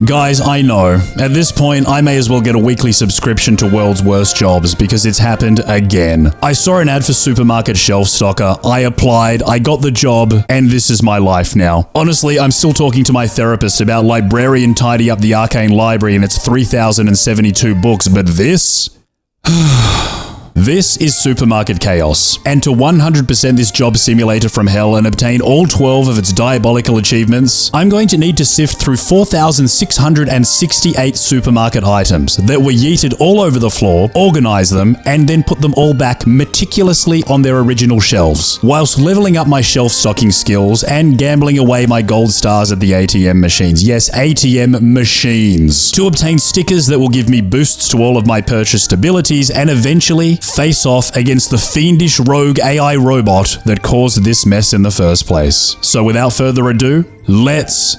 Guys, I know. At this point, I may as well get a weekly subscription to World's Worst Jobs because it's happened again. I saw an ad for supermarket shelf stocker, I applied, I got the job, and this is my life now. Honestly, I'm still talking to my therapist about librarian tidy up the arcane library and its 3,072 books, but this? This is supermarket chaos, and to 100% this job simulator from hell and obtain all 12 of its diabolical achievements, I'm going to need to sift through 4,668 supermarket items that were yeeted all over the floor, organize them, and then put them all back meticulously on their original shelves, whilst leveling up my shelf stocking skills and gambling away my gold stars at the ATM machines. Yes, ATM machines. To obtain stickers that will give me boosts to all of my purchased abilities and eventually face off against the fiendish rogue AI robot that caused this mess in the first place. So without further ado, let's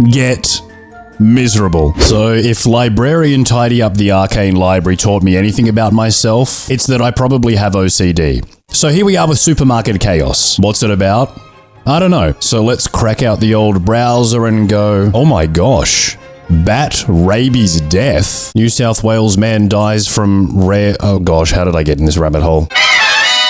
get miserable. So if librarian tidy up the arcane library taught me anything about myself, it's that I probably have OCD. So here we are with supermarket chaos. What's it about? I don't know. So let's crack out the old browser and go, oh my gosh. Bat rabies death. New South Wales man dies from rare... Oh gosh, how did I get in this rabbit hole?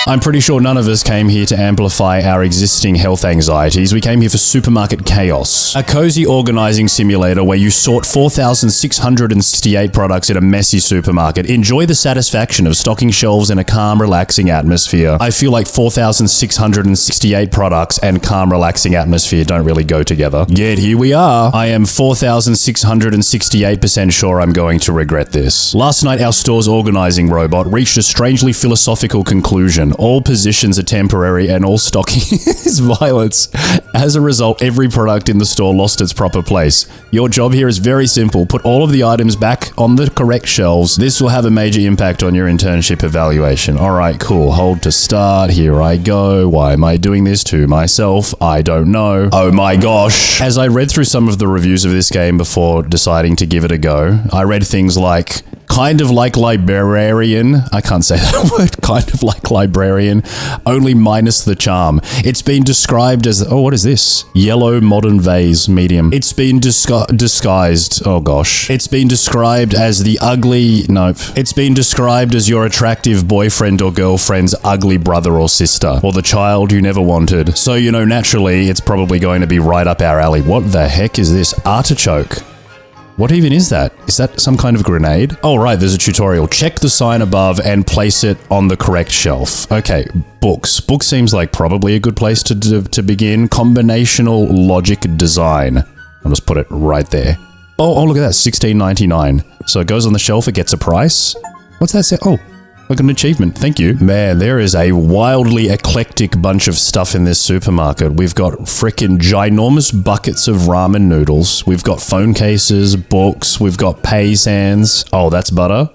I'm pretty sure none of us came here to amplify our existing health anxieties. We came here for supermarket chaos. A cozy organizing simulator where you sort 4,668 products in a messy supermarket. Enjoy the satisfaction of stocking shelves in a calm, relaxing atmosphere. I feel like 4,668 products and calm, relaxing atmosphere don't really go together. Yet here we are. I am 4,668% sure I'm going to regret this. Last night, our store's organizing robot reached a strangely philosophical conclusion. All positions are temporary and all stocking is violence. As a result, every product in the store lost its proper place. Your job here is very simple. Put all of the items back on the correct shelves. This will have a major impact on your internship evaluation. Alright, cool. Hold to start. Here I go. Why am I doing this to myself? I don't know. Oh my gosh. As I read through some of the reviews of this game before deciding to give it a go, I read things like, kind of like librarian. I can't say that word. Kind of like librarian, only minus the charm. It's been described as, oh, what is this? Yellow modern vase, medium. It's been disguised. Oh gosh. It's been described as the ugly, nope. It's been described as your attractive boyfriend or girlfriend's ugly brother or sister, or the child you never wanted. So, you know, naturally, it's probably going to be right up our alley. What the heck is this? Artichoke. What even is that? Is that some kind of grenade? Oh, right, there's a tutorial. Check the sign above and place it on the correct shelf. Okay, books. Books seems like probably a good place to begin. Combinational logic design. I'll just put it right there. Oh, look at that, $16.99. So it goes on the shelf, it gets a price. What's that say? Oh. Look, an achievement. Thank you. Man, there is a wildly eclectic bunch of stuff in this supermarket. We've got frickin' ginormous buckets of ramen noodles. We've got phone cases, books. We've got paisans. Oh, that's butter.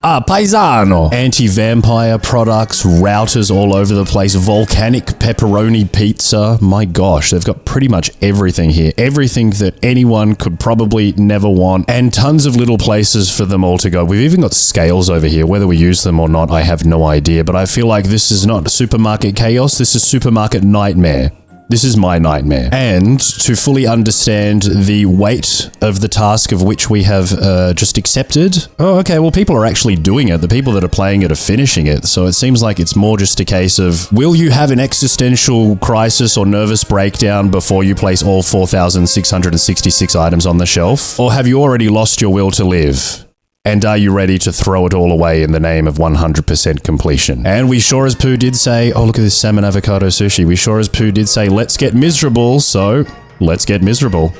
Ah, paisano. Anti-vampire products, routers all over the place, volcanic pepperoni pizza. My gosh, they've got pretty much everything here. Everything that anyone could probably never want, and tons of little places for them all to go. We've even got scales over here. Whether we use them or not, I have no idea, but I feel like this is not supermarket chaos, this is supermarket nightmare. This is my nightmare. And to fully understand the weight of the task of which we have just accepted. Oh, okay, well, people are actually doing it. The people that are playing it are finishing it. So it seems like it's more just a case of, will you have an existential crisis or nervous breakdown before you place all 4,666 items on the shelf? Or have you already lost your will to live? And are you ready to throw it all away in the name of 100% completion? And we sure as poo did say, oh, look at this salmon avocado sushi. We sure as poo did say, let's get miserable. So let's get miserable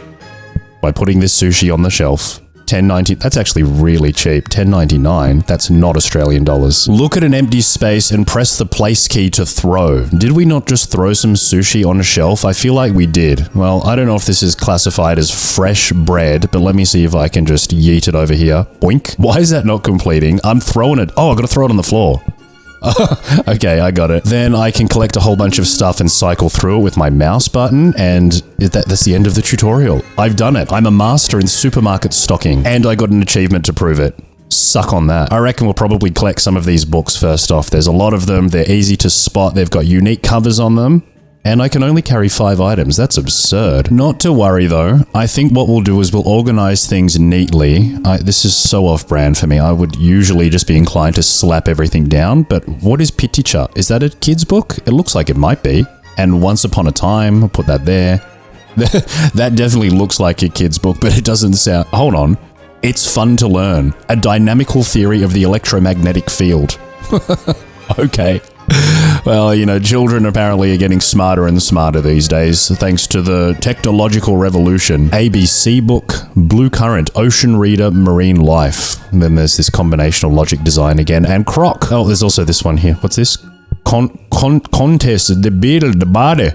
by putting this sushi on the shelf. $10.90. That's actually really cheap. $10.99. That's not Australian dollars. Look at an empty space and press the place key to throw. Did we not just throw some sushi on a shelf? I feel like we did. Well, I don't know if this is classified as fresh bread, but let me see if I can just yeet it over here. Boink. Why is that not completing? I'm throwing it. Oh, I gotta throw it on the floor. Okay, I got it. Then I can collect a whole bunch of stuff and cycle through it with my mouse button, and that's the end of the tutorial. I've done it. I'm a master in supermarket stocking, and I got an achievement to prove it. Suck on that. I reckon we'll probably collect some of these books first off. There's a lot of them. They're easy to spot. They've got unique covers on them. And I can only carry 5 items. That's absurd. Not to worry though. I think what we'll do is we'll organize things neatly. This is so off-brand for me. I would usually just be inclined to slap everything down. But what is Piticha? Is that a kid's book? It looks like it might be. And Once Upon a Time, I'll put that there. That definitely looks like a kid's book, but it doesn't sound... Hold on. It's Fun to Learn. A Dynamical Theory of the Electromagnetic Field. Okay. Well, you know, children apparently are getting smarter and smarter these days, thanks to the technological revolution. ABC book, Blue Current, Ocean Reader, Marine Life. And then there's this combinational logic design again, and Croc. Oh, there's also this one here. What's this? Contest de beetle de body.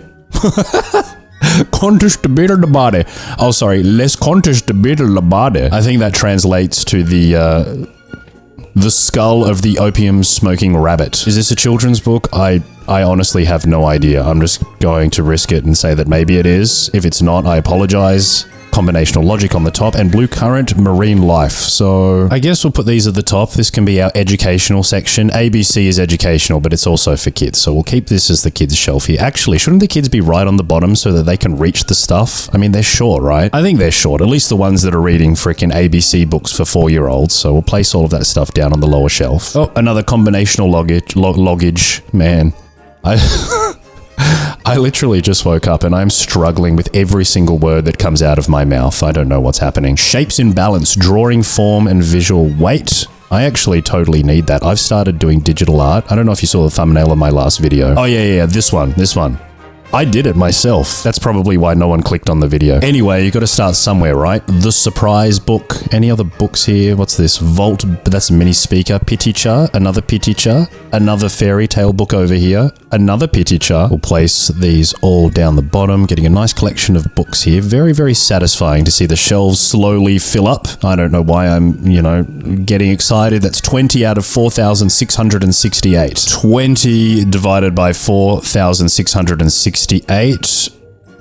Contest de beetle de body. Oh, sorry. Les contest de beetle de body. I think that translates to the skull of the opium-smoking rabbit. Is this a children's book? I honestly have no idea. I'm just going to risk it and say that maybe it is. If it's not, I apologize. Combinational logic on the top, and Blue Current, Marine Life. So I guess we'll put these at the top. This can be our educational section. ABC is educational, but it's also for kids. So we'll keep this as the kids' shelf here. Actually, shouldn't the kids be right on the bottom so that they can reach the stuff? I mean, they're short, right? I think they're short, at least the ones that are reading freaking ABC books for 4-year-olds. So we'll place all of that stuff down on the lower shelf. Oh, another combinational loggage. Man, I literally just woke up and I'm struggling with every single word that comes out of my mouth. I don't know what's happening. Shapes in balance, drawing form and visual weight. I actually totally need that. I've started doing digital art. I don't know if you saw the thumbnail of my last video. Oh yeah, this one. I did it myself. That's probably why no one clicked on the video. Anyway, you got to start somewhere, right? The Surprise book. Any other books here? What's this? Vault, but that's a mini speaker. Piticha, another Piticha, another fairy tale book over here, another Piticha. We'll place these all down the bottom, getting a nice collection of books here. Very, very satisfying to see the shelves slowly fill up. I don't know why I'm, getting excited. That's 20 out of 4,668. 20 divided by 4,668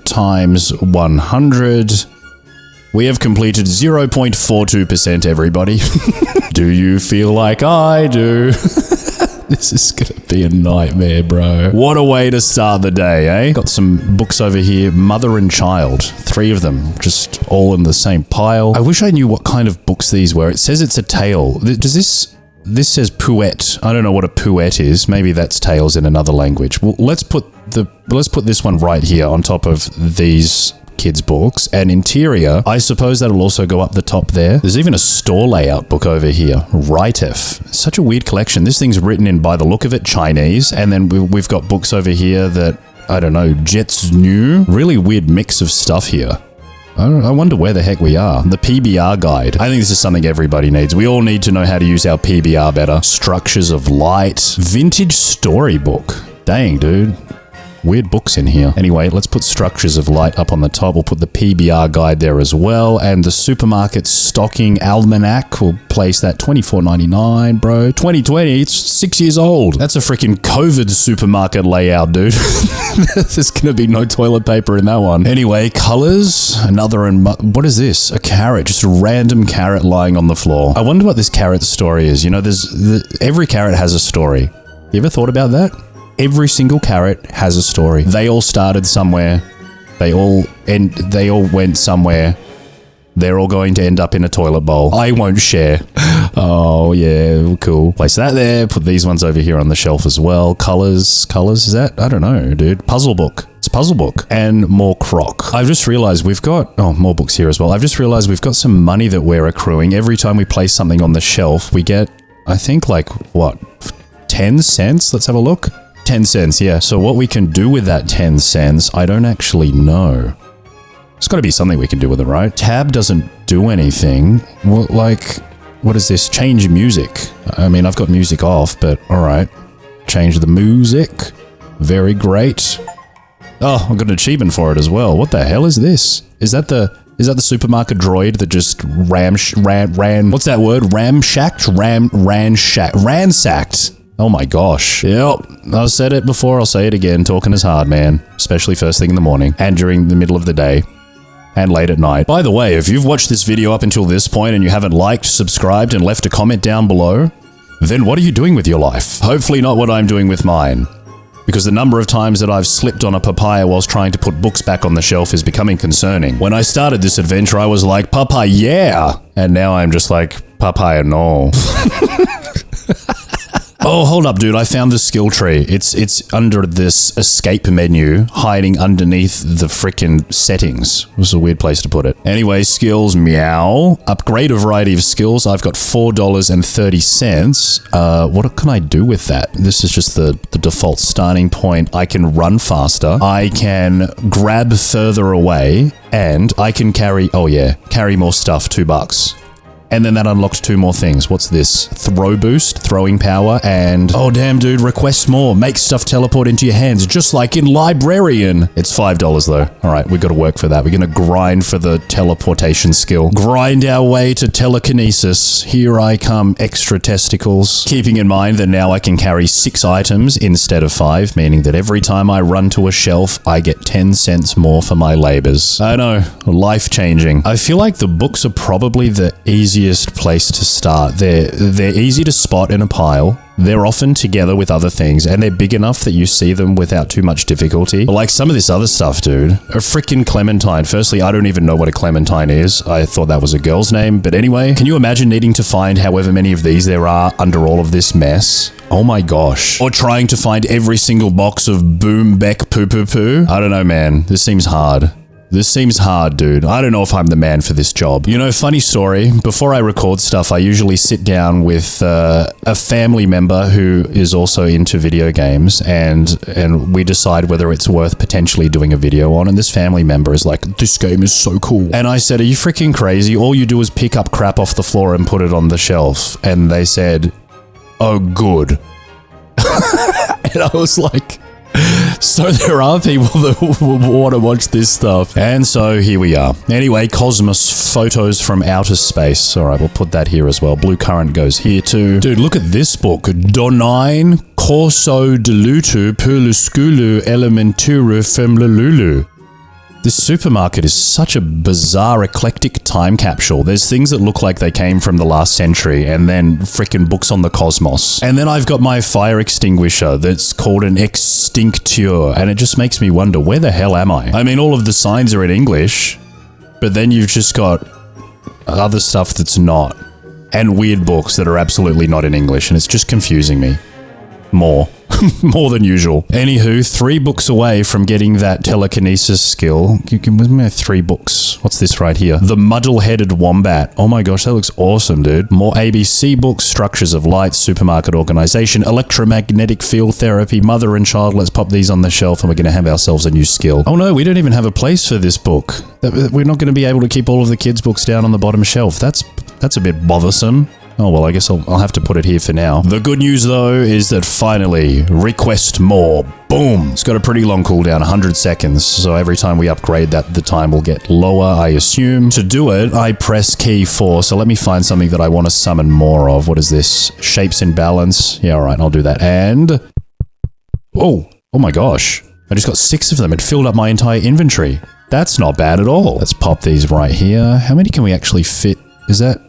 times 100. We have completed 0.42%, everybody. Do you feel like I do? This is gonna be a nightmare, bro. What a way to start the day, eh? Got some books over here. Mother and Child. 3 of them, just all in the same pile. I wish I knew what kind of books these were. It says it's a tale. Does this says Pouet. I don't know what a Pouet is. Maybe that's tales in another language. Well, let's put this one right here on top of these kids' books. And interior, I suppose that'll also go up the top there. There's even a store layout book over here. Writef. Such a weird collection. This thing's written in, by the look of it, Chinese. And then we've got books over here that, I don't know, Jets New. Really weird mix of stuff here. I wonder where the heck we are. The PBR guide. I think this is something everybody needs. We all need to know how to use our PBR better. Structures of light. Vintage storybook. Dang, dude. Weird books in here. Anyway, let's put Structures of Light up on the top. We'll put the PBR guide there as well. And the supermarket stocking almanac. We'll place that $24.99, bro. 2020. It's 6 years old. That's a freaking COVID supermarket layout, dude. There's gonna be no toilet paper in that one. Anyway, colors. Another, what is this? A carrot. Just a random carrot lying on the floor. I wonder what this carrot's story is. Every carrot has a story. You ever thought about that? Every single carrot has a story. They all started somewhere. They all went somewhere. They're all going to end up in a toilet bowl. I won't share. Oh, yeah, cool. Place that there. Put these ones over here on the shelf as well. Colors, is that? I don't know, dude. Puzzle book. It's a puzzle book. And more Croc. I've just realized we've got... Oh, more books here as well. I've just realized we've got some money that we're accruing. Every time we place something on the shelf, we get, I think, like, what, 10 cents? Let's have a look. 10 cents, yeah. So what we can do with that 10 cents, I don't actually know. There's got to be something we can do with it, right? Tab doesn't do anything. Well, like, what is this? Change music. I mean, I've got music off, but all right. Change the music. Very great. Oh, I got an achievement for it as well. What the hell is this? Is that the supermarket droid that just ran? What's that word? Ransacked. Oh my gosh. Yep. I've said it before, I'll say it again. Talking is hard, man. Especially first thing in the morning and during the middle of the day and late at night. By the way, if you've watched this video up until this point and you haven't liked, subscribed, and left a comment down below, then what are you doing with your life? Hopefully not what I'm doing with mine. because the number of times that I've slipped on a papaya whilst trying to put books back on the shelf is becoming concerning. When I started this adventure, I was like, papaya, yeah! And now I'm just like, papaya, no. Oh, hold up, dude. I found the skill tree. It's under this escape menu, hiding underneath the frickin' settings. It was a weird place to put it. Anyway, skills, meow. Upgrade a variety of skills. I've got $4.30. What can I do with that? This is just the default starting point. I can run faster. I can grab further away. And I can carry more stuff, $2. And then that unlocked 2 more things. What's this? Throw boost, throwing power, and... Oh, damn, dude, request more. Make stuff teleport into your hands, just like in Librarian. It's $5, though. All right, we've got to work for that. We're going to grind for the teleportation skill. Grind our way to telekinesis. Here I come, extra testicles. Keeping in mind that now I can carry 6 items instead of 5, meaning that every time I run to a shelf, I get 10 cents more for my labors. I know, life-changing. I feel like the books are probably the easiest place to start. They're easy to spot in a pile. They're often together with other things, and they're big enough that you see them without too much difficulty. But like some of this other stuff, dude. A freaking clementine. Firstly, I don't even know what a clementine is. I thought that was a girl's name. But anyway, can you imagine needing to find however many of these there are under all of this mess? Oh my gosh. Or trying to find every single box of boom beck poo poo poo? I don't know, man. This seems hard. This seems hard, dude. I don't know if I'm the man for this job. You know, funny story. Before I record stuff, I usually sit down with a family member who is also into video games, and we decide whether it's worth potentially doing a video on. And this family member is like, this game is so cool. And I said, are you freaking crazy? All you do is pick up crap off the floor and put it on the shelf. And they said, oh, good. And I was like... So there are people that want to watch this stuff. And so here we are. Anyway, Cosmos, photos from outer space. All right, we'll put that here as well. Blue Current goes here too. Dude, look at this book. Donine corso delutu pulusculu elementuru femlululu. This supermarket is such a bizarre, eclectic time capsule. There's things that look like they came from the last century, and then frickin' books on the cosmos. And then I've got my fire extinguisher that's called an extincteur, and it just makes me wonder, where the hell am I? I mean, all of the signs are in English, but then you've just got other stuff that's not. And weird books that are absolutely not in English, and it's just confusing me. More. More than usual. Anywho, 3 books away from getting that telekinesis skill. Give me 3 books. What's this right here? The Muddle-Headed Wombat. Oh my gosh, that looks awesome, dude. More ABC books, Structures of Light, Supermarket Organization, Electromagnetic Field Therapy, Mother and Child. Let's pop these on the shelf and we're going to have ourselves a new skill. Oh no, we don't even have a place for this book. We're not going to be able to keep all of the kids' books down on the bottom shelf. That's a bit bothersome. Oh, well, I guess I'll have to put it here for now. The good news, though, is that finally, request more. Boom! It's got a pretty long cooldown, 100 seconds, so every time we upgrade that, the time will get lower, I assume. To do it, I press key 4, so let me find something that I want to summon more of. What is this? Shapes in balance. Yeah, alright, I'll do that. And... Oh my gosh. I just got 6 of them. It filled up my entire inventory. That's not bad at all. Let's pop these right here. How many can we actually fit? Is that...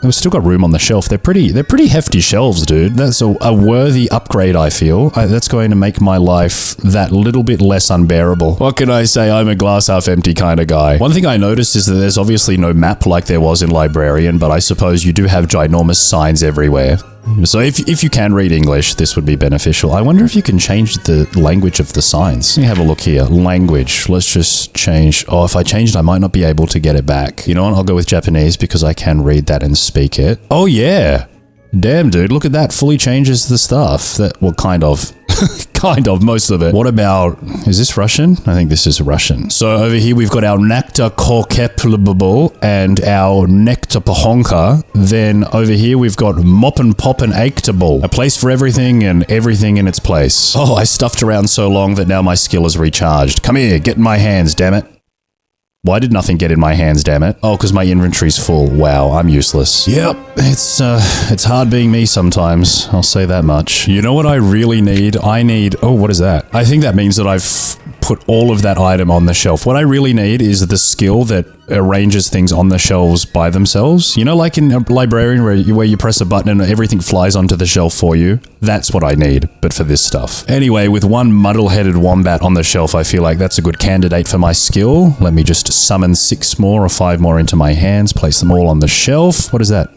We've still got room on the shelf. They're pretty hefty shelves, dude. That's a worthy upgrade, I feel. That's going to make my life that little bit less unbearable. What can I say? I'm a glass half empty kind of guy. One thing I noticed is that there's obviously no map like there was in Librarian, but I suppose you do have ginormous signs everywhere. So if you can read English, this would be beneficial. I wonder if you can change the language of the signs. Let me have a look here. Language. Let's just change. Oh, if I change it, I might not be able to get it back. You know what? I'll go with Japanese because I can read that and speak it. Oh, yeah. Damn, dude. Look at that. Fully changes the stuff. Well, kind of. Kind of, most of it. What about, is this Russian? I think this is Russian. So over here we've got our Nectar Korkeplable and our Nectar Pahonka. Then over here we've got Moppin' Poppin' Actable. A place for everything and everything in its place. Oh, I stuffed around so long that now my skill is recharged. Come here, get in my hands, damn it. Why did nothing get in my hands, damn it? Oh, because my inventory's full. Wow, I'm useless. Yep, it's hard being me sometimes. I'll say that much. You know what I really need? Oh, what is that? I think that means that I've put all of that item on the shelf. What I really need is the skill that arranges things on the shelves by themselves. You know, like in a librarian where you press a button and everything flies onto the shelf for you? That's what I need, but for this stuff. Anyway, with one muddle-headed wombat on the shelf, I feel like that's a good candidate for my skill. Let me just summon 6 more or 5 more into my hands, place them all on the shelf. What is that?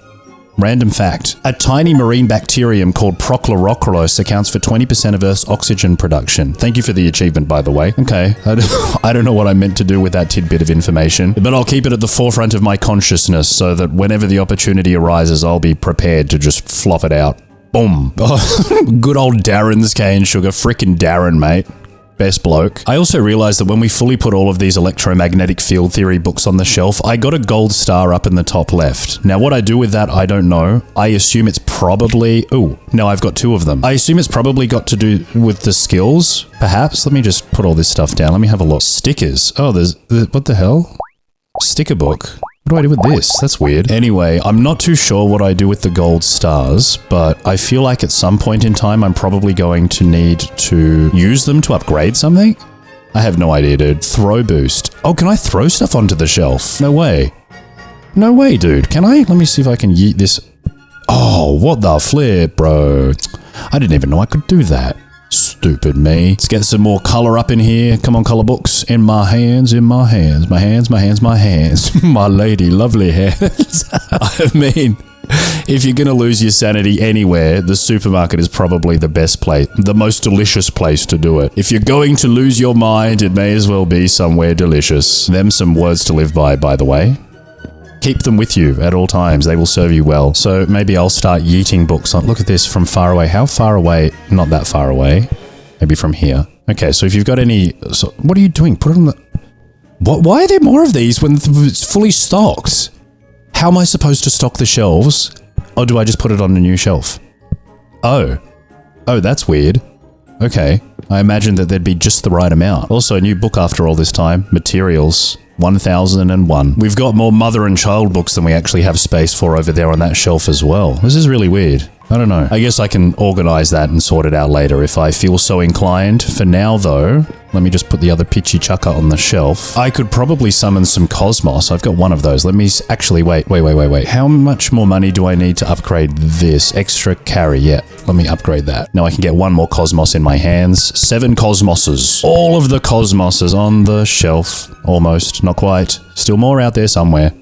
Random fact. A tiny marine bacterium called Prochlorocolos accounts for 20% of Earth's oxygen production. Thank you for the achievement, by the way. Okay, I don't know what I meant to do with that tidbit of information, but I'll keep it at the forefront of my consciousness so that whenever the opportunity arises, I'll be prepared to just flop it out. Boom. Good old Darren's cane sugar. Frickin' Darren, mate. Best bloke. I also realized that when we fully put all of these electromagnetic field theory books on the shelf, I got a gold star up in the top left. Now, what I do with that, I don't know. I assume it's probably... Oh, no, I've got 2 of them. I assume it's probably got to do with the skills, perhaps. Let me just put all this stuff down. Let me have a look. Stickers. Oh, there's... What the hell? Sticker book. What do I do with this? That's weird. Anyway, I'm not too sure what I do with the gold stars, but I feel like at some point in time, I'm probably going to need to use them to upgrade something. I have no idea, dude. Throw boost. Oh, can I throw stuff onto the shelf? No way. No way, dude. Can I? Let me see if I can yeet this. Oh, what the flip, bro. I didn't even know I could do that. Stupid me. Let's get some more color up in here. Come on, color books. In my hands, in my hands. My hands, my hands, my hands. My lady, lovely hands. I mean, if you're going to lose your sanity anywhere, the supermarket is probably the best place, the most delicious place to do it. If you're going to lose your mind, it may as well be somewhere delicious. Them some words to live by the way. Keep them with you at all times. They will serve you well. So maybe I'll start yeeting books on. Look at this from far away. How far away? Not that far away. Maybe from here. Okay, so if you've got any... So what are you doing? Put it on the... What? Why are there more of these when it's fully stocked? How am I supposed to stock the shelves? Or do I just put it on a new shelf? Oh. Oh, that's weird. Okay. I imagined that there'd be just the right amount. Also, a new book after all this time. Materials. 1001. We've got more mother and child books than we actually have space for over there on that shelf as well. This is really weird. I don't know. I guess I can organize that and sort it out later if I feel so inclined. For now, though, let me just put the other Pitchy Chucker on the shelf. I could probably summon some Cosmos. I've got one of those. Let me actually wait. How much more money do I need to upgrade this? Extra carry. Yeah, let me upgrade that. Now I can get 1 more Cosmos in my hands. 7 Cosmoses. All of the Cosmoses on the shelf. Almost. Not quite. Still more out there somewhere.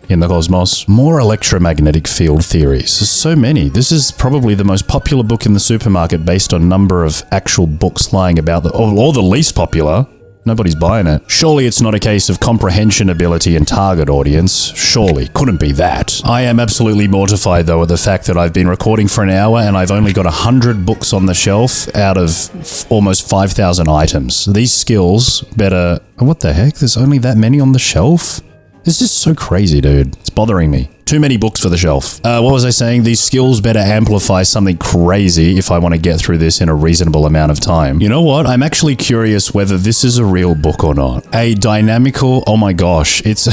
In the cosmos. More electromagnetic field theories. There's so many. This is probably the most popular book in the supermarket based on number of actual books lying about, or the least popular. Nobody's buying it. Surely it's not a case of comprehension ability and target audience. Surely. Couldn't be that. I am absolutely mortified though at the fact that I've been recording for an hour and I've only got 100 books on the shelf out of almost 5,000 items. These skills better... What the heck? There's only that many on the shelf? This is so crazy, dude. It's bothering me. Too many books for the shelf. What was I saying? These skills better amplify something crazy if I want to get through this in a reasonable amount of time. You know what? I'm actually curious whether this is a real book or not. A dynamical... Oh my gosh. It's...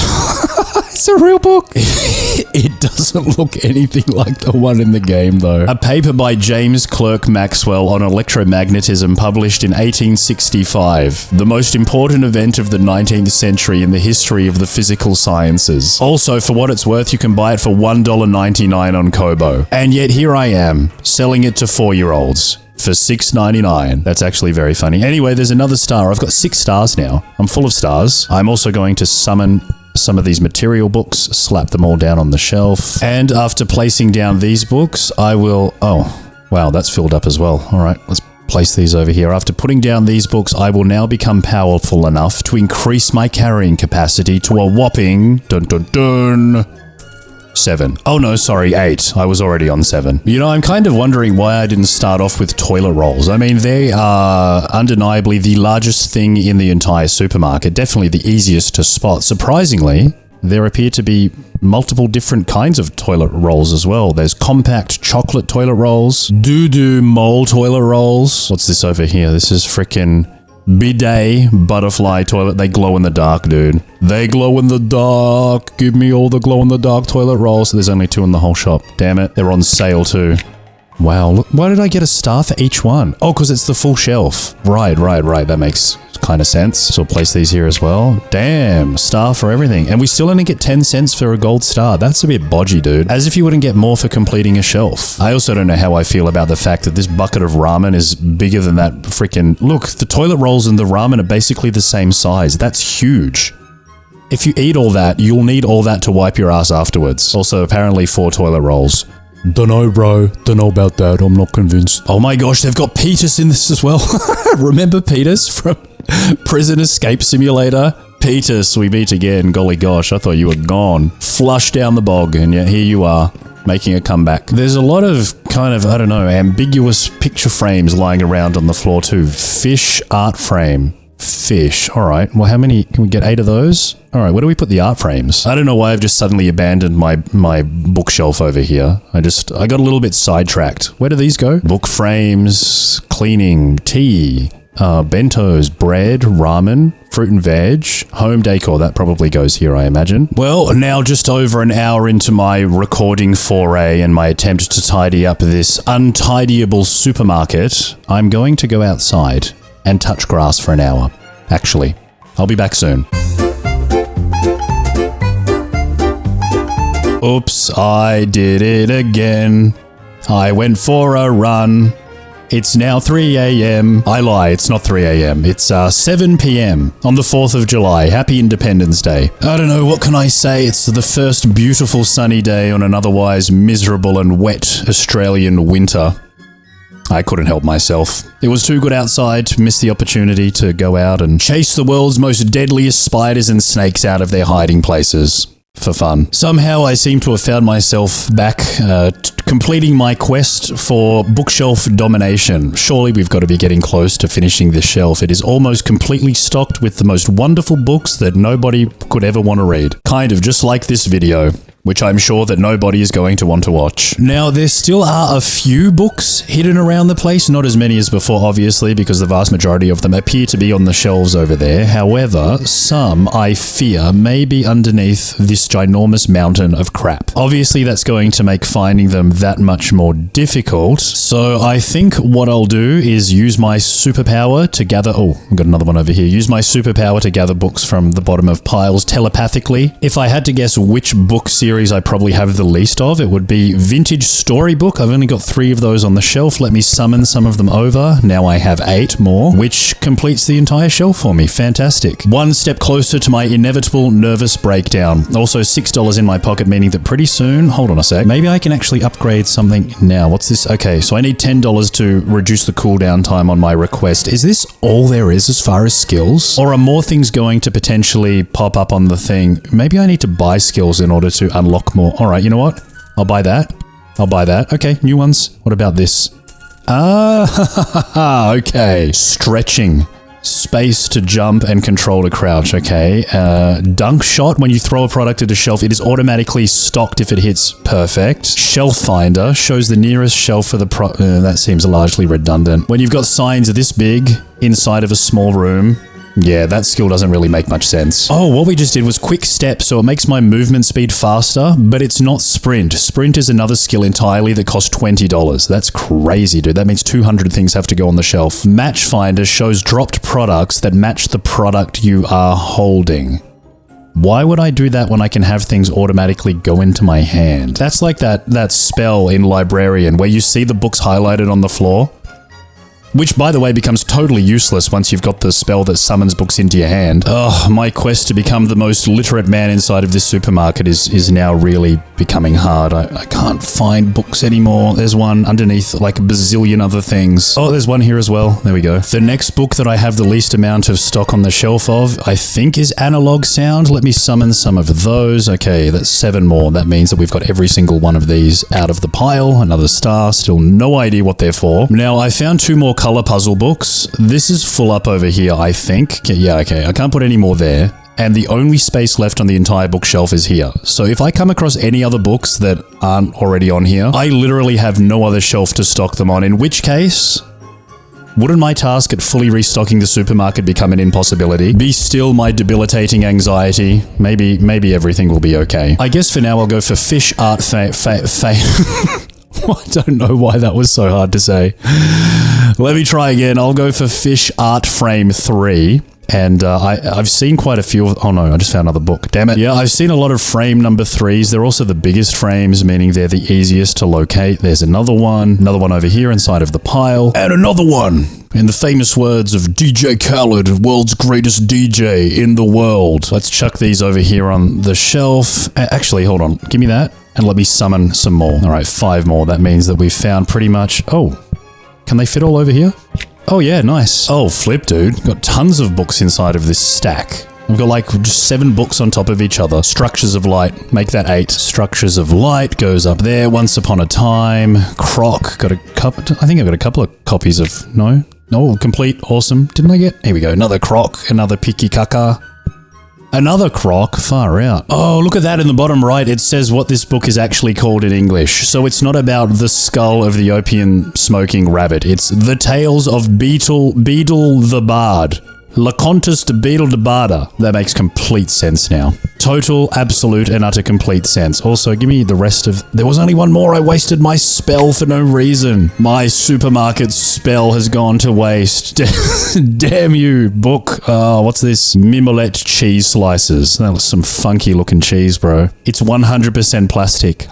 It's a real book. It doesn't look anything like the one in the game, though. A paper by James Clerk Maxwell on electromagnetism published in 1865. The most important event of the 19th century in the history of the physical sciences. Also, for what it's worth, you can buy it for $1.99 on Kobo. And yet here I am, selling it to 4-year-olds. For $6.99. That's actually very funny. Anyway, there's another star. I've got 6 stars now. I'm full of stars. I'm also going to summon some of these material books, slap them all down on the shelf. And after placing down these books, I will... Oh, wow, that's filled up as well. All right, let's place these over here. After putting down these books, I will now become powerful enough to increase my carrying capacity to a whopping... Dun dun dun... 7. Oh no, sorry, 8. I was already on 7. You know, I'm kind of wondering why I didn't start off with toilet rolls. I mean, they are undeniably the largest thing in the entire supermarket. Definitely the easiest to spot. Surprisingly, there appear to be multiple different kinds of toilet rolls as well. There's compact chocolate toilet rolls, doo-doo mole toilet rolls. What's this over here? This is frickin' bidet butterfly toilet. They glow in the dark, dude. They glow in the dark. Give me all the glow in the dark toilet rolls. There's only 2 in the whole shop. Damn it. They're on sale too. Wow. Look, why did I get a star for each one? Oh, because it's the full shelf. Right. That makes kind of sense. So we'll place these here as well. Damn, star for everything. And we still only get 10 cents for a gold star. That's a bit bodgy, dude. As if you wouldn't get more for completing a shelf. I also don't know how I feel about the fact that this bucket of ramen is bigger than that freaking... Look, the toilet rolls and the ramen are basically the same size. That's huge. If you eat all that, you'll need all that to wipe your ass afterwards. Also, apparently 4 toilet rolls. Dunno, bro. Dunno about that. I'm not convinced. Oh my gosh, they've got Petus in this as well. Remember Petus from Prison Escape Simulator? Petus, we meet again. Golly gosh, I thought you were gone. Flush down the bog, and yet here you are, making a comeback. There's a lot of kind of, I don't know, ambiguous picture frames lying around on the floor too. Fish art frame. Fish. All right. Well, how many? Can we get 8 of those? All right. Where do we put the art frames? I don't know why I've just suddenly abandoned my bookshelf over here. I got a little bit sidetracked. Where do these go? Book frames, cleaning, tea, bentos, bread, ramen, fruit and veg, home decor. That probably goes here, I imagine. Well, now just over an hour into my recording foray and my attempt to tidy up this untidyable supermarket, I'm going to go outside and touch grass for an hour. Actually, I'll be back soon. Oops, I did it again. I went for a run. It's now 3 a.m. I lie, it's not 3 a.m. It's 7 p.m. on the 4th of July. Happy Independence Day. I don't know, what can I say? It's the first beautiful sunny day on an otherwise miserable and wet Australian winter. I couldn't help myself. It was too good outside to miss the opportunity to go out and chase the world's most deadliest spiders and snakes out of their hiding places. For fun. Somehow I seem to have found myself back completing my quest for bookshelf domination. Surely we've got to be getting close to finishing this shelf. It is almost completely stocked with the most wonderful books that nobody could ever want to read. Kind of just like this video, which I'm sure that nobody is going to want to watch. Now, there still are a few books hidden around the place, not as many as before, obviously, because the vast majority of them appear to be on the shelves over there. However, some, I fear, may be underneath this ginormous mountain of crap. Obviously, that's going to make finding them that much more difficult, so I think what I'll do is use my superpower to gather... Oh, I've got another one over here. Use my superpower to gather books from the bottom of piles telepathically. If I had to guess which book series I probably have the least of, it would be Vintage Storybook. I've only got 3 of those on the shelf. Let me summon some of them over. Now I have 8 more, which completes the entire shelf for me. Fantastic. One step closer to my inevitable nervous breakdown. Also $6 in my pocket, meaning that pretty soon, hold on a sec, maybe I can actually upgrade something now. What's this? Okay, so I need $10 to reduce the cooldown time on my request. Is this all there is as far as skills? Or are more things going to potentially pop up on the thing? Maybe I need to buy skills in order to unlock more. All right, you know what? I'll buy that. I'll buy that. Okay, new ones. What about this? Ah, okay. Stretching. Space to jump and control to crouch. Okay. Dunk shot. When you throw a product at a shelf, it is automatically stocked if it hits perfect. Shelf finder shows the nearest shelf for the that seems largely redundant. When you've got signs this big inside of a small room, yeah, that skill doesn't really make much sense. Oh, what we just did was quick step, so it makes my movement speed faster, but it's not sprint. Sprint is another skill entirely that costs $20. That's crazy, dude. That means 200 things have to go on the shelf. Match finder shows dropped products that match the product you are holding. Why would I do that when I can have things automatically go into my hand? That's like that spell in Librarian where you see the books highlighted on the floor. Which, by the way, becomes totally useless once you've got the spell that summons books into your hand. Oh, my quest to become the most literate man inside of this supermarket is now really becoming hard. I can't find books anymore. There's one underneath like a bazillion other things. Oh, there's one here as well. There we go. The next book that I have the least amount of stock on the shelf of, I think, is Analog Sound. Let me summon some of those. Okay, that's 7 more. That means that we've got every single one of these out of the pile. Another star. Still no idea what they're for. Now, I found 2 more color puzzle books. This is full up over here, I think. Yeah, okay. I can't put any more there. And the only space left on the entire bookshelf is here. So if I come across any other books that aren't already on here, I literally have no other shelf to stock them on, in which case, wouldn't my task at fully restocking the supermarket become an impossibility? Be still my debilitating anxiety. Maybe everything will be okay. I guess for now I'll go for fish art I don't know why that was so hard to say. Let me try again. I'll go for Fish Art Frame 3. And I've seen quite a few. Oh no, I just found another book. Damn it. Yeah, I've seen a lot of frame number 3s. They're also the biggest frames, meaning they're the easiest to locate. There's another one over here inside of the pile, and another one. In the famous words of DJ Khaled, world's greatest DJ in the world. Let's chuck these over here on the shelf. Actually, hold on. Give me that, and let me summon some more. All right, 5 more. That means that we've found pretty much... Oh, can they fit all over here? Oh yeah, nice. Oh, flip, dude. Got tons of books inside of this stack. I've got like just 7 books on top of each other. Structures of Light, make that 8. Structures of Light goes up there. Once Upon a Time. Croc, got a couple. I think I've got a couple of copies of, no, complete, awesome. Didn't I get? Here we go. Another Croc, another Piki Kaka. Another Croc, far out. Oh, look at that in the bottom right. It says what this book is actually called in English. So it's not about the skull of the opium smoking rabbit. It's The Tales of Beetle the Bard. Le Contes de Beetle de Barda. That makes complete sense now. Total, absolute, and utter complete sense. Also, give me the rest of... There was only one more. I wasted my spell for no reason. My supermarket spell has gone to waste. Damn you, book. What's this? Mimolette cheese slices. That was some funky looking cheese, bro. It's 100% plastic.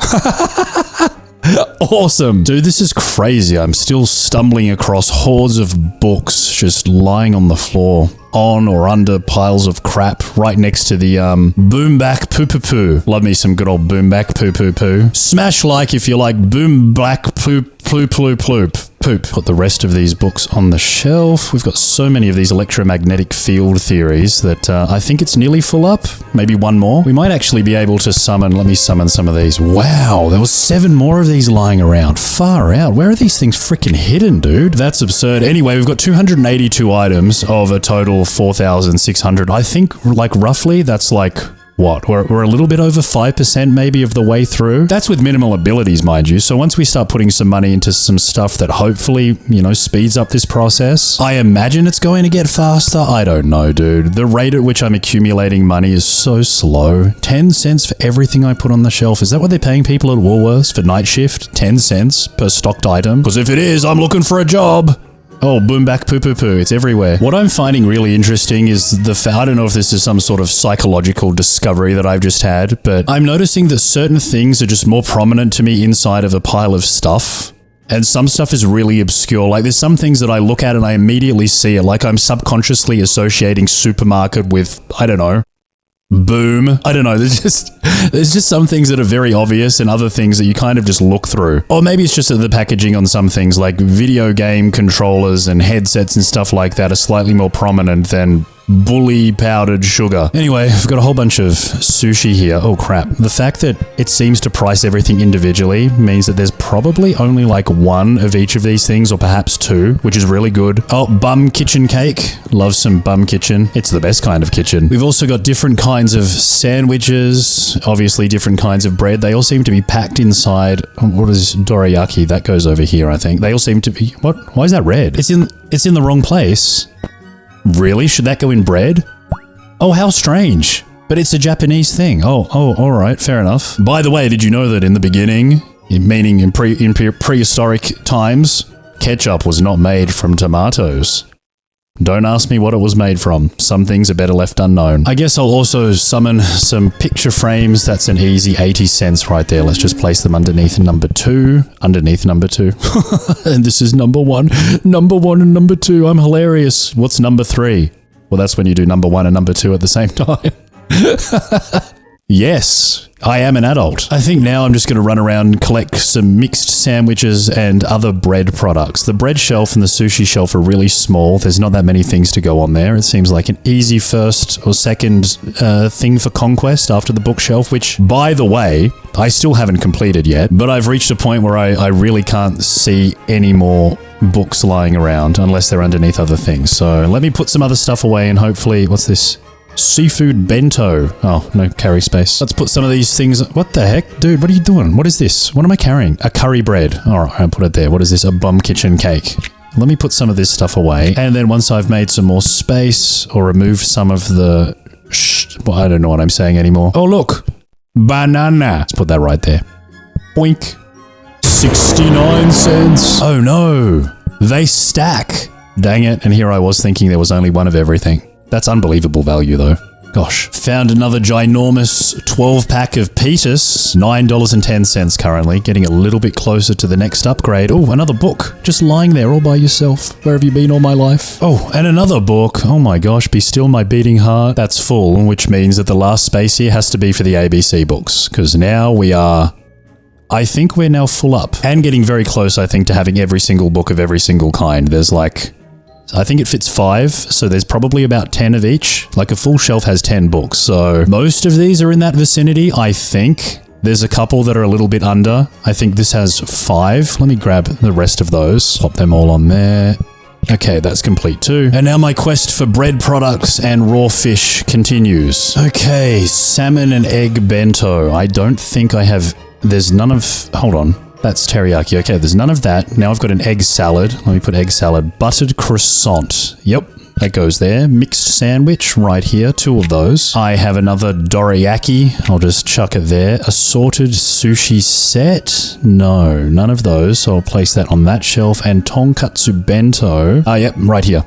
Awesome. Dude, this is crazy. I'm still stumbling across hordes of books just lying on the floor, on or under piles of crap right next to the boom back poo poo poo. Love me some good old boom back poo poo poo. Smash like if you like boom black poo ploop ploop ploop. Poop. Put the rest of these books on the shelf. We've got so many of these electromagnetic field theories that I think it's nearly full up. Maybe one more. We might actually be able to summon. Let me summon some of these. Wow, there was 7 more of these lying around. Far out. Where are these things freaking hidden, dude? That's absurd. Anyway, we've got 282 items of a total 4,600. I think, like, roughly, that's like... What? We're a little bit over 5% maybe of the way through. That's with minimal abilities, mind you. So once we start putting some money into some stuff that hopefully, you know, speeds up this process, I imagine it's going to get faster. I don't know, dude. The rate at which I'm accumulating money is so slow. 10 cents for everything I put on the shelf. Is that what they're paying people at Woolworths for night shift? 10 cents per stocked item? Because if it is, I'm looking for a job. Oh, boom back poo poo poo. It's everywhere. What I'm finding really interesting is I don't know if this is some sort of psychological discovery that I've just had, but I'm noticing that certain things are just more prominent to me inside of a pile of stuff. And some stuff is really obscure. Like there's some things that I look at and I immediately see it. Like I'm subconsciously associating supermarket with, I don't know, boom. I don't know. There's just some things that are very obvious and other things that you kind of just look through. Or maybe it's just that the packaging on some things like video game controllers and headsets and stuff like that are slightly more prominent than bully powdered sugar. Anyway, I've got a whole bunch of sushi here. Oh crap. The fact that it seems to price everything individually means that there's probably only like 1 of each of these things, or perhaps 2, which is really good. Oh, bum kitchen cake. Love some bum kitchen. It's the best kind of kitchen. We've also got different kinds of sandwiches, obviously different kinds of bread. They all seem to be packed inside. What is dorayaki? That goes over here, I think. They all seem to be... What? Why is that red? It's in the wrong place. Really? Should that go in bread? Oh, how strange. But it's a Japanese thing. Oh, all right, fair enough. By the way, did you know that in the beginning, meaning in prehistoric times, ketchup was not made from tomatoes? Don't ask me what it was made from. Some things are better left unknown. I guess I'll also summon some picture frames. That's an easy 80 cents right there. Let's just place them underneath number 2. Underneath number 2. And this is number 1. Number 1 and number 2. I'm hilarious. What's number 3? Well, that's when you do number 1 and number 2 at the same time. Yes, I am an adult. I think now I'm just going to run around and collect some mixed sandwiches and other bread products. The bread shelf and the sushi shelf are really small. There's not that many things to go on there. It seems like an easy first or second thing for conquest after the bookshelf, which, by the way, I still haven't completed yet, but I've reached a point where I really can't see any more books lying around unless they're underneath other things. So let me put some other stuff away and hopefully... What's this? Seafood bento. Oh, no carry space. Let's put some of these things... What the heck? Dude, what are you doing? What is this? What am I carrying? A curry bread. All right, I'll put it there. What is this? A bum kitchen cake. Let me put some of this stuff away. And then once I've made some more space or removed some of the... Well, I don't know what I'm saying anymore. Oh, look. Banana. Let's put that right there. Boink. 69 cents. Oh, no. They stack. Dang it. And here I was thinking there was only 1 of everything. That's unbelievable value, though. Gosh. Found another ginormous 12-pack of Petus. $9.10 currently. Getting a little bit closer to the next upgrade. Oh, another book. Just lying there all by yourself. Where have you been all my life? Oh, and another book. Oh my gosh, Be Still My Beating Heart. That's full, which means that the last space here has to be for the ABC books. Because now we are... I think we're now full up. And getting very close, I think, to having every single book of every single kind. There's like... I think it fits 5, so there's probably about 10 of each. Like a full shelf has 10 books, so most of these are in that vicinity, I think. There's a couple that are a little bit under. I think this has 5. Let me grab the rest of those. Pop them all on there. Okay, that's complete too. And now my quest for bread products and raw fish continues. Okay, salmon and egg bento. I don't think I have... There's none of... Hold on. That's teriyaki. Okay, there's none of that. Now I've got an egg salad. Let me put egg salad. Buttered croissant. Yep, that goes there. Mixed sandwich right here. 2 of those. I have another dorayaki. I'll just chuck it there. Assorted sushi set. No, none of those. So I'll place that on that shelf. And tonkatsu bento. Yep, right here.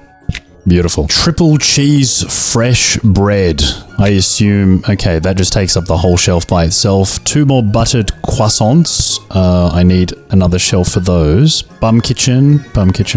Beautiful. Triple cheese fresh bread. I assume, okay, that just takes up the whole shelf by itself. 2 more buttered croissants. I need another shelf for those. Bum kitchen,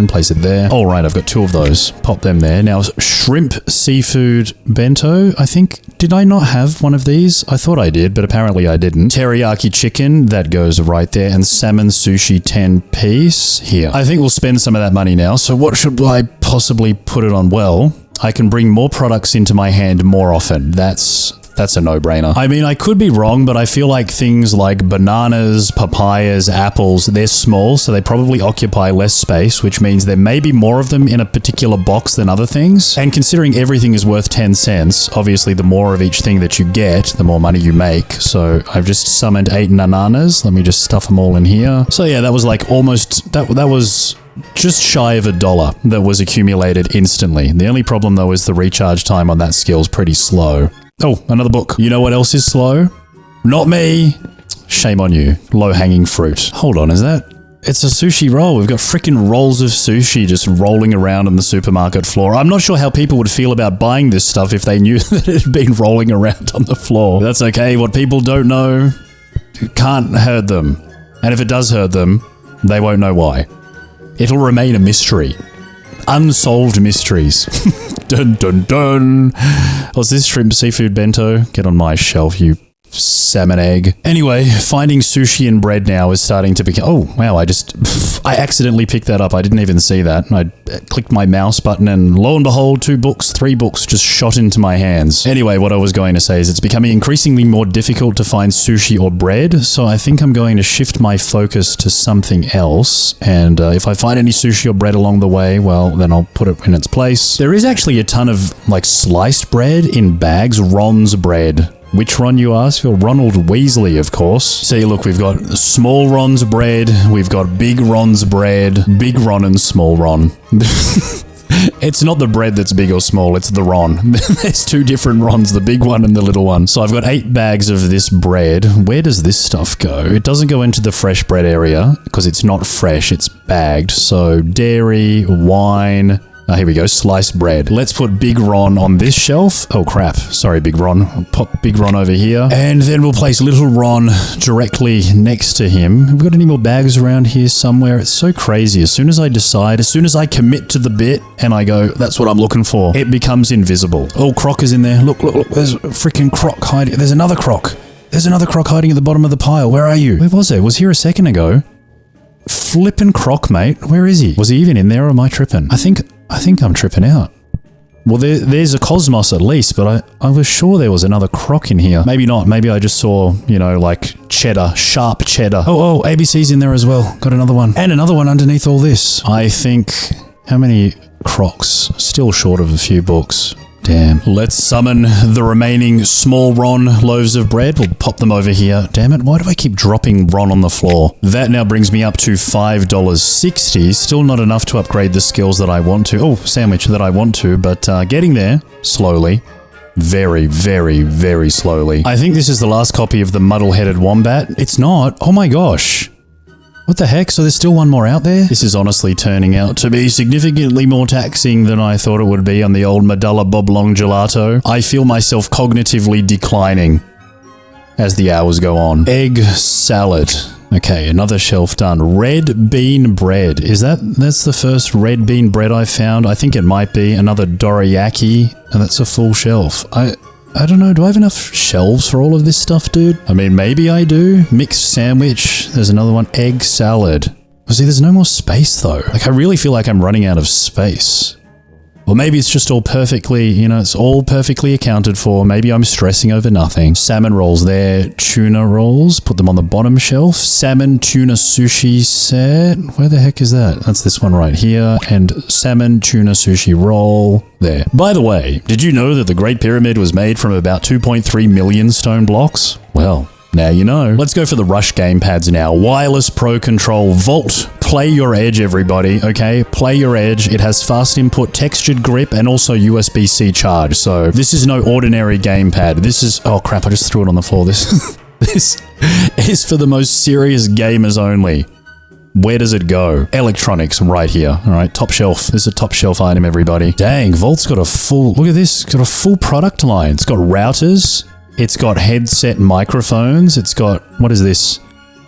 place it there. All right, I've got 2 of those. Pop them there. Now, shrimp seafood bento, I think. Did I not have one of these? I thought I did, but apparently I didn't. Teriyaki chicken, that goes right there. And salmon sushi 10 piece here. I think we'll spend some of that money now. So what should I possibly put it on? Well, I can bring more products into my hand more often. That's a no-brainer. I mean, I could be wrong, but I feel like things like bananas, papayas, apples, they're small, so they probably occupy less space, which means there may be more of them in a particular box than other things. And considering everything is worth 10 cents, obviously the more of each thing that you get, the more money you make. So I've just summoned 8 bananas. Let me just stuff them all in here. So yeah, that was like almost... That was... just shy of $1 that was accumulated instantly. The only problem though is the recharge time on that skill is pretty slow. Oh, another book. You know what else is slow? Not me. Shame on you. Low-hanging fruit. Hold on, is that... It's a sushi roll. We've got freaking rolls of sushi just rolling around on the supermarket floor. I'm not sure how people would feel about buying this stuff if they knew that it had been rolling around on the floor. But that's okay. What people don't know can't hurt them. And if it does hurt them, they won't know why. It'll remain a mystery. Unsolved mysteries. Dun dun dun. What's this? Shrimp seafood bento? Get on my shelf, you salmon egg. Anyway, finding sushi and bread now is starting to become... Oh, wow, I accidentally picked that up. I didn't even see that. I clicked my mouse button and lo and behold, 2 books, 3 books just shot into my hands. Anyway, what I was going to say is it's becoming increasingly more difficult to find sushi or bread, so I think I'm going to shift my focus to something else, and if I find any sushi or bread along the way, well, then I'll put it in its place. There is actually a ton of, like, sliced bread in bags. Ron's bread. Which Ron, you ask? Well, Ronald Weasley, of course. See, look, we've got small Ron's bread, we've got big Ron's bread, big Ron and small Ron. It's not the bread that's big or small, it's the Ron. There's 2 different Rons, the big one and the little one. So I've got 8 bags of this bread. Where does this stuff go? It doesn't go into the fresh bread area, because it's not fresh, it's bagged. So dairy, wine... here we go, sliced bread. Let's put Big Ron on this shelf. Oh crap, sorry Big Ron. I'll pop Big Ron over here. And then we'll place Little Ron directly next to him. Have we got any more bags around here somewhere? It's so crazy. As soon as I decide, as soon as I commit to the bit and I go, that's what I'm looking for, it becomes invisible. Oh, Croc is in there. Look, look, look, there's a freaking Croc hiding. There's another Croc. There's another Croc hiding at the bottom of the pile. Where are you? Where was there? Was here a second ago. Flippin' Croc, mate. Where is he? Was he even in there or am I tripping? I think I'm tripping out. Well, there's a Cosmos at least, but I was sure there was another Croc in here. Maybe not. Maybe I just saw, you know, like cheddar, sharp cheddar. Oh, ABC's in there as well. Got another one. And another one underneath all this. I think... How many Crocs? Still short of a few books. Damn. Let's summon the remaining small Ron loaves of bread. We'll pop them over here. Damn it, why do I keep dropping Ron on the floor? That now brings me up to $5.60. Still not enough to upgrade the skills that I want to. Oh, sandwich that I want to, but getting there slowly. Very, very, very slowly. I think this is the last copy of the Muddle-Headed Wombat. It's not. Oh my gosh. What the heck? So there's still one more out there? This is honestly turning out to be significantly more taxing than I thought it would be on the old Medulla Boblong Gelato. I feel myself cognitively declining as the hours go on. Egg salad. Okay, another shelf done. Red bean bread. That's the first red bean bread I found? I think it might be. Another dorayaki, and that's a full shelf. I don't know, do I have enough shelves for all of this stuff, dude? I mean, maybe I do. Mixed sandwich. There's another one. Egg salad. Oh, see, there's no more space, though. Like, I really feel like I'm running out of space. Or maybe it's just all perfectly, it's all perfectly accounted for. Maybe I'm stressing over nothing. Salmon rolls there. Tuna rolls. Put them on the bottom shelf. Salmon tuna sushi set. Where the heck is that? That's this one right here. And salmon tuna sushi roll there. By the way, did you know that the Great Pyramid was made from about 2.3 million stone blocks? Well, now you know. Let's go for the Rush gamepads now. Wireless Pro Control Volt. Play your edge, everybody, okay? Play your edge. It has fast input, textured grip, and also USB-C charge. So this is no ordinary gamepad. This is... Oh, crap, I just threw it on the floor. This is for the most serious gamers only. Where does it go? Electronics right here. All right, top shelf. This is a top shelf item, everybody. Dang, Volt's got a full... Look at this. It's got a full product line. It's got routers. It's got headset microphones. It's got... What is this?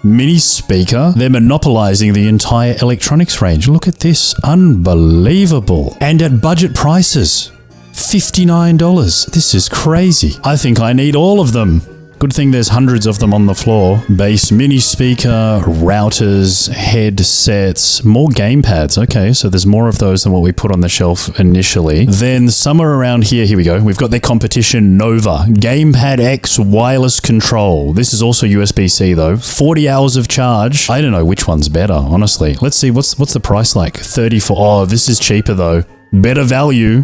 Mini speaker. They're monopolizing the entire electronics range. Look at this. Unbelievable. And at budget prices. $59. This is crazy. I think I need all of them. Good thing there's hundreds of them on the floor. Bass, mini speaker, routers, headsets, more gamepads. Okay, so there's more of those than what we put on the shelf initially. Then somewhere around here we go. We've got their competition, Nova. Gamepad X wireless control. This is also USB-C though. 40 hours of charge. I don't know which one's better, honestly. Let's see, what's the price like? 34. Oh, this is cheaper though. Better value.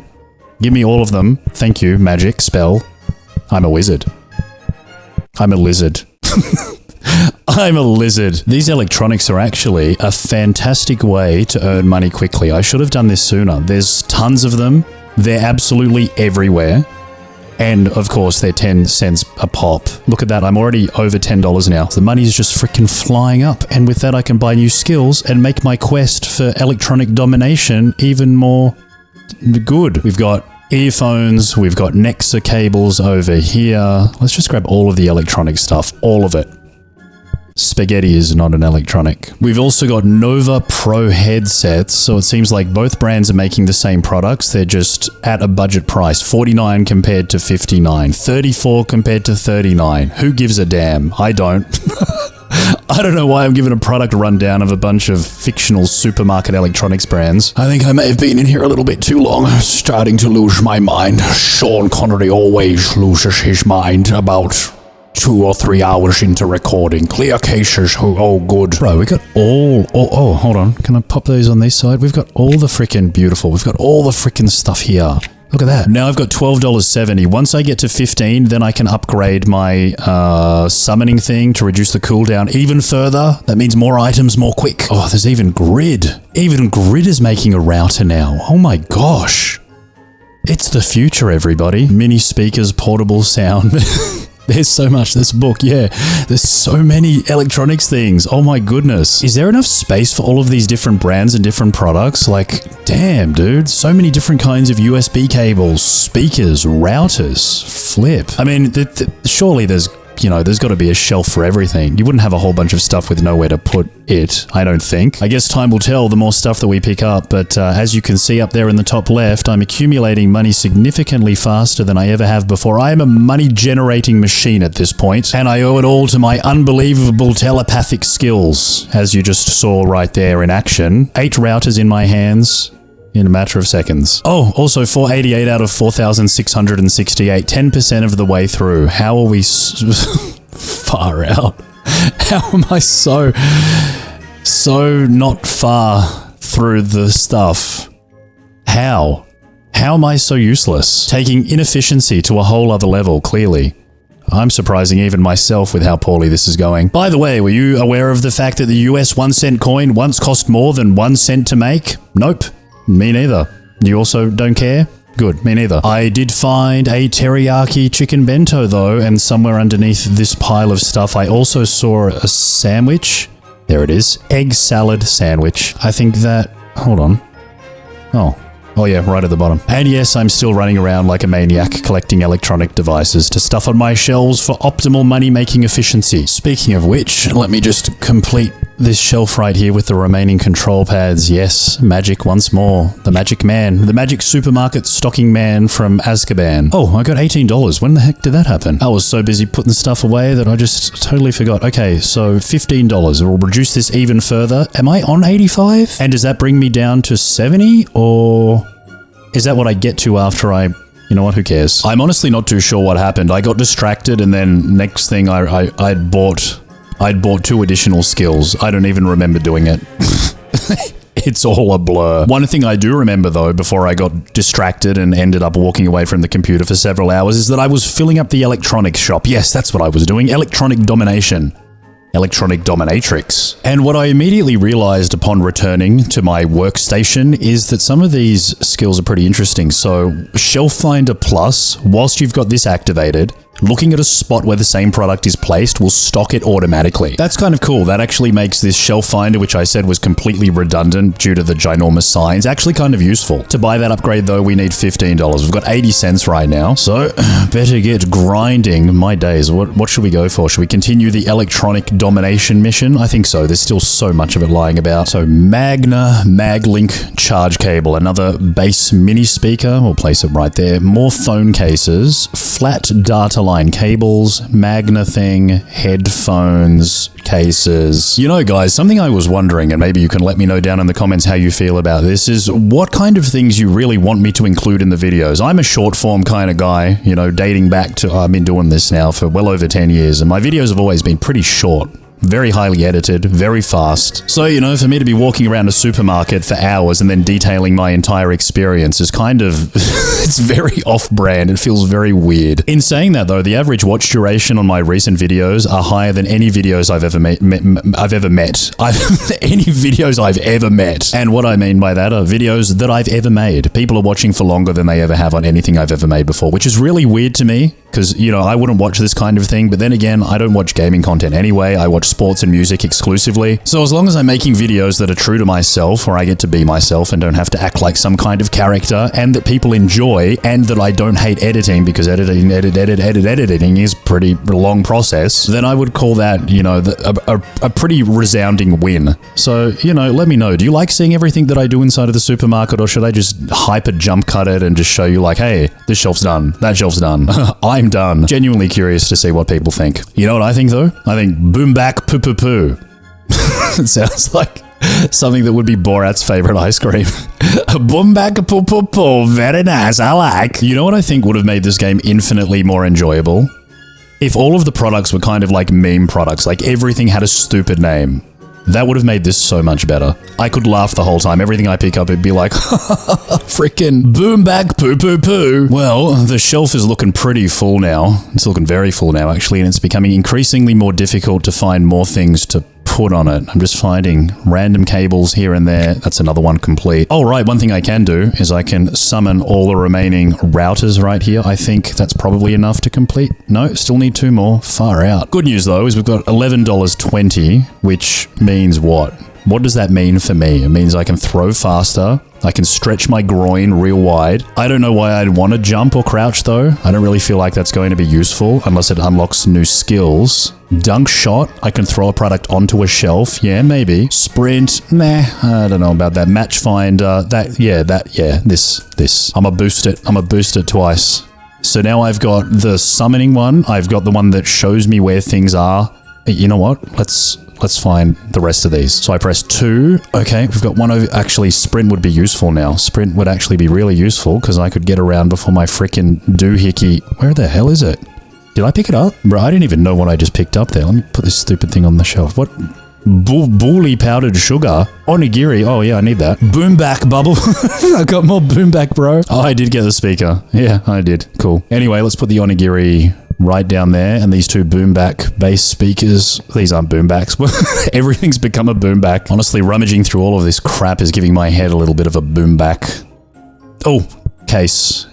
Give me all of them. Thank you, magic spell. I'm a wizard. I'm a lizard. I'm a lizard. These electronics are actually a fantastic way to earn money quickly. I should have done this sooner. There's tons of them. They're absolutely everywhere. And of course, they're 10 cents a pop. Look at that. I'm already over $10 now. The money is just freaking flying up. And with that, I can buy new skills and make my quest for electronic domination even more good. We've got earphones, we've got Nexa cables over here. Let's just grab all of the electronic stuff, all of it. Spaghetti is not an electronic. We've also got Nova Pro headsets, so it seems like both brands are making the same products. They're just at a budget price. $49 compared to $59. $34 compared to $39. Who gives a damn? I don't. I don't know why I'm giving a product rundown of a bunch of fictional supermarket electronics brands. I think I may have been in here a little bit too long, starting to lose my mind. Sean Connery always loses his mind about 2 or 3 hours into recording. Clear cases, oh good. Bro, we got oh, hold on. Can I pop those on this side? We've got all the freaking beautiful. We've got all the freaking stuff here. Look at that. Now I've got $12.70. Once I get to 15, then I can upgrade my summoning thing to reduce the cooldown even further. That means more items more quick. Oh, there's even Grid. Even Grid is making a router now. Oh my gosh. It's the future, everybody. Mini speakers, portable sound. There's so much. This book, yeah. There's so many electronics things. Oh my goodness. Is there enough space for all of these different brands and different products? Like, damn, dude. So many different kinds of USB cables, speakers, routers, flip. I mean, surely there's got to be a shelf for everything. You wouldn't have a whole bunch of stuff with nowhere to put it, I don't think. I guess time will tell the more stuff that we pick up, but as you can see up there in the top left, I'm accumulating money significantly faster than I ever have before. I am a money-generating machine at this point, and I owe it all to my unbelievable telepathic skills, as you just saw right there in action. 8 routers in my hands in a matter of seconds. Oh, also 488 out of 4,668, 10% of the way through. How are we far out? How am I so not far through the stuff? How? How am I so useless? Taking inefficiency to a whole other level, clearly. I'm surprising even myself with how poorly this is going. By the way, were you aware of the fact that the US 1-cent coin once cost more than 1 cent to make? Nope. Me neither. You also don't care? Good, me neither. I did find a teriyaki chicken bento though, and somewhere underneath this pile of stuff I also saw a sandwich There it is. Egg salad sandwich. I think that... Hold on. Oh yeah, right at the bottom. And yes, I'm still running around like a maniac collecting electronic devices to stuff on my shelves for optimal money-making efficiency. Speaking of which, let me just complete this shelf right here with the remaining control pads. Yes, magic once more. The magic man. The magic supermarket stocking man from Azkaban. Oh, I got $18. When the heck did that happen? I was so busy putting stuff away that I just totally forgot. Okay, so $15. It will reduce this even further. Am I on 85? And does that bring me down to 70? Or is that what I get to after I... You know what, who cares? I'm honestly not too sure what happened. I got distracted and then next thing I'd bought 2 additional skills. I don't even remember doing it. It's all a blur. One thing I do remember though, before I got distracted and ended up walking away from the computer for several hours, is that I was filling up the electronics shop. Yes, that's what I was doing. Electronic domination. Electronic dominatrix. And what I immediately realized upon returning to my workstation is that some of these skills are pretty interesting. So, Shelf Finder Plus, whilst you've got this activated, looking at a spot where the same product is placed will stock it automatically. That's kind of cool. That actually makes this shelf finder, which I said was completely redundant due to the ginormous signs, actually kind of useful. To buy that upgrade though, we need $15. We've got 80 cents right now. So, better get grinding. My days. What should we go for? Should we continue the electronic domination mission? I think so. There's still so much of it lying about. So, Magna Maglink charge cable. Another base mini speaker. We'll place it right there. More phone cases. Flat data line cables, Magna thing, headphones, cases. You know, guys, something I was wondering, and maybe you can let me know down in the comments how you feel about this, is what kind of things you really want me to include in the videos. I'm a short form kind of guy, you know, dating back to, I've been doing this now for well over 10 years, and my videos have always been pretty short. Very highly edited, very fast. So, you know, for me to be walking around a supermarket for hours and then detailing my entire experience is kind of, it's very off-brand. It feels very weird. In saying that though, the average watch duration on my recent videos are higher than any videos I've ever met. Any videos I've ever met. And what I mean by that are videos that I've ever made. People are watching for longer than they ever have on anything I've ever made before, which is really weird to me. Because, you know, I wouldn't watch this kind of thing, but then again, I don't watch gaming content anyway. I watch sports and music exclusively. So as long as I'm making videos that are true to myself, or I get to be myself and don't have to act like some kind of character, and that people enjoy, and that I don't hate editing, because editing is pretty long process, then I would call that, you know, a pretty resounding win. So, you know, let me know. Do you like seeing everything that I do inside of the supermarket, or should I just hyper jump cut it and just show you like, hey, this shelf's done, that shelf's done. I'm done. Genuinely curious to see what people think. You know what I think though? I think boom back poo poo poo. It sounds like something that would be Borat's favorite ice cream. Boom back poo poo poo. Very nice. I like. You know what I think would have made this game infinitely more enjoyable? If all of the products were kind of like meme products, like everything had a stupid name. That would have made this so much better. I could laugh the whole time. Everything I pick up, it'd be like, frickin' boom back poo poo poo. Well, the shelf is looking pretty full now. It's looking very full now, actually, and it's becoming increasingly more difficult to find more things to put on it. I'm just finding random cables here and there. That's another one complete. Oh, right. One thing I can do is I can summon all the remaining routers right here. I think that's probably enough to complete. No, still need 2 more. Far out. Good news, though, is we've got $11.20, which means what? What does that mean for me? It means I can throw faster. I can stretch my groin real wide. I don't know why I'd want to jump or crouch though. I don't really feel like that's going to be useful unless it unlocks new skills. Dunk shot. I can throw a product onto a shelf. Yeah, maybe. Sprint. Nah, I don't know about that. Match finder. This. I'ma boost it twice. So now I've got the summoning one. I've got the one that shows me where things are. You know what? Let's find the rest of these. So I press 2. Okay, we've got one over. Actually, sprint would be useful now. Sprint would actually be really useful because I could get around before my frickin' doohickey. Where the hell is it? Did I pick it up? Bro, I didn't even know what I just picked up there. Let me put this stupid thing on the shelf. What? Bully powdered sugar. Onigiri. Oh, yeah, I need that. Boom back bubble. I got more boom back, bro. Oh, I did get the speaker. Yeah, I did. Cool. Anyway, let's put the onigiri right down there, and these 2 boomback bass speakers. These aren't boombacks, but everything's become a boomback. Honestly, rummaging through all of this crap is giving my head a little bit of a boomback. Oh, case.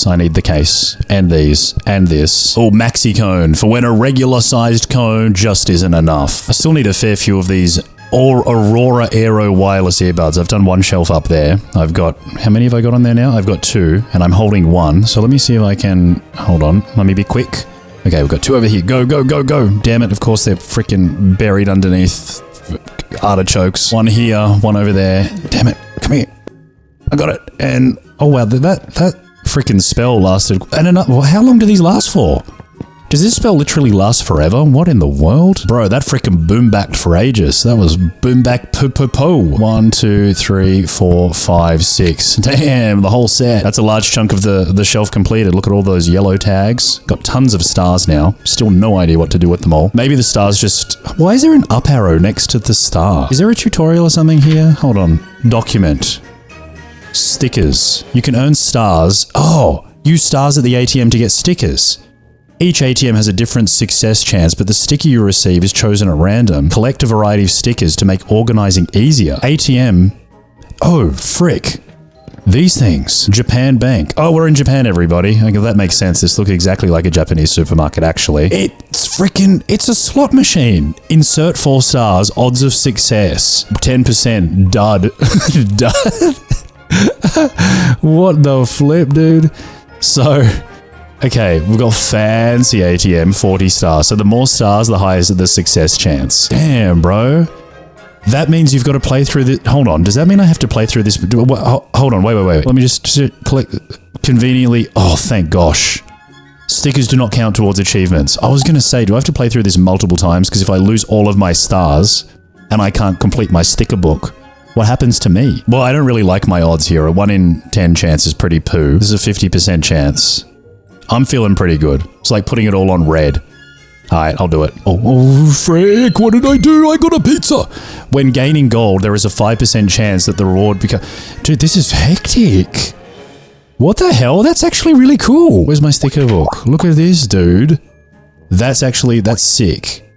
I need the case. And these. And this. Oh, maxi cone, for when a regular sized cone just isn't enough. I still need a fair few of these Or Aurora Aero wireless earbuds. I've done one shelf up there. I've got, how many have I got on there now? I've got 2 and I'm holding 1. So let me see if I can, hold on. Let me be quick. Okay, we've got 2 over here. Go, go, go, go. Damn it. Of course, they're freaking buried underneath artichokes. 1 here, 1 over there. Damn it. Come here. I got it. And, oh wow, that freaking spell lasted. And how long do these last for? Does this spell literally last forever? What in the world? Bro, that freaking boom-backed for ages. That was boom-back po-po-po. 1, 2, 3, 4, 5, 6. Damn, the whole set. That's a large chunk of the shelf completed. Look at all those yellow tags. Got tons of stars now. Still no idea what to do with them all. Maybe the stars just... Why is there an up arrow next to the star? Is there a tutorial or something here? Hold on. Document. Stickers. You can earn stars. Oh, use stars at the ATM to get stickers. Each ATM has a different success chance, but the sticker you receive is chosen at random. Collect a variety of stickers to make organizing easier. ATM. Oh, frick. These things. Japan Bank. Oh, we're in Japan, everybody. Okay, that makes sense. This looks exactly like a Japanese supermarket, actually. It's a slot machine. Insert 4 stars. Odds of success. 10%. Dud. Dud. What the flip, dude? So... Okay, we've got fancy ATM, 40 stars. So the more stars, the higher is the success chance. Damn, bro. That means you've got to play through this. Hold on. Does that mean I have to play through this? Hold on. Wait. Let me just click conveniently. Oh, thank gosh. Stickers do not count towards achievements. I was going to say, do I have to play through this multiple times? Because if I lose all of my stars and I can't complete my sticker book, what happens to me? Well, I don't really like my odds here. A 1 in 10 chance is pretty poo. This is a 50% chance. I'm feeling pretty good. It's like putting it all on red. Alright, I'll do it. Oh, frick, what did I do? I got a pizza! When gaining gold, there is a 5% chance that the reward becomes... Dude, this is hectic. What the hell? That's actually really cool. Where's my sticker book? Look at this, dude. That's sick.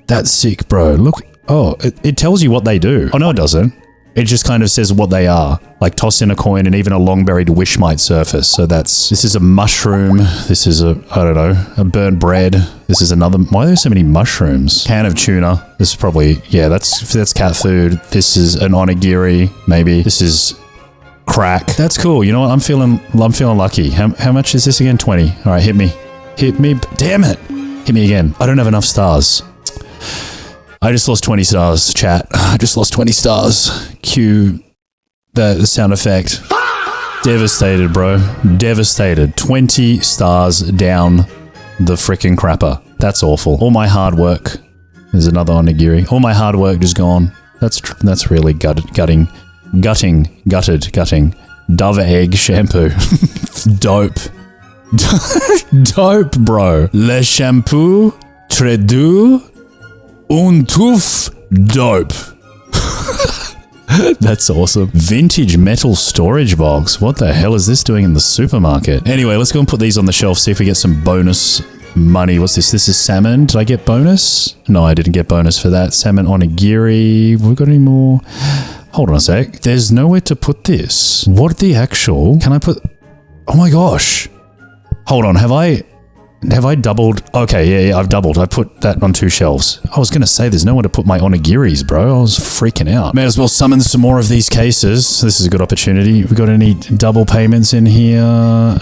That's sick, bro. Look. Oh, it tells you what they do. Oh, no, it doesn't. It just kind of says what they are. Like toss in a coin and even a long buried wish might surface. So this is a mushroom. This is a burnt bread. This is another, why are there so many mushrooms? Can of tuna. This is probably, yeah, that's cat food. This is an onigiri, maybe. This is crack. That's cool. You know what? I'm feeling lucky. How much is this again? 20. All right, hit me. Hit me. Damn it. Hit me again. I don't have enough stars. I just lost 20 stars, chat. I just lost 20 stars. Cue the sound effect. Devastated, bro. Devastated. 20 stars down the freaking crapper. That's awful. All my hard work. There's another onigiri. All my hard work just gone. That's really gutting. Dove egg shampoo. Dope. Dope, bro. Le shampoo très doux. Un touf dope. That's awesome. Vintage metal storage box. What the hell is this doing in the supermarket? Anyway, let's go and put these on the shelf, see if we get some bonus money. What's this? This is salmon. Did I get bonus? No, I didn't get bonus for that. Salmon onigiri. Have we got any more? Hold on a sec. There's nowhere to put this. What the actual? Can I put... Oh my gosh. Hold on. Have I doubled? Okay, yeah, I've doubled. I put that on 2 shelves. I was going to say there's nowhere to put my onigiris, bro. I was freaking out. May as well summon some more of these cases. This is a good opportunity. We got any double payments in here?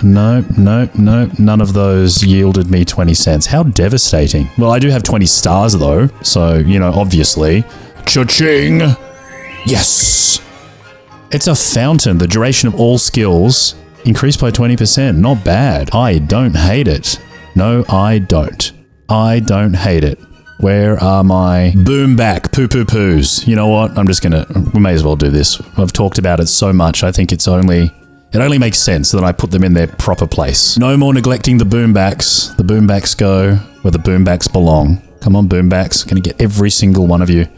No. None of those yielded me 20 cents. How devastating. Well, I do have 20 stars though. So, you know, obviously. Cha-ching! Yes! It's a fountain. The duration of all skills increased by 20%. Not bad. I don't hate it. No, I don't. I don't hate it. Where are my boom back poo-poo-poos? You know what? We may as well do this. I've talked about it so much. I think it only makes sense that I put them in their proper place. No more neglecting the boom backs. The boom backs go where the boom backs belong. Come on, boom backs. Gonna get every single one of you.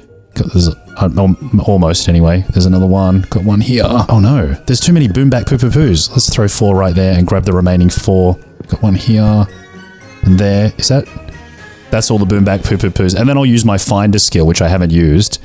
Almost anyway. There's another one. Got one here. Oh no. There's too many boom back poo-poo-poos. Let's throw 4 right there and grab the remaining 4. Got one here. And there, that's all the boom back poo-poo-poos. And then I'll use my finder skill, which I haven't used.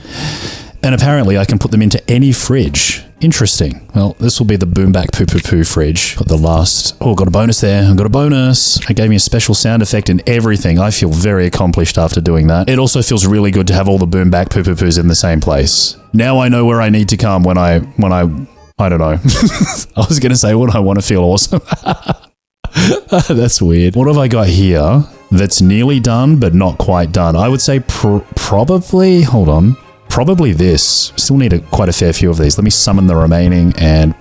And apparently I can put them into any fridge. Interesting. Well, this will be the boom back poo poo poo fridge. Got the last... Oh, got a bonus there. I got a bonus. It gave me a special sound effect and everything. I feel very accomplished after doing that. It also feels really good to have all the boom back poo poo poos in the same place. Now I know where I need to come when I don't know. I was going to say when I want to feel awesome. That's weird. What have I got here that's nearly done but not quite done? I would say probably... Hold on. Probably this. Still need quite a fair few of these. Let me summon the remaining and...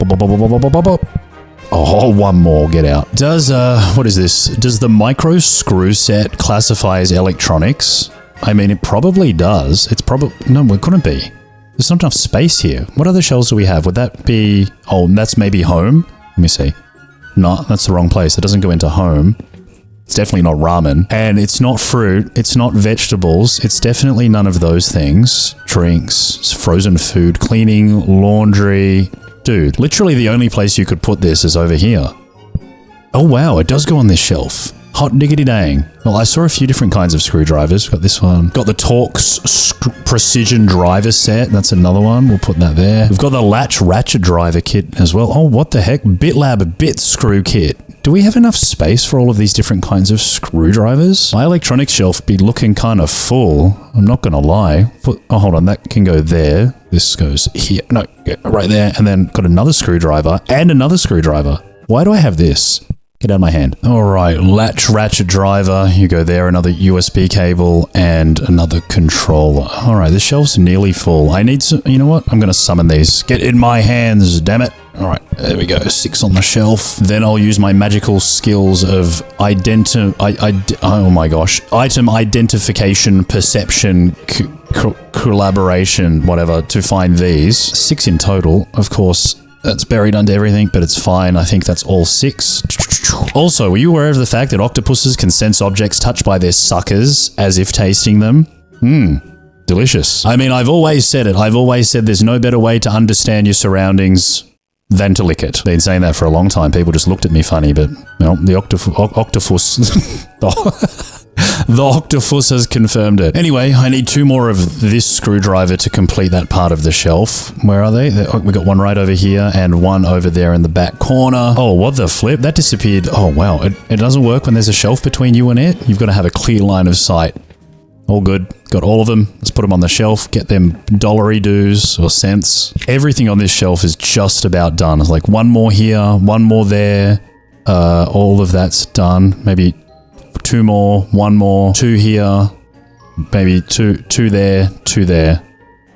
Oh, one more. Get out. Does, what is this? Does the micro screw set classify as electronics? I mean, it probably does. It's probably... No, it couldn't be. There's not enough space here. What other shelves do we have? Would that be... Oh, that's maybe home? Let me see. No, that's the wrong place. It doesn't go into home. It's definitely not ramen. And it's not fruit. It's not vegetables. It's definitely none of those things. Drinks, frozen food, cleaning, laundry. Dude, literally the only place you could put this is over here. Oh wow, it does go on this shelf. Hot diggity dang. Well, I saw a few different kinds of screwdrivers. Got this one. Got the Torx Precision Driver Set. That's another one. We'll put that there. We've got the Latch Ratchet Driver Kit as well. Oh, what the heck? BitLab Bit Screw Kit. Do we have enough space for all of these different kinds of screwdrivers? My electronics shelf be looking kind of full. I'm not going to lie. Oh, hold on. That can go there. This goes here. No, right there. And then got another screwdriver and another screwdriver. Why do I have this? Get out of my hand. All right, latch ratchet driver. You go there, another USB cable and another controller. All right, this shelf's nearly full. I need some, you know what? I'm going to summon these. Get in my hands, damn it. All right, there we go. 6 on the shelf. Then I'll use my magical skills of oh my gosh. Item identification, perception, collaboration, whatever, to find these. 6 in total, of course. That's buried under everything, but it's fine. I think that's all 6. Also, were you aware of the fact that octopuses can sense objects touched by their suckers as if tasting them? Delicious. I mean, I've always said it. I've always said there's no better way to understand your surroundings than to lick it. Been saying that for a long time. People just looked at me funny, but, well, the octopus... The octopus has confirmed it. Anyway, I need 2 more of this screwdriver to complete that part of the shelf. Where are they? We got one right over here and one over there in the back corner. Oh, what the flip? That disappeared. Oh, wow. It doesn't work when there's a shelf between you and it. You've got to have a clear line of sight. All good. Got all of them. Let's put them on the shelf. Get them dollary dues or cents. Everything on this shelf is just about done. It's like one more here, one more there. All of that's done. Maybe 2 more, 1 more, 2 here, maybe two there, 2 there,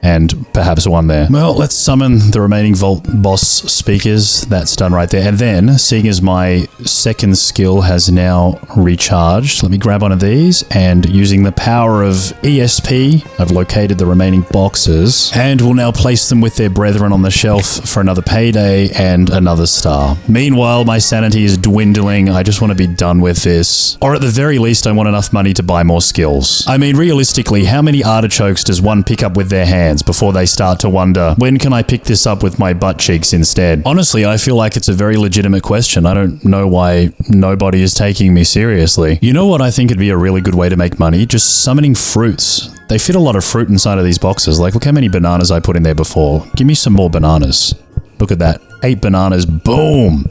and perhaps 1 there. Well, let's summon the remaining Vault Boss speakers. That's done right there. And then, seeing as my second skill has now recharged, let me grab one of these, and using the power of ESP, I've located the remaining boxes, and will now place them with their brethren on the shelf for another payday and another star. Meanwhile, my sanity is dwindling. I just want to be done with this. Or at the very least, I want enough money to buy more skills. I mean, realistically, how many artichokes does one pick up with their hands before they start to wonder, when can I pick this up with my butt cheeks instead? Honestly, I feel like it's a very legitimate question. I don't know why nobody is taking me seriously. You know what I think would be a really good way to make money? Just summoning fruits. They fit a lot of fruit inside of these boxes. Like, look how many bananas I put in there before. Give me some more bananas. Look at that. 8 bananas. Boom.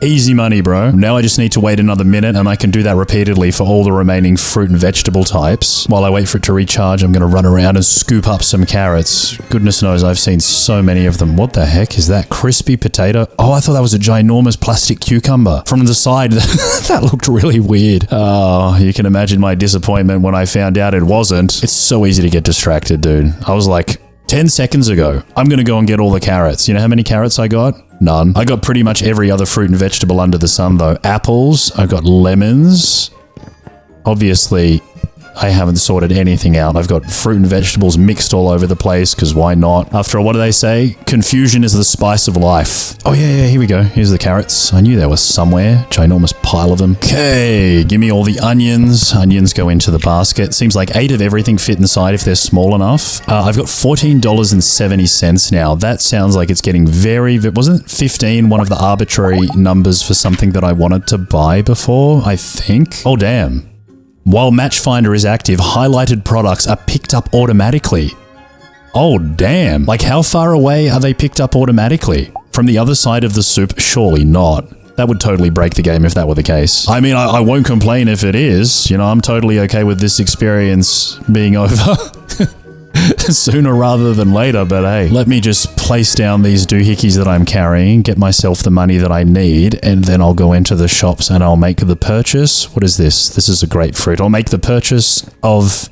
Easy money, bro. Now I just need to wait another minute and I can do that repeatedly for all the remaining fruit and vegetable types. While I wait for it to recharge, I'm going to run around and scoop up some carrots. Goodness knows I've seen so many of them. What the heck is that? Crispy potato? Oh, I thought that was a ginormous plastic cucumber. From the side, that looked really weird. Oh, you can imagine my disappointment when I found out it wasn't. It's so easy to get distracted, dude. I was like, 10 seconds ago, I'm going to go and get all the carrots. You know how many carrots I got? None. I got pretty much every other fruit and vegetable under the sun, though. Apples. I got lemons. Obviously, I haven't sorted anything out. I've got fruit and vegetables mixed all over the place, because why not? After all, what do they say? Confusion is the spice of life. Oh, yeah, here we go. Here's the carrots. I knew there was somewhere. Ginormous pile of them. Okay, give me all the onions. Onions go into the basket. Seems like 8 of everything fit inside if they're small enough. I've got $14.70 now. That sounds like it's getting very... Wasn't 15 one of the arbitrary numbers for something that I wanted to buy before, I think? Oh, damn. While Matchfinder is active, highlighted products are picked up automatically. Oh, damn. Like, how far away are they picked up automatically? From the other side of the soup? Surely not. That would totally break the game if that were the case. I mean, I won't complain if it is. You know, I'm totally okay with this experience being over sooner rather than later, but hey, let me just place down these doohickeys that I'm carrying, get myself the money that I need, and then I'll go into the shops and I'll make the purchase. What is this? This is a grapefruit. I'll make the purchase of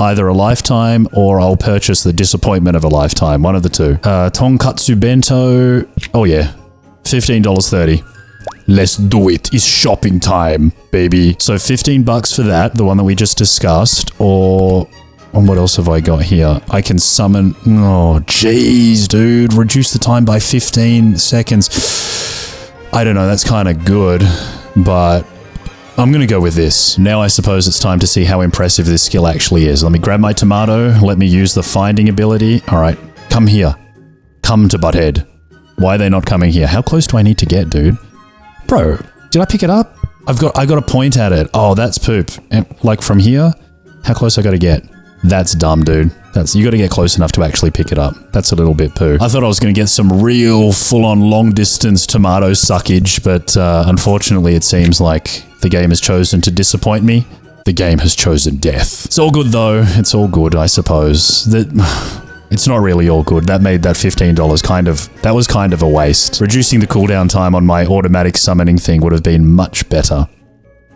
either a lifetime or I'll purchase the disappointment of a lifetime. One of the two. Tonkatsu bento. Oh yeah. $15.30. Let's do it. It's shopping time, baby. So 15 bucks for that, the one that we just discussed, or what else have I got here? I can summon... Oh, jeez, dude. Reduce the time by 15 seconds. I don't know. That's kind of good, but I'm going to go with this. Now I suppose it's time to see how impressive this skill actually is. Let me grab my tomato. Let me use the finding ability. All right. Come here. Come to Butthead. Why are they not coming here? How close do I need to get, dude? Bro, did I pick it up? I got to point at it. Oh, that's poop. And like from here, how close I got to get? That's dumb, dude. You got to get close enough to actually pick it up. That's a little bit poo. I thought I was going to get some real full-on long-distance tomato suckage, but unfortunately it seems like the game has chosen to disappoint me. The game has chosen death. It's all good though. It's all good, I suppose. It's not really all good. That made that $15 that was kind of a waste. Reducing the cooldown time on my automatic summoning thing would have been much better.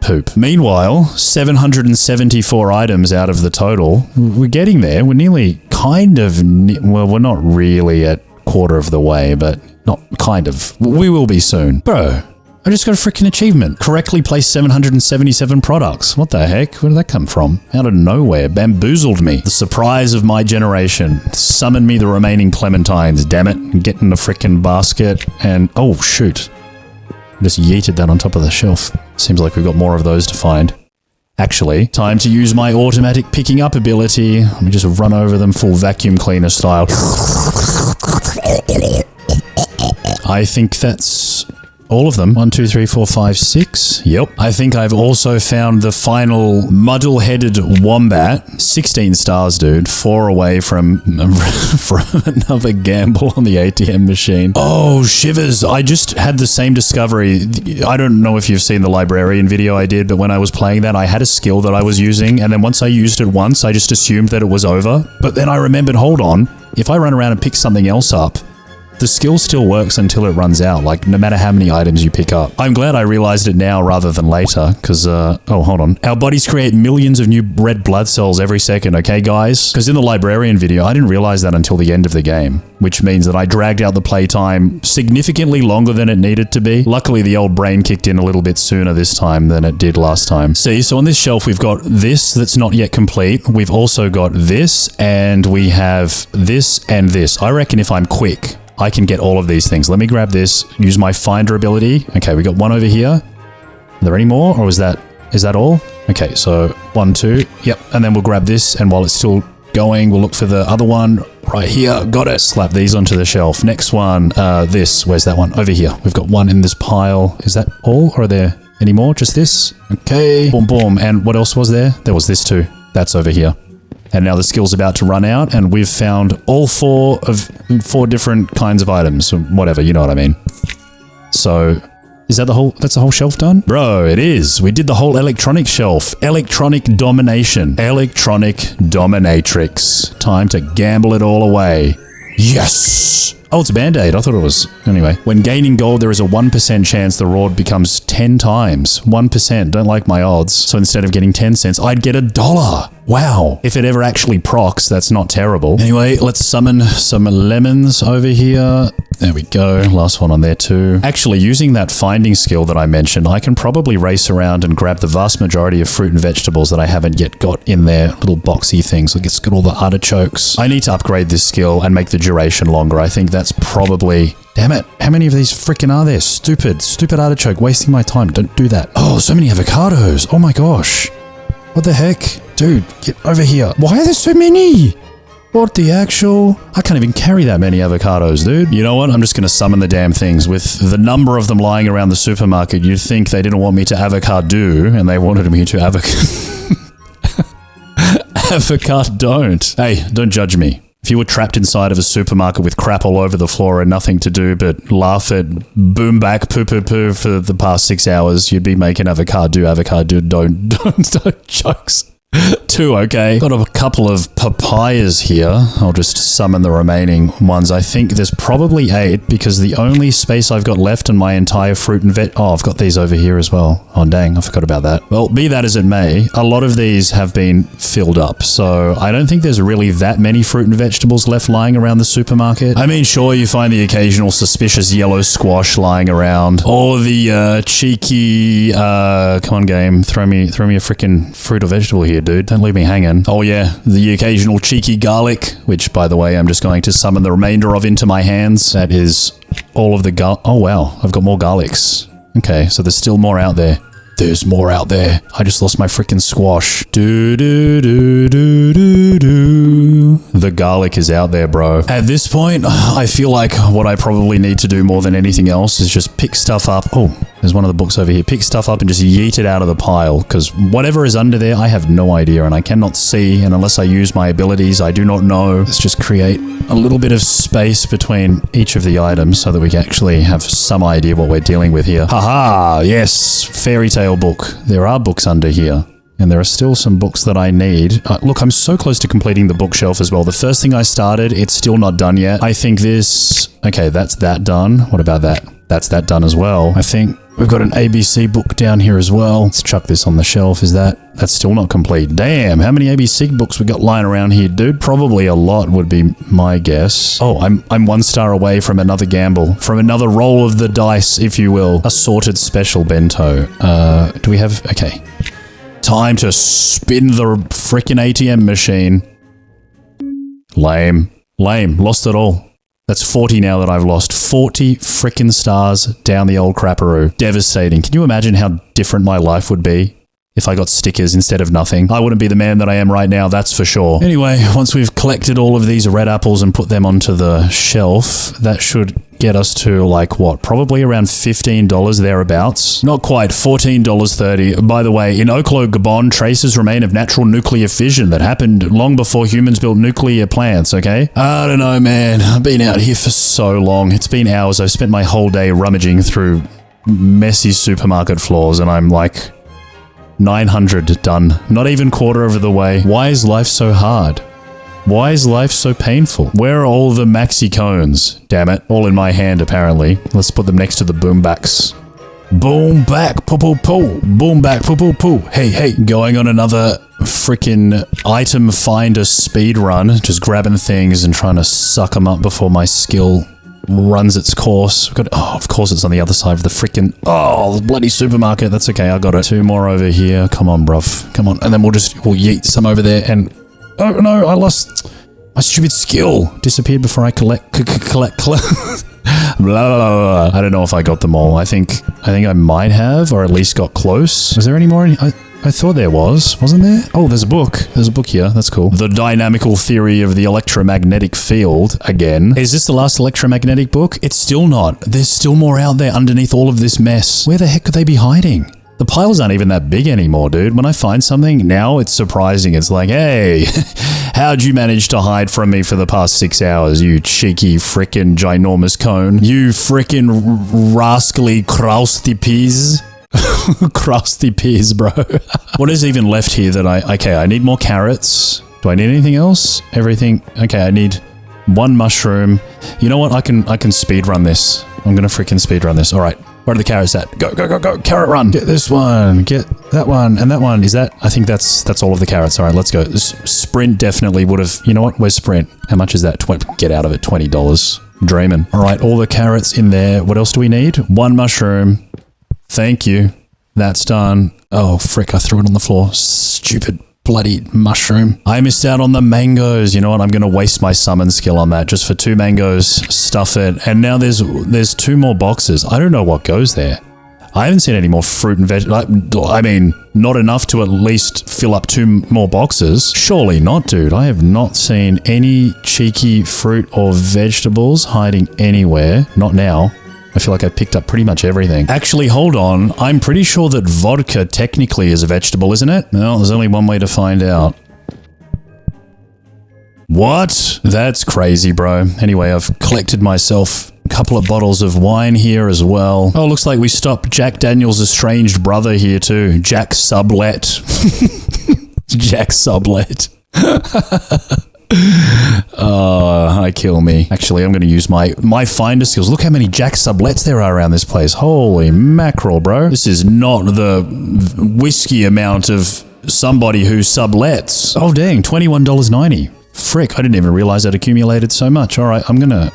Poop. Meanwhile, 774 items out of the total. We're getting there. We're nearly well, we're not really at quarter of the way, but not kind of. We will be soon. Bro, I just got a freaking achievement. Correctly placed 777 products. What the heck? Where did that come from? Out of nowhere. Bamboozled me. The surprise of my generation. Summon me the remaining clementines, damn it. Get in the freaking basket and... Oh, shoot. I just yeeted that on top of the shelf. Seems like we've got more of those to find. Actually, time to use my automatic picking up ability. Let me just run over them full vacuum cleaner style. I think that's... all of them. 1, 2, 3, 4, 5, 6. Yep. I think I've also found the final muddle-headed wombat. 16 stars, dude. 4 away from another gamble on the ATM machine. Oh, shivers. I just had the same discovery. I don't know if you've seen the librarian video I did, but when I was playing that, I had a skill that I was using, and then once I used it once, I just assumed that it was over. But then I remembered, hold on, if I run around and pick something else up, the skill still works until it runs out, like no matter how many items you pick up. I'm glad I realized it now rather than later, because, oh, hold on. Our bodies create millions of new red blood cells every second, okay, guys? Because in the librarian video, I didn't realize that until the end of the game, which means that I dragged out the playtime significantly longer than it needed to be. Luckily, the old brain kicked in a little bit sooner this time than it did last time. See, so on this shelf, we've got this that's not yet complete. We've also got this, and we have this and this. I reckon if I'm quick, I can get all of these things. Let me grab this, use my finder ability. Okay, we got one over here. Are there any more, or is that all? Okay, so 1, 2, yep. And then we'll grab this, and while it's still going, we'll look for the other one right here. Got it. Slap these onto the shelf. Next one, this. Where's that one? Over here. We've got one in this pile. Is that all, or are there any more? Just this? Okay. Boom, boom. And what else was there? There was this too. That's over here. And now the skill's about to run out, and we've found all 4 different kinds of items. Whatever, you know what I mean. So, is that that's the whole shelf done? Bro, it is. We did the whole electronic shelf. Electronic domination. Electronic dominatrix. Time to gamble it all away. Yes! Oh, it's a Band-Aid. I thought it was... Anyway. When gaining gold, there is a 1% chance the reward becomes 10 times. 1%. Don't like my odds. So instead of getting 10 cents, I'd get $1. Wow. If it ever actually procs, that's not terrible. Anyway, let's summon some lemons over here. There we go. Last one on there too. Actually, using that finding skill that I mentioned, I can probably race around and grab the vast majority of fruit and vegetables that I haven't yet got in their little boxy things. Like it's got all the artichokes. I need to upgrade this skill and make the duration longer. I think that's probably... Damn it. How many of these freaking are there? Stupid artichoke. Wasting my time. Don't do that. Oh, so many avocados. Oh my gosh. What the heck? Dude, get over here. Why are there so many? What the actual? I can't even carry that many avocados, dude. You know what? I'm just going to summon the damn things. With the number of them lying around the supermarket, you'd think they didn't want me to avocado, and they wanted me to avocado don't. Hey, don't judge me. If you were trapped inside of a supermarket with crap all over the floor and nothing to do but laugh at boom back poo poo poo for the past 6 hours, you'd be making avocado don't jokes. 2, okay. Got a couple of papayas here. I'll just summon the remaining ones. I think there's probably 8 because the only space I've got left in my entire fruit and veg... Oh, I've got these over here as well. Oh, dang. I forgot about that. Well, be that as it may, a lot of these have been filled up. So I don't think there's really that many fruit and vegetables left lying around the supermarket. I mean, sure, you find the occasional suspicious yellow squash lying around. Or the cheeky... come on, game. Throw me a freaking fruit or vegetable here, dude. Don't leave me hanging. Oh yeah, the occasional cheeky garlic, which by the way, I'm just going to summon the remainder of into my hands. That is all of the oh wow, I've got more garlics. Okay, so there's still more out there. There's more out there. I just lost my freaking squash. Do do do do do do. The garlic is out there, bro. At this point, I feel like what I probably need to do more than anything else is just pick stuff up. Oh, there's one of the books over here. Pick stuff up and just yeet it out of the pile, because whatever is under there, I have no idea, and I cannot see, and unless I use my abilities, I do not know. Let's just create a little bit of space between each of the items so that we can actually have some idea what we're dealing with here. Haha, yes, fairy tale book. There are books under here. And there are still some books that I need. Look, I'm so close to completing the bookshelf as well. The first thing I started, it's still not done yet. I think this... Okay, that's that done. What about that? That's that done as well. I think we've got an ABC book down here as well. Let's chuck this on the shelf. Is that... That's still not complete. Damn, how many ABC books we got lying around here, dude? Probably a lot would be my guess. Oh, I'm 1 star away from another gamble. From another roll of the dice, if you will. Assorted special bento. Do we have... Okay. Time to spin the frickin' ATM machine. Lame. Lame. Lost it all. That's 40 now that I've lost. 40 frickin' stars down the old crapperoo. Devastating. Can you imagine how different my life would be if I got stickers instead of nothing? I wouldn't be the man that I am right now, that's for sure. Anyway, once we've collected all of these red apples and put them onto the shelf, that should get us to, like, what? Probably around $15 thereabouts. Not quite, $14.30. By the way, in Oklo, Gabon, traces remain of natural nuclear fission that happened long before humans built nuclear plants, okay? I don't know, man. I've been out here for so long. It's been hours. I've spent my whole day rummaging through messy supermarket floors, and I'm like... 900 done. Not even quarter of the way. Why is life so hard? Why is life so painful? Where are all the maxi cones? Damn it. All in my hand, apparently. Let's put them next to the boom backs. Boom back, poo poo poo. Boom back, poo poo poo. Hey, hey. Going on another freaking item finder speed run. Just grabbing things and trying to suck them up before my skill runs its course. We've got, oh, of course it's on the other side of the freaking, oh, the bloody supermarket. That's okay, I got it. 2 more over here. Come on, bruv. Come on. And then we'll yeet some over there and, oh no, I lost my stupid skill. Disappeared before I collect. Blah, blah, blah. I don't know if I got them all. I think I might have, or at least got close. Was there any more? I thought there was. Wasn't there? Oh, there's a book. There's a book here. That's cool. The Dynamical Theory of the Electromagnetic Field. Again. Is this the last electromagnetic book? It's still not. There's still more out there underneath all of this mess. Where the heck could they be hiding? The piles aren't even that big anymore, dude. When I find something, now it's surprising. It's like, hey, how'd you manage to hide from me for the past 6 hours, you cheeky frickin' ginormous cone? You frickin' rascally crusty peas. Crusty peas, bro. What is even left here that okay, I need more carrots. Do I need anything else? Everything. Okay, I need 1 mushroom. You know what? I can speed run this. I'm gonna freaking speed run this. All right. Where are the carrots at? Go, go, go, go. Carrot run. Get this one. Get that one. And that one. Is that? I think that's all of the carrots. All right, let's go. Sprint definitely would have. You know what? Where's Sprint? How much is that? Get out of it. $20. Dreaming. All right, all the carrots in there. What else do we need? 1 mushroom. Thank you. That's done. Oh, frick, I threw it on the floor. Stupid bloody mushroom. I missed out on the mangoes. You know what? I'm going to waste my summon skill on that just for 2 mangoes. Stuff it. And now there's 2 more boxes. I don't know what goes there. I haven't seen any more fruit and veg. I mean, not enough to at least fill up 2 more boxes. Surely not, dude. I have not seen any cheeky fruit or vegetables hiding anywhere. Not now. I feel like I picked up pretty much everything. Actually, hold on. I'm pretty sure that vodka technically is a vegetable, isn't it? Well, there's only one way to find out. What? That's crazy, bro. Anyway, I've collected myself a couple of bottles of wine here as well. Oh, looks like we stopped Jack Daniel's estranged brother here too. Jack Sublet. Jack Sublet. Oh, kill me. Actually, I'm going to use my finder skills. Look how many Jack Sublets there are around this place. Holy mackerel, bro. This is not the whiskey amount of somebody who sublets. Oh, dang. $21.90. Frick, I didn't even realize I'd accumulated so much. All right, I'm gonna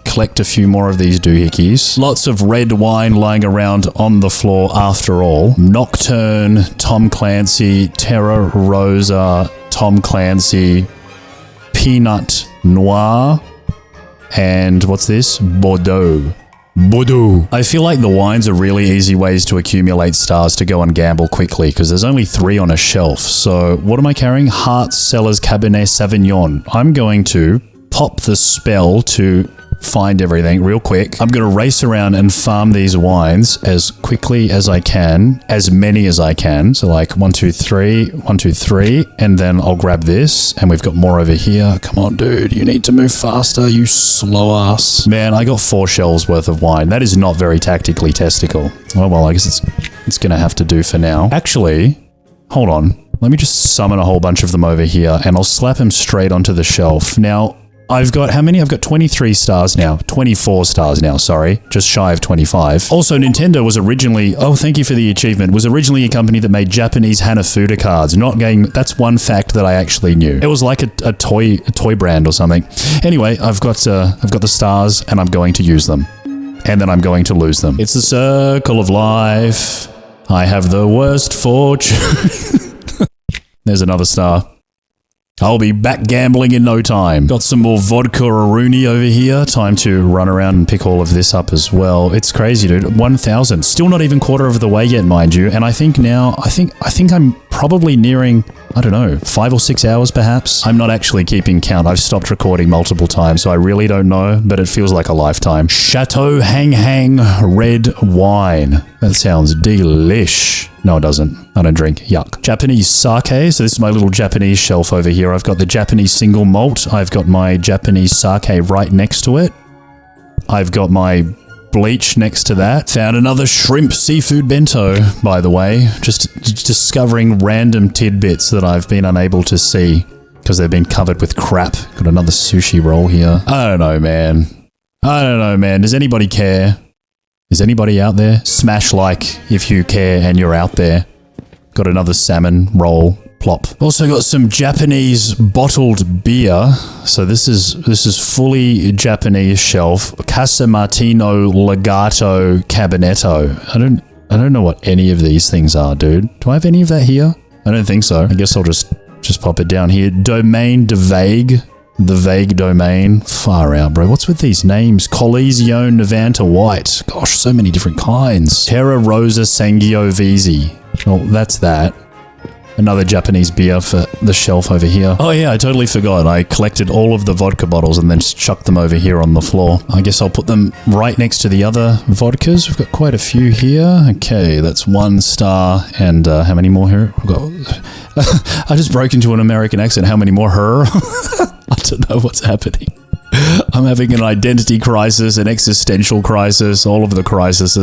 collect a few more of these doohickeys. Lots of red wine lying around on the floor after all. Nocturne, Tom Clancy, Terra Rosa, Tom Clancy, Pinot Noir, and what's this? Bordeaux. Bordeaux. I feel like the wines are really easy ways to accumulate stars to go and gamble quickly because there's only 3 on a shelf. So what am I carrying? Hart Cellars Cabernet Sauvignon. I'm going to pop the spell to find everything real quick. I'm going to race around and farm these wines as quickly as I can, as many as I can. So like 1, 2, 3, 1, 2, 3, and then I'll grab this and we've got more over here. Come on, dude, you need to move faster, you slow ass. Man, I got 4 shelves worth of wine. That is not very tactically testicle. Oh, well, I guess it's going to have to do for now. Actually, hold on. Let me just summon a whole bunch of them over here and I'll slap them straight onto the shelf. Now, I've got how many? I've got 23 stars now. 24 stars now, sorry. Just shy of 25. Also, Nintendo was originally, oh, thank you for the achievement, was originally a company that made Japanese Hanafuda cards. Not game, that's one fact that I actually knew. It was like a toy brand or something. Anyway, I've got the stars and I'm going to use them. And then I'm going to lose them. It's the circle of life. I have the worst fortune. There's another star. I'll be back gambling in no time. Got some more vodka Aruni over here. Time to run around and pick all of this up as well. It's crazy, dude. 1,000. Still not even quarter of the way yet, mind you. And I think now, I think I'm probably nearing, I don't know, 5 or 6 hours perhaps. I'm not actually keeping count. I've stopped recording multiple times, so I really don't know, but it feels like a lifetime. Chateau Hang Hang red wine. That sounds delish. No, it doesn't. I don't drink. Yuck. Japanese sake. So this is my little Japanese shelf over here. I've got the Japanese single malt. I've got my Japanese sake right next to it. I've got my bleach next to that. Found another shrimp seafood bento, by the way. Just discovering random tidbits that I've been unable to see because they've been covered with crap. Got another sushi roll here. I don't know, man. Does anybody care? Is anybody out there? Smash like if you care and you're out there. Got another salmon roll. Plop. Also got some Japanese bottled beer. So this is fully Japanese shelf. Casa Martino Legato Cabinetto. I don't know what any of these things are, dude. Do I have any of that here? I don't think so. I guess I'll just pop it down here. Domaine de Vague. The Vague Domain. Far out, bro. What's with these names? Collezione Navanta White. Gosh, so many different kinds. Terra Rosa Sangiovese. Well, that's that. Another Japanese beer for the shelf over here. Oh yeah, I totally forgot. I collected all of the vodka bottles and then just chucked them over here on the floor. I guess I'll put them right next to the other vodkas. We've got quite a few here. Okay, that's 1 star. And how many more here? We've got... I just broke into an American accent. How many more her? I don't know what's happening. I'm having an identity crisis, an existential crisis, all of the crises.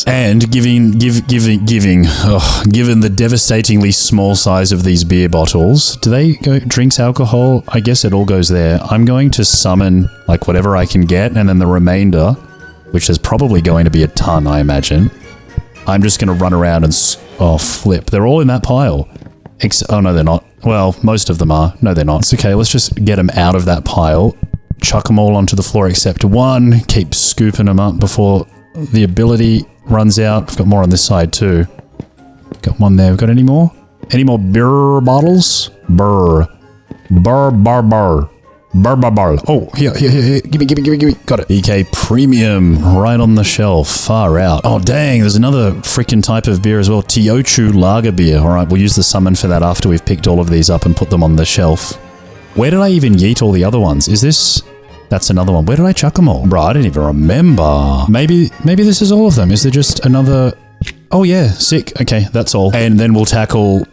And given the devastatingly small size of these beer bottles, do they go drinks alcohol? I guess it all goes there. I'm going to summon like whatever I can get, and then the remainder, which is probably going to be a ton, I imagine. I'm just going to run around and flip. They're all in that pile. Oh no, they're not. Well, most of them are. No, they're not. It's okay. Let's just get them out of that pile. Chuck them all onto the floor except one. Keep scooping them up before the ability runs out. I've got more on this side too. Got one there. We've got any more? Any more beer bottles? Burr. Oh, here. Give me. Got it. EK Premium right on the shelf. Far out. Oh, dang. There's another freaking type of beer as well. Teochew Lager beer. All right, we'll use the summon for that after we've picked all of these up and put them on the shelf. Where did I even yeet all the other ones? Is this... That's another one. Where did I chuck them all? Bro, I didn't even remember. Maybe this is all of them. Is there just another... Oh yeah, sick. Okay, that's all. And then we'll tackle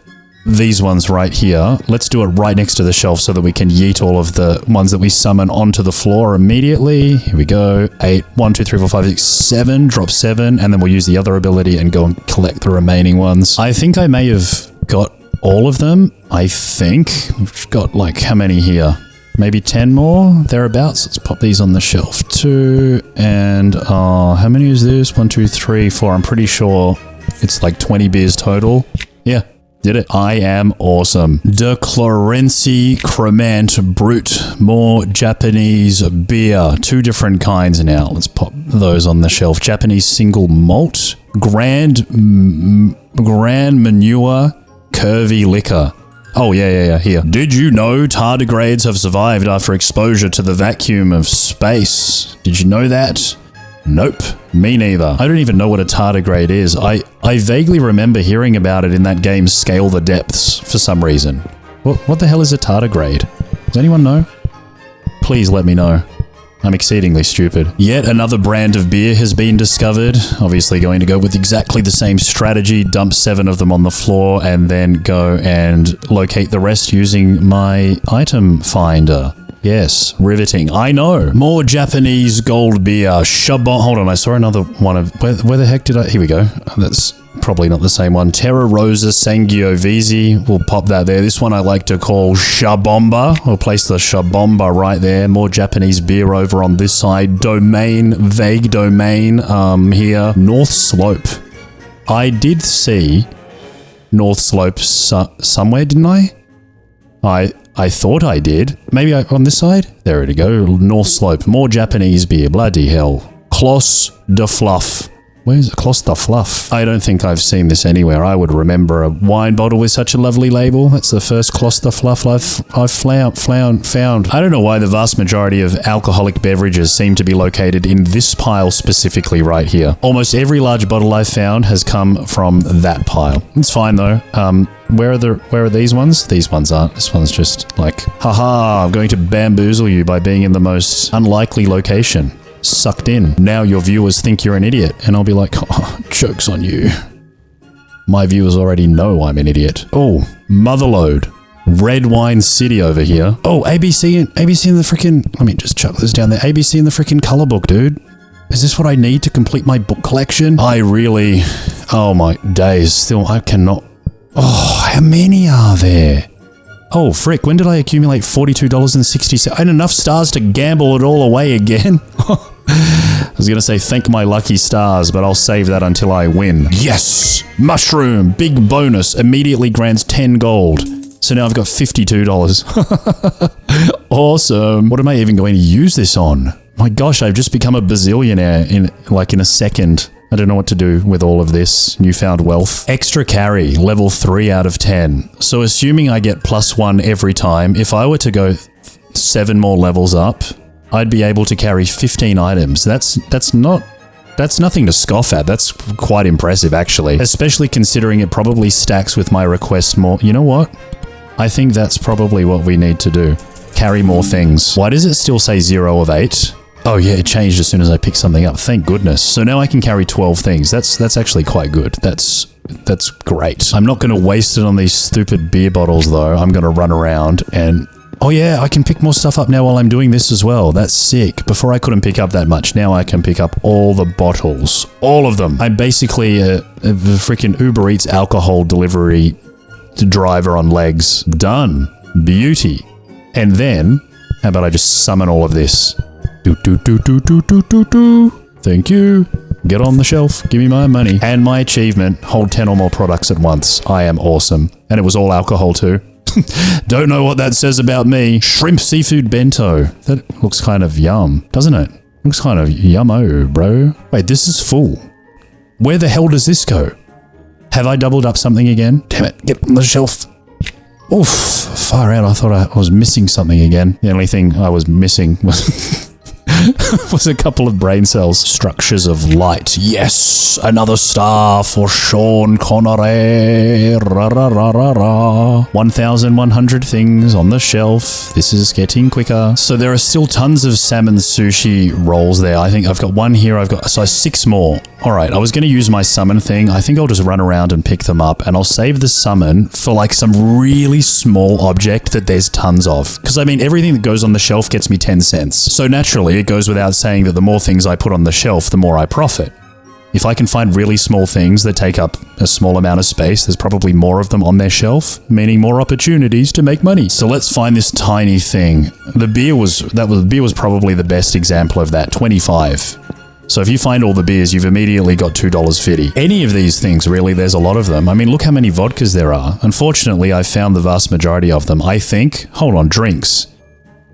these ones right here. Let's do it right next to the shelf so that we can yeet all of the ones that we summon onto the floor immediately. Here we go. 8, 1, 2, 3, 4, 5, 6, 7. Drop 7. And then we'll use the other ability and go and collect the remaining ones. I think I may have got all of them. I think. We've got like how many here? Maybe 10 more, thereabouts. Let's pop these on the shelf. 2 and how many is this? 1, 2, 3, 4. I'm pretty sure it's like 20 beers total. Yeah, did it. I am awesome. De Clorency Cremant Brut. More Japanese beer. 2 different kinds now. Let's pop those on the shelf. Japanese single malt. Grand Manure Curvy Liquor. Oh, yeah, here. Did you know tardigrades have survived after exposure to the vacuum of space? Did you know that? Nope, me neither. I don't even know what a tardigrade is. I vaguely remember hearing about it in that game Scale the Depths for some reason. What the hell is a tardigrade? Does anyone know? Please let me know. I'm exceedingly stupid. Yet another brand of beer has been discovered. Obviously going to go with exactly the same strategy, dump 7 of them on the floor, and then go and locate the rest using my item finder. Yes, riveting. I know. More Japanese gold beer. Hold on, I saw another one of... Where the heck did I... Here we go. That's probably not the same one. Terra Rosa Sangiovese. We'll pop that there. This one I like to call Shabomba. We'll place the Shabomba right there. More Japanese beer over on this side. Vague domain here. North Slope. I did see North Slope somewhere, didn't I? I thought I did. Maybe on this side? There we go. North Slope. More Japanese beer. Bloody hell. Clos de Fluff. Where's Clos de Fluff? I don't think I've seen this anywhere. I would remember a wine bottle with such a lovely label. That's the first Clos de Fluff I've found. I don't know why the vast majority of alcoholic beverages seem to be located in this pile specifically right here. Almost every large bottle I've found has come from that pile. It's fine though. Where are these ones? These ones aren't. This one's just like, haha, I'm going to bamboozle you by being in the most unlikely location. Sucked in. Now your viewers think you're an idiot. And I'll be like, oh, joke's on you. My viewers already know I'm an idiot. Oh, Motherload. Red Wine City over here. Oh, ABC in the freaking... Let me just chuck this down there. ABC in the freaking color book, dude. Is this what I need to complete my book collection? I really... Oh my days. Still, I cannot... Oh, how many are there? Oh, frick, when did I accumulate $42.60? I had enough stars to gamble it all away again. I was going to say thank my lucky stars, but I'll save that until I win. Yes! Mushroom! Big bonus. Immediately grants 10 gold. So now I've got $52. Awesome. What am I even going to use this on? My gosh, I've just become a bazillionaire in a second. I don't know what to do with all of this newfound wealth. Extra carry, level 3 out of 10. So assuming I get +1 every time, if I were to go 7 more levels up, I'd be able to carry 15 items. That's nothing to scoff at. That's quite impressive, actually. Especially considering it probably stacks with my request more. You know what? I think that's probably what we need to do. Carry more things. Why does it still say 0 of 8? Oh yeah, it changed as soon as I picked something up. Thank goodness. So now I can carry 12 things. That's actually quite good. That's great. I'm not going to waste it on these stupid beer bottles though. I'm going to run around and... Oh yeah, I can pick more stuff up now while I'm doing this as well. That's sick. Before I couldn't pick up that much. Now I can pick up all the bottles. All of them. I'm basically a freaking Uber Eats alcohol delivery driver on legs. Done. Beauty. And then, how about I just summon all of this? Thank you. Get on the shelf. Give me my money. And my achievement, hold 10 or more products at once. I am awesome. And it was all alcohol too. Don't know what that says about me. Shrimp seafood bento. That looks kind of yum, doesn't it? Looks kind of yummo, bro. Wait, this is full. Where the hell does this go? Have I doubled up something again? Damn it, get on the shelf. Oof, far out. I thought I was missing something again. The only thing I was missing was Was a couple of brain cells. Structures of light. Yes, another star for Sean Connery. 1,100 things on the shelf. This is getting quicker. So there are still tons of salmon sushi rolls there. I think I've got one here. I've got 6 more. All right, I was going to use my summon thing. I think I'll just run around and pick them up, and I'll save the summon for like some really small object that there's tons of. Because I mean, everything that goes on the shelf gets me 10 cents. So naturally, it goes without saying that the more things I put on the shelf, the more I profit. If I can find really small things that take up a small amount of space, there's probably more of them on their shelf, meaning more opportunities to make money. So let's find this tiny thing. The beer was probably the best example of that, 25. So if you find all the beers, you've immediately got $2.50. Any of these things, really, there's a lot of them. I mean, look how many vodkas there are. Unfortunately, I've found the vast majority of them. I think, hold on, drinks.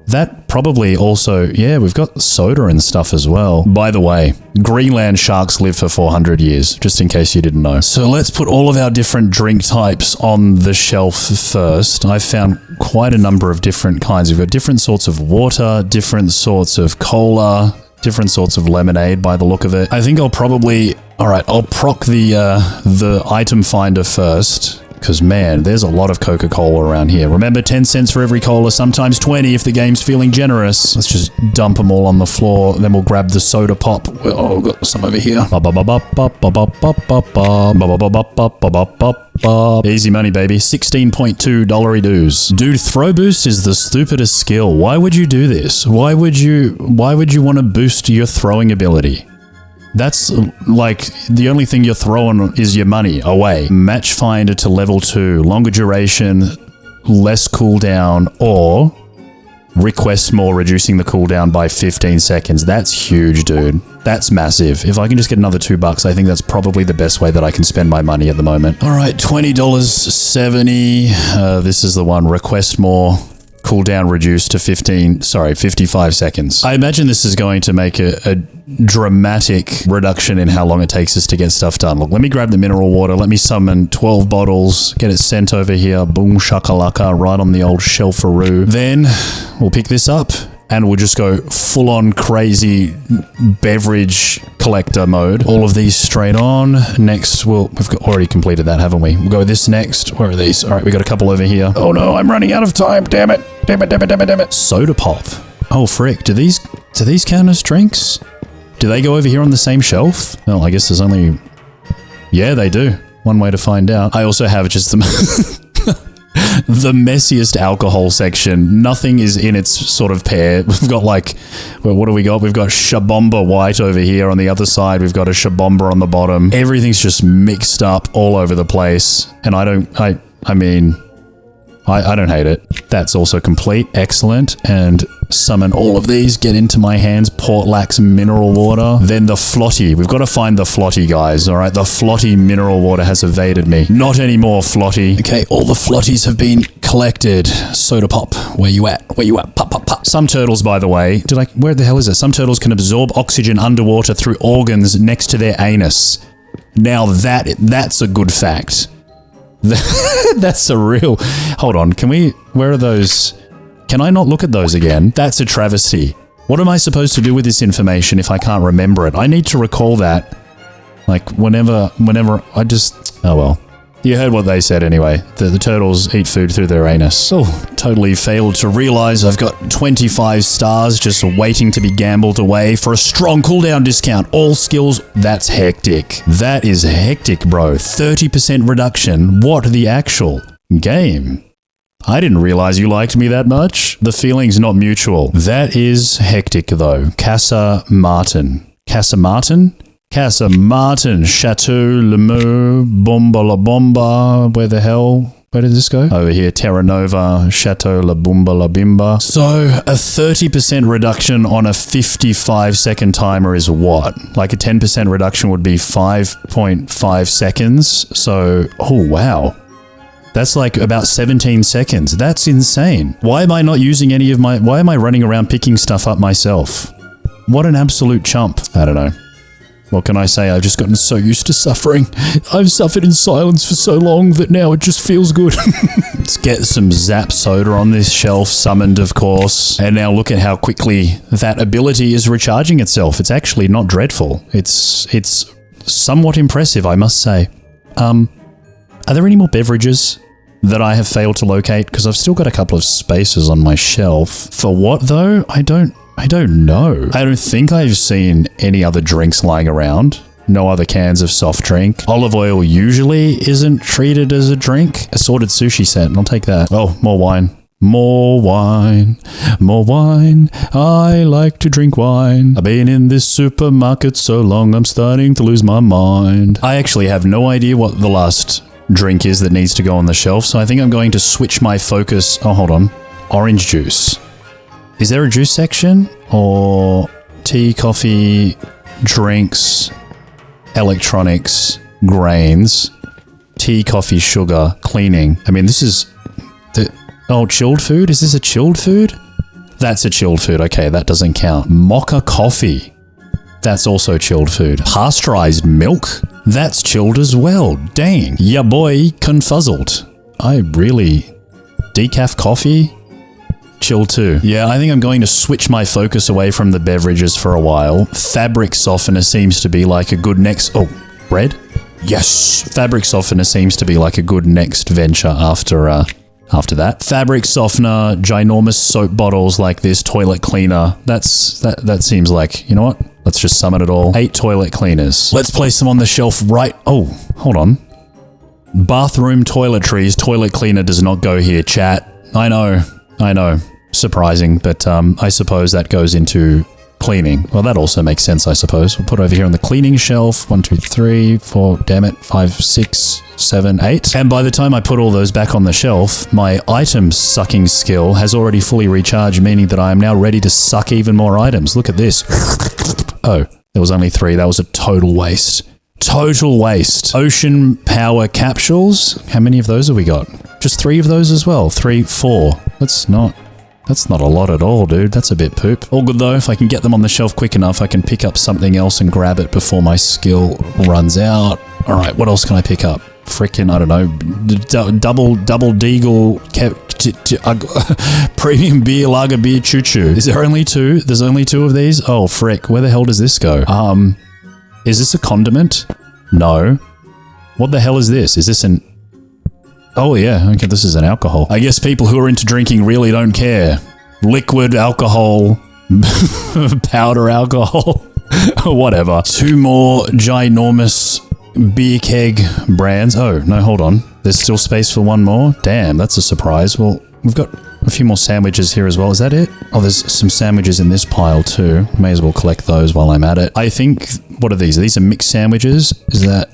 That probably also, yeah, we've got soda and stuff as well. By the way, Greenland sharks live for 400 years, just in case you didn't know. So let's put all of our different drink types on the shelf first. I've found quite a number of different kinds. We've got different sorts of water, different sorts of cola, different sorts of lemonade by the look of it. I think I'll probably, all right, I'll proc the item finder first. Because, man, there's a lot of Coca-Cola around here. Remember, 10 cents for every cola, sometimes 20 if the game's feeling generous. Let's just dump them all on the floor. Then we'll grab the soda pop. Oh, we've got some over here. Easy money, baby. 16.2 dollary dues. Dude, throw boost is the stupidest skill. Why would you do this? Why would you want to boost your throwing ability? That's like the only thing you're throwing is your money away. Match finder to level 2, longer duration, less cooldown, or request more, reducing the cooldown by 15 seconds. That's huge, dude. That's massive. If I can just get another $2, I think that's probably the best way that I can spend my money at the moment. All right, $20.70. This is the one. Request more. Cooldown reduced to 55 seconds. I imagine this is going to make a dramatic reduction in how long it takes us to get stuff done. Look, let me grab the mineral water. Let me summon 12 bottles, get it sent over here. Boom shakalaka, right on the old shelfaroo. Then we'll pick this up and we'll just go full on crazy beverage collector mode. All of these straight on. Next, we've already completed that, haven't we? We'll go this next. Where are these? All right, we got a couple over here. Oh no, I'm running out of time. Damn it. Damn it. Soda pop. Oh frick, do these count as drinks? Do they go over here on the same shelf? Well, I guess there's only... Yeah, they do. One way to find out. I also have just the the messiest alcohol section. Nothing is in its sort of pair. We've got like, well, what do we got? We've got Shabomba White over here. On the other side, we've got a Shabomba on the bottom. Everything's just mixed up all over the place. And I don't hate it. That's also complete. Excellent. And summon all of these. Get into my hands. Portlax mineral water. Then the Flotty. We've got to find the Flotty, guys. All right. The Flotty mineral water has evaded me. Not anymore, Flotty. Okay. All the Flotties have been collected. Soda pop. Where you at? Pop, pop, pop. Some turtles, by the way. Where the hell is it? Some turtles can absorb oxygen underwater through organs next to their anus. Now that's a good fact. That's a real... Hold on, where are those? Can I not look at those again? That's a travesty. What am I supposed to do with this information if I can't remember it? I need to recall that. Like, whenever I just... Oh well. You heard what they said anyway. The turtles eat food through their anus. Oh, totally failed to realize I've got 25 stars just waiting to be gambled away for a strong cooldown discount. All skills, that's hectic. That is hectic, bro. 30% reduction. What the actual game? I didn't realize you liked me that much. The feeling's not mutual. That is hectic, though. Casa Martin, Chateau, Lemo, Bomba La Bomba. Where the hell? Where did this go? Over here, Terra Nova, Chateau La Bomba La Bimba. So, a 30% reduction on a 55-second timer is what? Like a 10% reduction would be 5.5 seconds. So, oh wow. That's like about 17 seconds. That's insane. Why am I not using any of why am I running around picking stuff up myself? What an absolute chump. I don't know. What can I say? I've just gotten so used to suffering. I've suffered in silence for so long that now it just feels good. Let's get some Zap Soda on this shelf, summoned of course. And now look at how quickly that ability is recharging itself. It's actually not dreadful. It's somewhat impressive, I must say. Are there any more beverages that I have failed to locate? Because I've still got a couple of spaces on my shelf. For what though? I don't know. I don't think I've seen any other drinks lying around. No other cans of soft drink. Olive oil usually isn't treated as a drink. Assorted sushi set, I'll take that. Oh, more wine. More wine, more wine. I like to drink wine. I've been in this supermarket so long, I'm starting to lose my mind. I actually have no idea what the last drink is that needs to go on the shelf, so I think I'm going to switch my focus. Oh, hold on. Orange juice. Is there a juice section? Or tea, coffee, drinks, electronics, grains, tea, coffee, sugar, cleaning. I mean, this is the... Oh, chilled food? Is this a chilled food? That's a chilled food. Okay, that doesn't count. Mocha coffee. That's also chilled food. Pasteurized milk? That's chilled as well. Dang. Ya boy, confuzzled. I really... Decaf coffee? Chill too. Yeah, I think I'm going to switch my focus away from the beverages for a while. Fabric softener seems to be like a good next... Oh, bread? Yes! Fabric softener seems to be like a good next venture after that. Fabric softener, ginormous soap bottles like this, toilet cleaner. That seems like, you know what? Let's just summon it all. 8 toilet cleaners. Let's place them on the shelf right... Oh, hold on. Bathroom toiletries. Toilet cleaner does not go here, chat. I know. Surprising, but I suppose that goes into cleaning. Well, that also makes sense, I suppose. We'll put it over here on the cleaning shelf. 1, 2, 3, 4, damn it, 5, 6, 7, 8. And by the time I put all those back on the shelf, my item sucking skill has already fully recharged, meaning that I am now ready to suck even more items. Look at this. Oh, there was only 3. That was a total waste. Total waste. Ocean power capsules. How many of those have we got? Just 3 of those as well. 3, 4. That's not a lot at all, dude. That's a bit poop. All good though. If I can get them on the shelf quick enough, I can pick up something else and grab it before my skill runs out. All right, what else can I pick up? Frickin', I don't know, double deagle, premium beer, lager beer, choo-choo. Is there only 2? There's only 2 of these? Oh, frick. Where the hell does this go? Is this a condiment? No. What the hell is this? Is this an... Oh yeah, okay, this is an alcohol. I guess people who are into drinking really don't care. Liquid alcohol, powder alcohol, whatever. 2 more ginormous beer keg brands. Oh, no, hold on. There's still space for 1 more? Damn, that's a surprise. Well, we've got a few more sandwiches here as well. Is that it? Oh, there's some sandwiches in this pile too. May as well collect those while I'm at it. I think... What are these? These are mixed sandwiches.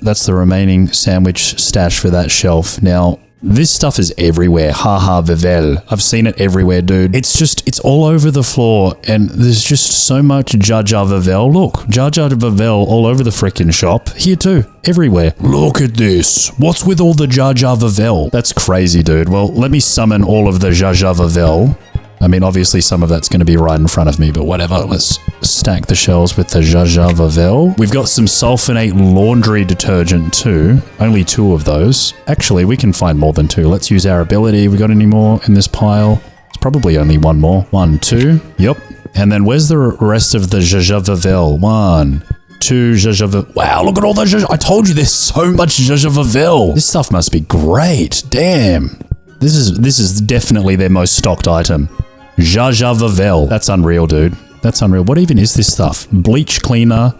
That's the remaining sandwich stash for that shelf. Now, this stuff is everywhere. Haha, Vivel. I've seen it everywhere, dude. It's all over the floor, and there's just so much Jaja Vivel. Look, Jaja Vivel all over the frickin' shop. Here too. Everywhere. Look at this. What's with all the Jaja Vivel? That's crazy, dude. Well, let me summon all of the Jaja Vivel. I mean, obviously some of that's going to be right in front of me, but whatever. Let's stack the shelves with the Jaja Vivel. We've got some sulfonate laundry detergent too. Only 2 of those. Actually, we can find more than 2. Let's use our ability. We got any more in this pile? It's probably only 1 more. 1, 2. Yep. And then where's the rest of the Jaja Vivel? 1, 2 Jaja Vivel. Wow, look at all the Jaja. I told you there's so much Jaja Vivel. This stuff must be great. Damn. This is definitely their most stocked item. Jaja Vivel. That's unreal, dude. That's unreal. What even is this stuff? Bleach cleaner.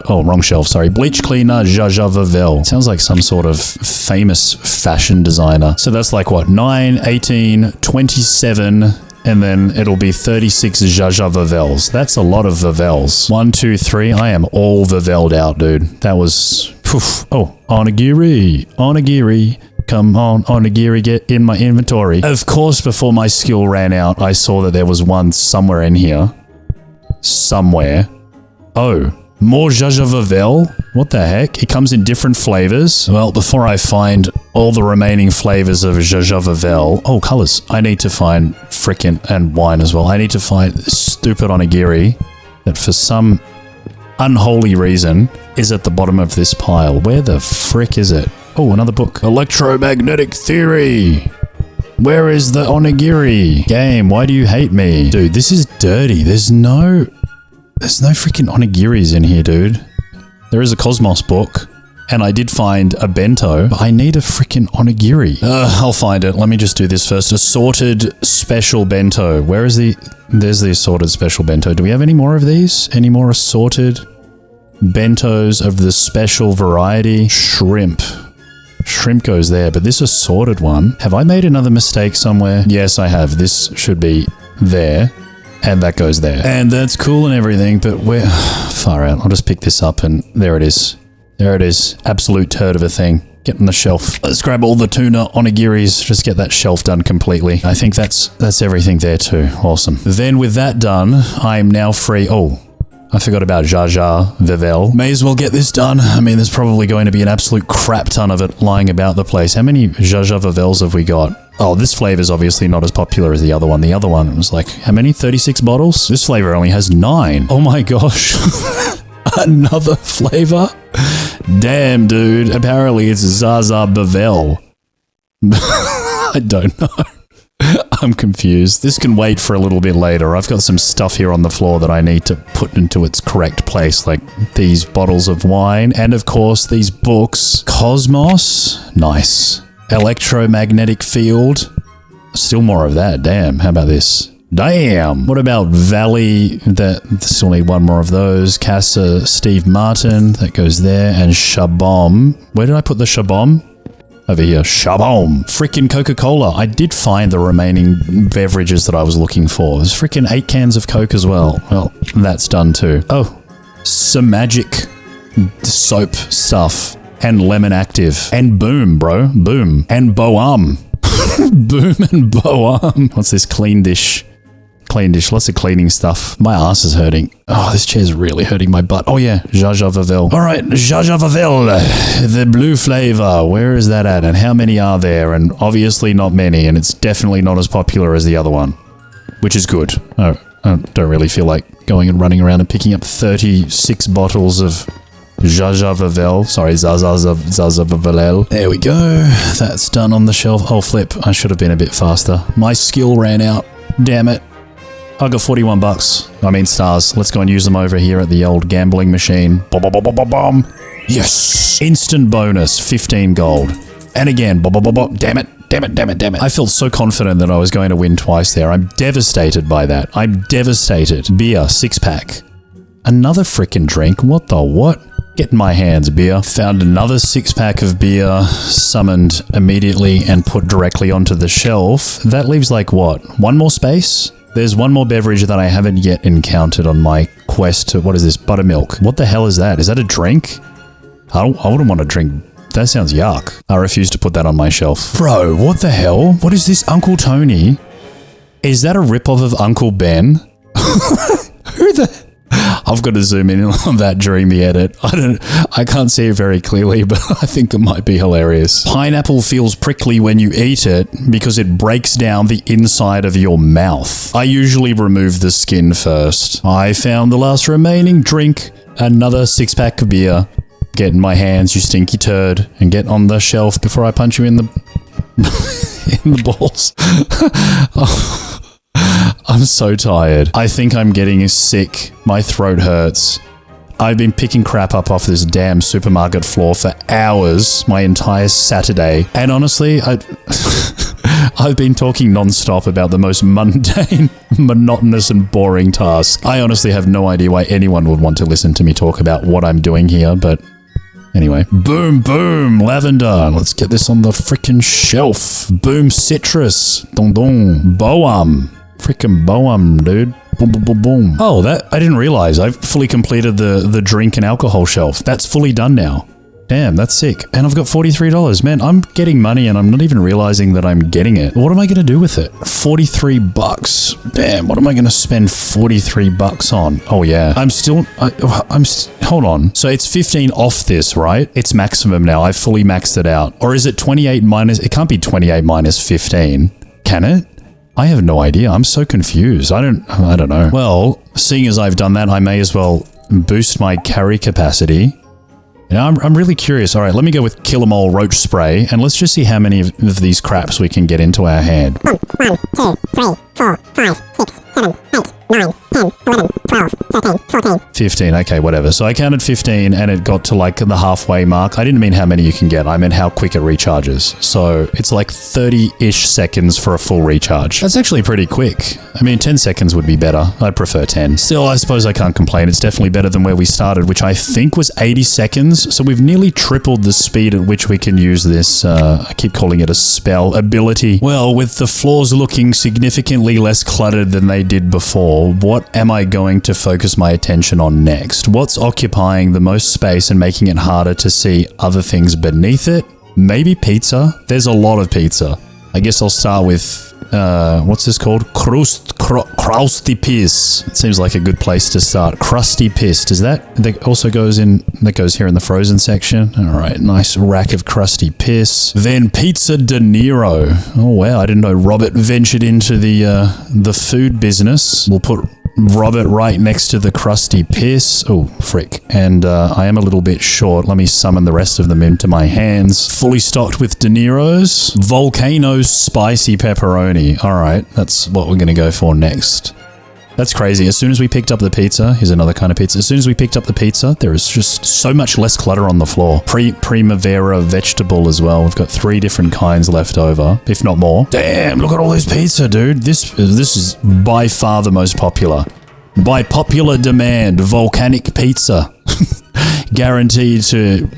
Oh, wrong shelf, sorry. Bleach cleaner, Jaja Vivel. Sounds like some sort of famous fashion designer. So that's like what? 9, 18, 27, and then it'll be 36 Jaja Vivels. That's a lot of Vivels. 1, 2, 3. I am all Viveled out, dude. That was... Poof. Oh, Onigiri. Come on, Onigiri, get in my inventory. Of course, before my skill ran out, I saw that there was one somewhere in here. Somewhere. Oh, more Jaja Vivel? What the heck? It comes in different flavors. Well, before I find all the remaining flavors of Jaja Vivel... Oh, colors. I need to find frickin' and wine as well. I need to find stupid Onigiri that for some unholy reason is at the bottom of this pile. Where the frick is it? Oh, another book. Electromagnetic Theory. Where is the onigiri? Game, why do you hate me? Dude, this is dirty. There's no freaking onigiris in here, dude. There is a Cosmos book. And I did find a bento, but I need a freaking onigiri. I'll find it. Let me just do this first. Assorted special bento. Where is the... There's the assorted special bento. Do we have any more of these? Any more assorted bentos of the special variety? Shrimp. Shrimp goes there, but this assorted one... Have I made another mistake somewhere? Yes, I have. This should be there. And that goes there. And that's cool and everything, but we're... Far out. I'll just pick this up and there it is. There it is. Absolute turd of a thing. Get on the shelf. Let's grab all the tuna onigiris. Just get that shelf done completely. I think that's everything there too. Awesome. Then with that done, I'm now free. Oh, I forgot about Jaja Vivel. May as well get this done. I mean, there's probably going to be an absolute crap ton of it lying about the place. How many Jaja Vivels have we got? Oh, this flavor is obviously not as popular as the other one. The other one was like, how many? 36 bottles? This flavor only has 9. Oh my gosh. Another flavor? Damn, dude. Apparently it's Zaza Bavel. I don't know. I'm confused. This can wait for a little bit later. I've got some stuff here on the floor that I need to put into its correct place, like these bottles of wine and, of course, these books. Cosmos? Nice. Electromagnetic Field? Still more of that. Damn. How about this? Damn. What about Valley? Still need one more of those. Casa Steve Martin. That goes there. And Shabom. Where did I put the Shabom? Over here. Shabom. Freaking Coca-Cola. I did find the remaining beverages that I was looking for. There's freaking 8 cans of Coke as well. Well, that's done too. Oh. Some magic soap stuff. And Lemon Active. And Boom, bro. Boom. And Boam. Boom and Boam. What's this? Clean dish. Clean dish, lots of cleaning stuff. My ass is hurting. Oh, this chair's really hurting my butt. Oh yeah, Jaja Vavel. All right, Jaja Vavel, the blue flavor. Where is that at? And how many are there? And obviously not many, and it's definitely not as popular as the other one, which is good. Oh, I don't really feel like going and running around and picking up 36 bottles of Jaja Vavel. Sorry, Zaza Vavel. There we go. That's done on the shelf. Oh, flip. I should have been a bit faster. My skill ran out. Damn it. I got 41 bucks. I mean stars. Let's go and use them over here at the old gambling machine. Bomb. Yes! Instant bonus, 15 gold. And again, damn it. I felt so confident that I was going to win twice there. I'm devastated by that. I'm devastated. Beer, 6-pack. Another frickin' drink. What the what? Get in my hands, beer. Found another 6-pack of beer, summoned immediately and put directly onto the shelf. That leaves like what? One more space? There's one more beverage that I haven't yet encountered on my quest to, what is this? Buttermilk. What the hell is that? Is that a drink? I wouldn't want to drink. That sounds yuck. I refuse to put that on my shelf. Bro, what the hell? What is this, Uncle Tony? Is that a ripoff of Uncle Ben? Who the... I've got to zoom in on that during the edit. I can't see it very clearly, but I think it might be hilarious. Pineapple feels prickly when you eat it because it breaks down the inside of your mouth. I usually remove the skin first. I found the last remaining drink. Another 6-pack of beer. Get in my hands, you stinky turd, and get on the shelf before I punch you in the in the balls. Oh. I'm so tired. I think I'm getting sick. My throat hurts. I've been picking crap up off this damn supermarket floor for hours, my entire Saturday. And honestly, I've been talking non-stop about the most mundane, monotonous and boring task. I honestly have no idea why anyone would want to listen to me talk about what I'm doing here, but anyway. Boom, lavender. Let's get this on the frickin' shelf. Boom, citrus. Dong, Boam. Frickin' Boam, dude. Boom. Oh, that I didn't realize. I've fully completed the drink and alcohol shelf. That's fully done now. Damn, that's sick. And I've got $43. Man, I'm getting money and I'm not even realizing that I'm getting it. What am I going to do with it? 43 bucks. Damn, what am I going to spend 43 bucks on? Oh yeah. Hold on. So it's 15 off this, right? It's maximum now. I've fully maxed it out. Or is it 28 minus? It can't be 28 minus 15. Can it? I have no idea. I'm so confused. I don't know. Well, seeing as I've done that, I may as well boost my carry capacity. Now, I'm really curious. All right, let me go with Kill 'em all roach spray, and let's just see how many of these craps we can get into our hand. 1, 2, 3, 4, 5, 6, 7, 8, 9, 10, 11, 12, 13, 14. 15, okay, whatever. So I counted 15 and it got to like the halfway mark. I didn't mean how many you can get. I meant how quick it recharges. So it's like 30-ish seconds for a full recharge. That's actually pretty quick. I mean, 10 seconds would be better. I'd prefer 10. Still, I suppose I can't complain. It's definitely better than where we started, which I think was 80 seconds. So we've nearly tripled the speed at which we can use this, I keep calling it a spell ability. Well, with the floors looking significantly less cluttered than they did before, what am I going to focus my attention on next? What's occupying the most space and making it harder to see other things beneath it? Maybe pizza? There's a lot of pizza. I guess I'll start with, what's this called? Krusty Piss. It seems like a good place to start. Krusty Piss. Does that also goes here in the frozen section? All right, nice rack of Krusty Piss. Then Pizza De Niro. Oh wow, I didn't know Robert ventured into the food business. We'll put Robert right next to the Krusty Piss. Oh, frick. And I am a little bit short. Let me summon the rest of them into my hands. Fully stocked with De Niro's. Volcano Spicy Pepperoni. All right, that's what we're going to go for next. That's crazy. As soon as we picked up the pizza, here's another kind of pizza. As soon as we picked up the pizza, there is just so much less clutter on the floor. Primavera vegetable as well. We've got 3 different kinds left over, if not more. Damn, look at all this pizza, dude. This is by far the most popular. By popular demand, volcanic pizza. Guaranteed to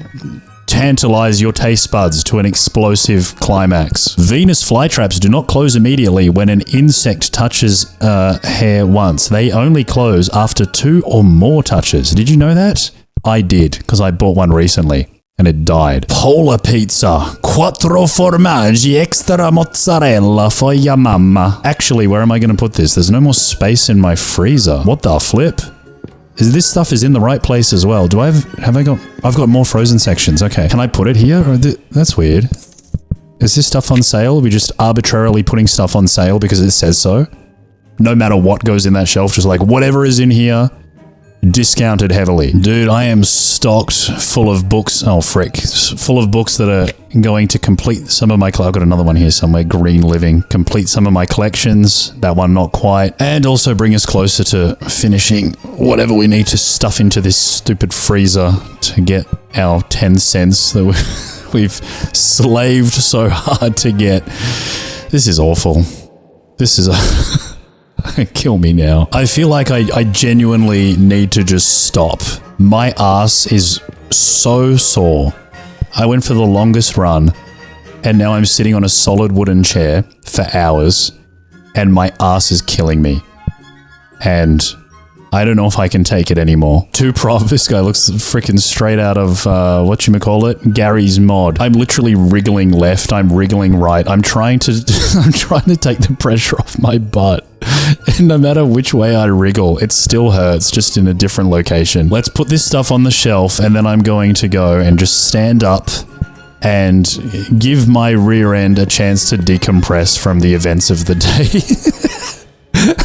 tantalize your taste buds to an explosive climax. Venus flytraps do not close immediately when an insect touches hair once. They only close after 2 or more touches. Did you know that? I did, because I bought one recently and it died. Polar pizza. Quattro formaggi extra mozzarella for your mama. Actually, where am I going to put this? There's no more space in my freezer. What the flip? This stuff is in the right place as well. Do I have I got... I've got more frozen sections. Okay. Can I put it here? Or that's weird. Is this stuff on sale? Are we just arbitrarily putting stuff on sale because it says so? No matter what goes in that shelf, just like whatever is in here, discounted heavily. Dude, I am stocked full of books. Oh, frick. Full of books that are going to complete some of my... I've got another one here somewhere. Green Living. Complete some of my collections. That one not quite. And also bring us closer to finishing whatever we need to stuff into this stupid freezer to get our 10 cents that we've slaved so hard to get. This is awful. This is a... Kill me now. I feel like I genuinely need to just stop. My ass is so sore. I went for the longest run, and now I'm sitting on a solid wooden chair for hours, and my ass is killing me. And I don't know if I can take it anymore. Too prop. This guy looks freaking straight out of, whatchamacallit? Gary's mod. I'm literally wriggling left. I'm wriggling right. I'm trying to take the pressure off my butt. And no matter which way I wriggle, it still hurts, just in a different location. Let's put this stuff on the shelf, and then I'm going to go and just stand up and give my rear end a chance to decompress from the events of the day.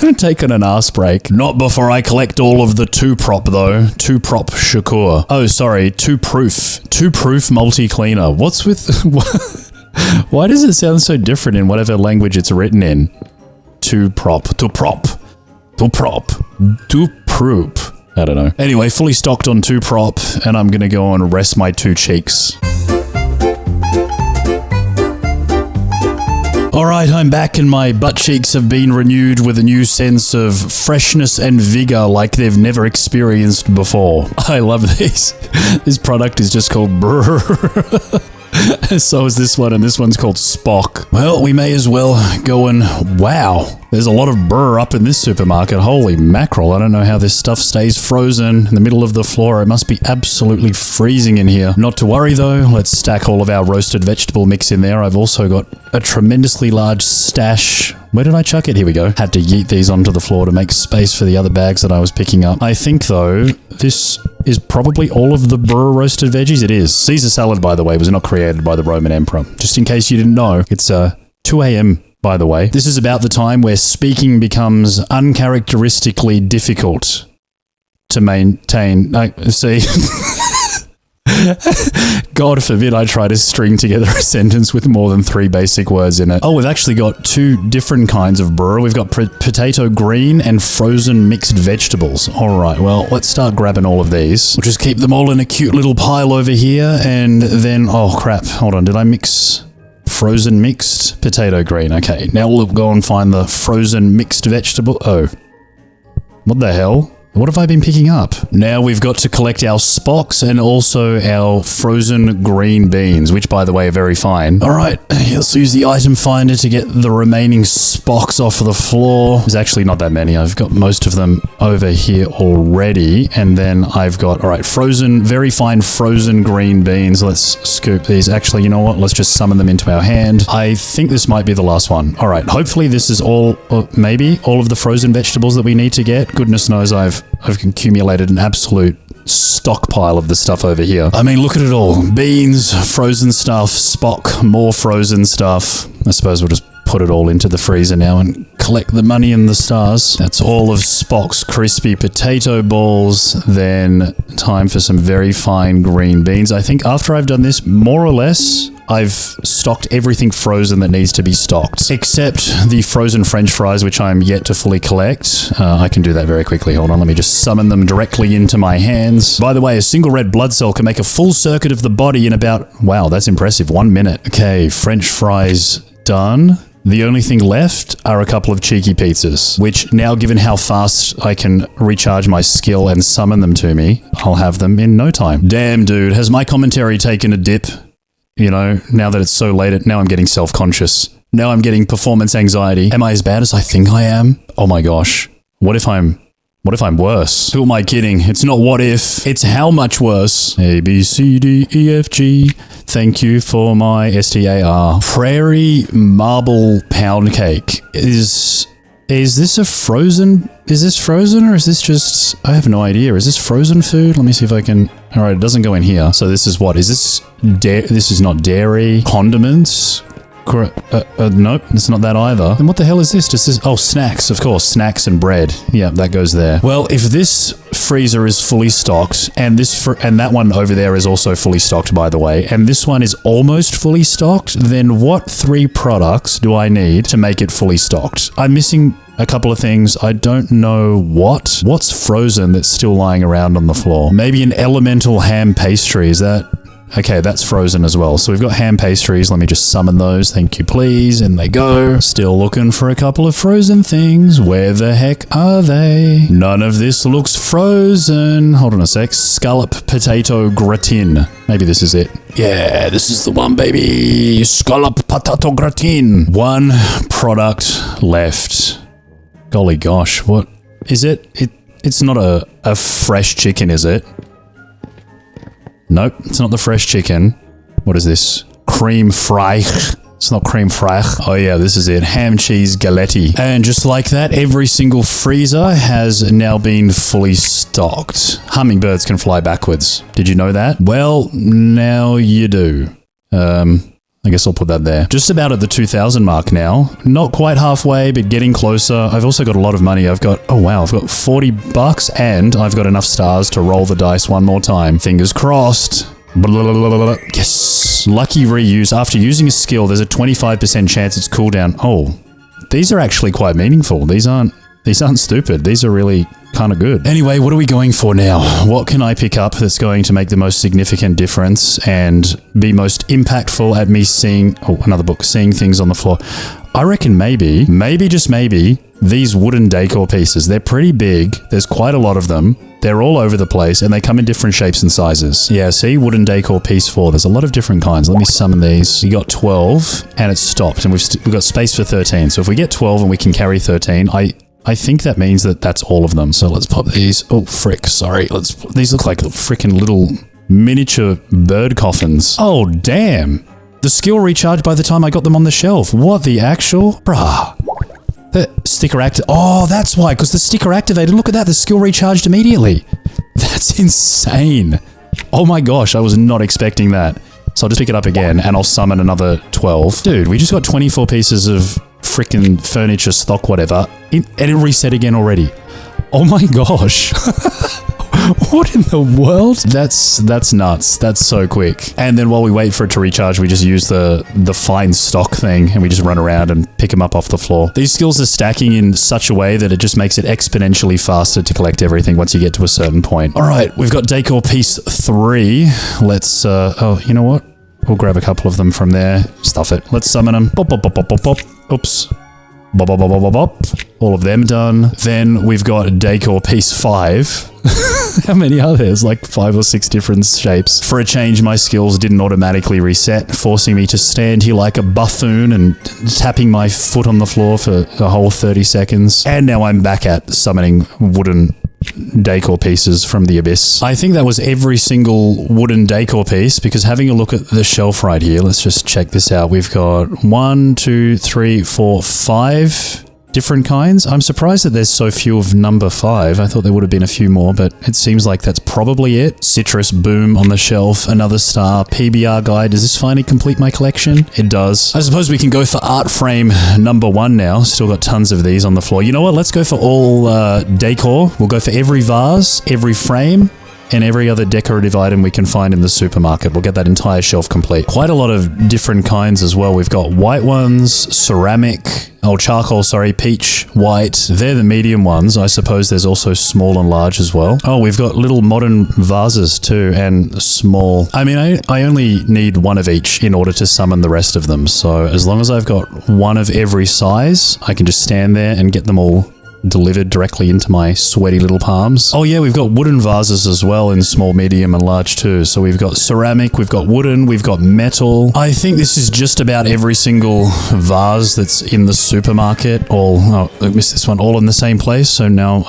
I'm taking an ass break. Not before I collect all of the 2-prop though. 2-prop Shakur. Oh, sorry, 2-proof. 2-proof multi-cleaner. What's with... Why does it sound so different in whatever language it's written in? 2-prop. 2-prop. 2-prop. 2-proop. I don't know. Anyway, fully stocked on 2-prop, and I'm gonna go and rest my 2 cheeks. Alright, I'm back and my butt cheeks have been renewed with a new sense of freshness and vigor like they've never experienced before. I love this. This product is just called Brrr. So is this one, and this one's called Spock. Well, we may as well go and... Wow, there's a lot of brr up in this supermarket. Holy mackerel, I don't know how this stuff stays frozen in the middle of the floor. It must be absolutely freezing in here. Not to worry though, let's stack all of our roasted vegetable mix in there. I've also got a tremendously large stash. Where did I chuck it? Here we go. Had to yeet these onto the floor to make space for the other bags that I was picking up. I think though, this is probably all of the brr roasted veggies. It is. Caesar salad, by the way, was not created by the Roman Emperor. Just in case you didn't know, it's 2 a.m. by the way. This is about the time where speaking becomes uncharacteristically difficult. to maintain. See, God forbid I try to string together a sentence with more than 3 basic words in it. Oh, we've actually got 2 different kinds of brewer. We've got potato green and frozen mixed vegetables. All right, well, let's start grabbing all of these. We'll just keep them all in a cute little pile over here, and then, oh crap, hold on, did I mix frozen mixed potato green? Okay, now we'll go and find the frozen mixed vegetable. Oh, what the hell? What have I been picking up? Now we've got to collect our spocks and also our frozen green beans, which, by the way, are very fine. All right, let's use the item finder to get the remaining spocks off of the floor. There's actually not that many. I've got most of them over here already. And then I've got, all right, frozen, very fine frozen green beans. Let's scoop these. Actually, you know what? Let's just summon them into our hand. I think this might be the last one. All right, hopefully this is all, maybe all of the frozen vegetables that we need to get. Goodness knows I've accumulated an absolute stockpile of the stuff over here. I mean, look at it all. Beans, frozen stuff, spock, more frozen stuff. I suppose we'll just put it all into the freezer now and collect the money and the stars. That's all of Spock's crispy potato balls. Then time for some very fine green beans. I think after I've done this, more or less, I've stocked everything frozen that needs to be stocked, except the frozen French fries, which I'm yet to fully collect. I can do that very quickly. Hold on, let me just summon them directly into my hands. By the way, a single red blood cell can make a full circuit of the body in about, wow, that's impressive, 1 minute. Okay, French fries done. The only thing left are a couple of cheeky pizzas, which now, given how fast I can recharge my skill and summon them to me, I'll have them in no time. Damn, dude, has my commentary taken a dip? You know, now that it's so late, now I'm getting self-conscious. Now I'm getting performance anxiety. Am I as bad as I think I am? Oh my gosh. What if I'm worse? Who am I kidding? It's not what if, it's how much worse. A, B, C, D, E, F, G. Thank you for my STAR. Prairie marble pound cake. Is this a frozen? Is this frozen or is this just, I have no idea. Is this frozen food? Let me see if I can, all right, it doesn't go in here. So this is what? Is this, this is not dairy, condiments? Nope, it's not that either. Then what the hell is this? Just this, oh, snacks, of course, snacks and bread. Yeah, that goes there. Well, if this freezer is fully stocked, and and that one over there is also fully stocked, by the way, and this one is almost fully stocked, then what 3 products do I need to make it fully stocked? I'm missing a couple of things. I don't know what. What's frozen that's still lying around on the floor? Maybe an elemental ham pastry. Is that... Okay, that's frozen as well. So we've got ham pastries. Let me just summon those. Thank you, please. And they go. Still looking for a couple of frozen things. Where the heck are they? None of this looks frozen. Hold on a sec. Scallop potato gratin. Maybe this is it. Yeah, this is the one, baby. Scallop potato gratin. 1 product left. Golly gosh, what is it? It's not a fresh chicken, is it? Nope, it's not the fresh chicken. What is this? Cream fraiche. It's not cream fraiche. Oh yeah, this is it. Ham cheese galetti. And just like that, every single freezer has now been fully stocked. Hummingbirds can fly backwards. Did you know that? Well, now you do. I guess I'll put that there. Just about at the 2,000 mark now. Not quite halfway, but getting closer. I've also got a lot of money. I've got, oh wow, I've got $40 and I've got enough stars to roll the dice one more time. Fingers crossed. Yes. Lucky reuse. After using a skill, there's a 25% chance it's cooldown. Oh, these are actually quite meaningful. These aren't stupid. These are really kind of good. Anyway, what are we going for now? What can I pick up that's going to make the most significant difference and be most impactful at me seeing, oh, another book, seeing things on the floor? I reckon maybe, just maybe, these wooden decor pieces. They're pretty big. There's quite a lot of them. They're all over the place and they come in different shapes and sizes. Yeah, see, wooden decor piece 4. There's a lot of different kinds. Let me summon these. You got 12 and it's stopped and we've got space for 13. So if we get 12 and we can carry 13, I think that means that that's all of them. So let's pop these. Oh, frick. Sorry. These look like freaking little miniature bird coffins. Oh, damn. The skill recharged by the time I got them on the shelf. What the actual? Bruh. The sticker activated. Oh, that's why. Because the sticker activated. Look at that. The skill recharged immediately. That's insane. Oh my gosh. I was not expecting that. So I'll just pick it up again and I'll summon another 12. Dude, we just got 24 pieces of freaking furniture stock, whatever. And it reset again already. Oh my gosh. What in the world? That's nuts. That's so quick. And then while we wait for it to recharge, we just use the find stock thing and we just run around and pick them up off the floor. These skills are stacking in such a way that it just makes it exponentially faster to collect everything once you get to a certain point. All right, we've got decor piece 3. Let's, oh, you know what? We'll grab a couple of them from there. Stuff it. Let's summon them. Bop, bop, bop, bop, bop, bop. Oops. Bop, bop, bop, bop, bop, bop. All of them done. Then we've got decor piece 5. How many are there? There's like 5 or 6 different shapes. For a change, my skills didn't automatically reset, forcing me to stand here like a buffoon and tapping my foot on the floor for a whole 30 seconds. And now I'm back at summoning wooden decor pieces from the abyss. I think that was every single wooden decor piece, because having a look at the shelf right here, let's just check this out. We've got 1, 2, 3, 4, 5 different kinds. I'm surprised that there's so few of number 5. I thought there would have been a few more, but it seems like that's probably it. Citrus boom on the shelf, another star, PBR guide. Does this finally complete my collection? It does. I suppose we can go for art frame number 1 now. Still got tons of these on the floor. You know what? Let's go for all decor. We'll go for every vase, every frame, and every other decorative item we can find in the supermarket. We'll get that entire shelf complete. Quite a lot of different kinds as well. We've got white ones, ceramic, charcoal, sorry, peach, white. They're the medium ones. I suppose there's also small and large as well. Oh, we've got little modern vases too, and small. I mean, I only need one of each in order to summon the rest of them. So as long as I've got one of every size, I can just stand there and get them all delivered directly into my sweaty little palms. Oh yeah, we've got wooden vases as well in small, medium, and large too. So we've got ceramic, we've got wooden, we've got metal. I think this is just about every single vase that's in the supermarket. I missed this one, all in the same place. So now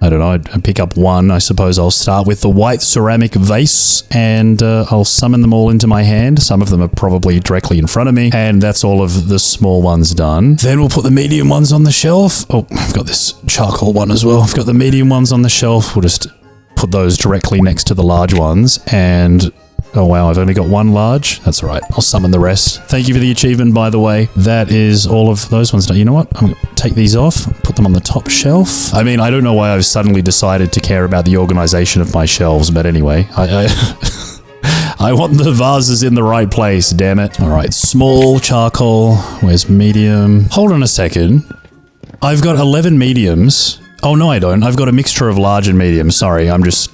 I don't know, I pick up one. I suppose I'll start with the white ceramic vase and I'll summon them all into my hand. Some of them are probably directly in front of me, and that's all of the small ones done. Then we'll put the medium ones on the shelf. Oh, I've got this charcoal one as well. I've got the medium ones on the shelf. We'll just put those directly next to the large ones, and oh wow, I've only got one large. That's all right. I'll summon the rest. Thank you for the achievement, by the way. That is all of those ones done. You know what? I'm going to take these off, put them on the top shelf. I mean, I don't know why I've suddenly decided to care about the organization of my shelves, but anyway, I want the vases in the right place, damn it. All right, small, charcoal. Where's medium? Hold on a second. I've got 11 mediums. Oh, no, I don't. I've got a mixture of large and medium. Sorry, I'm just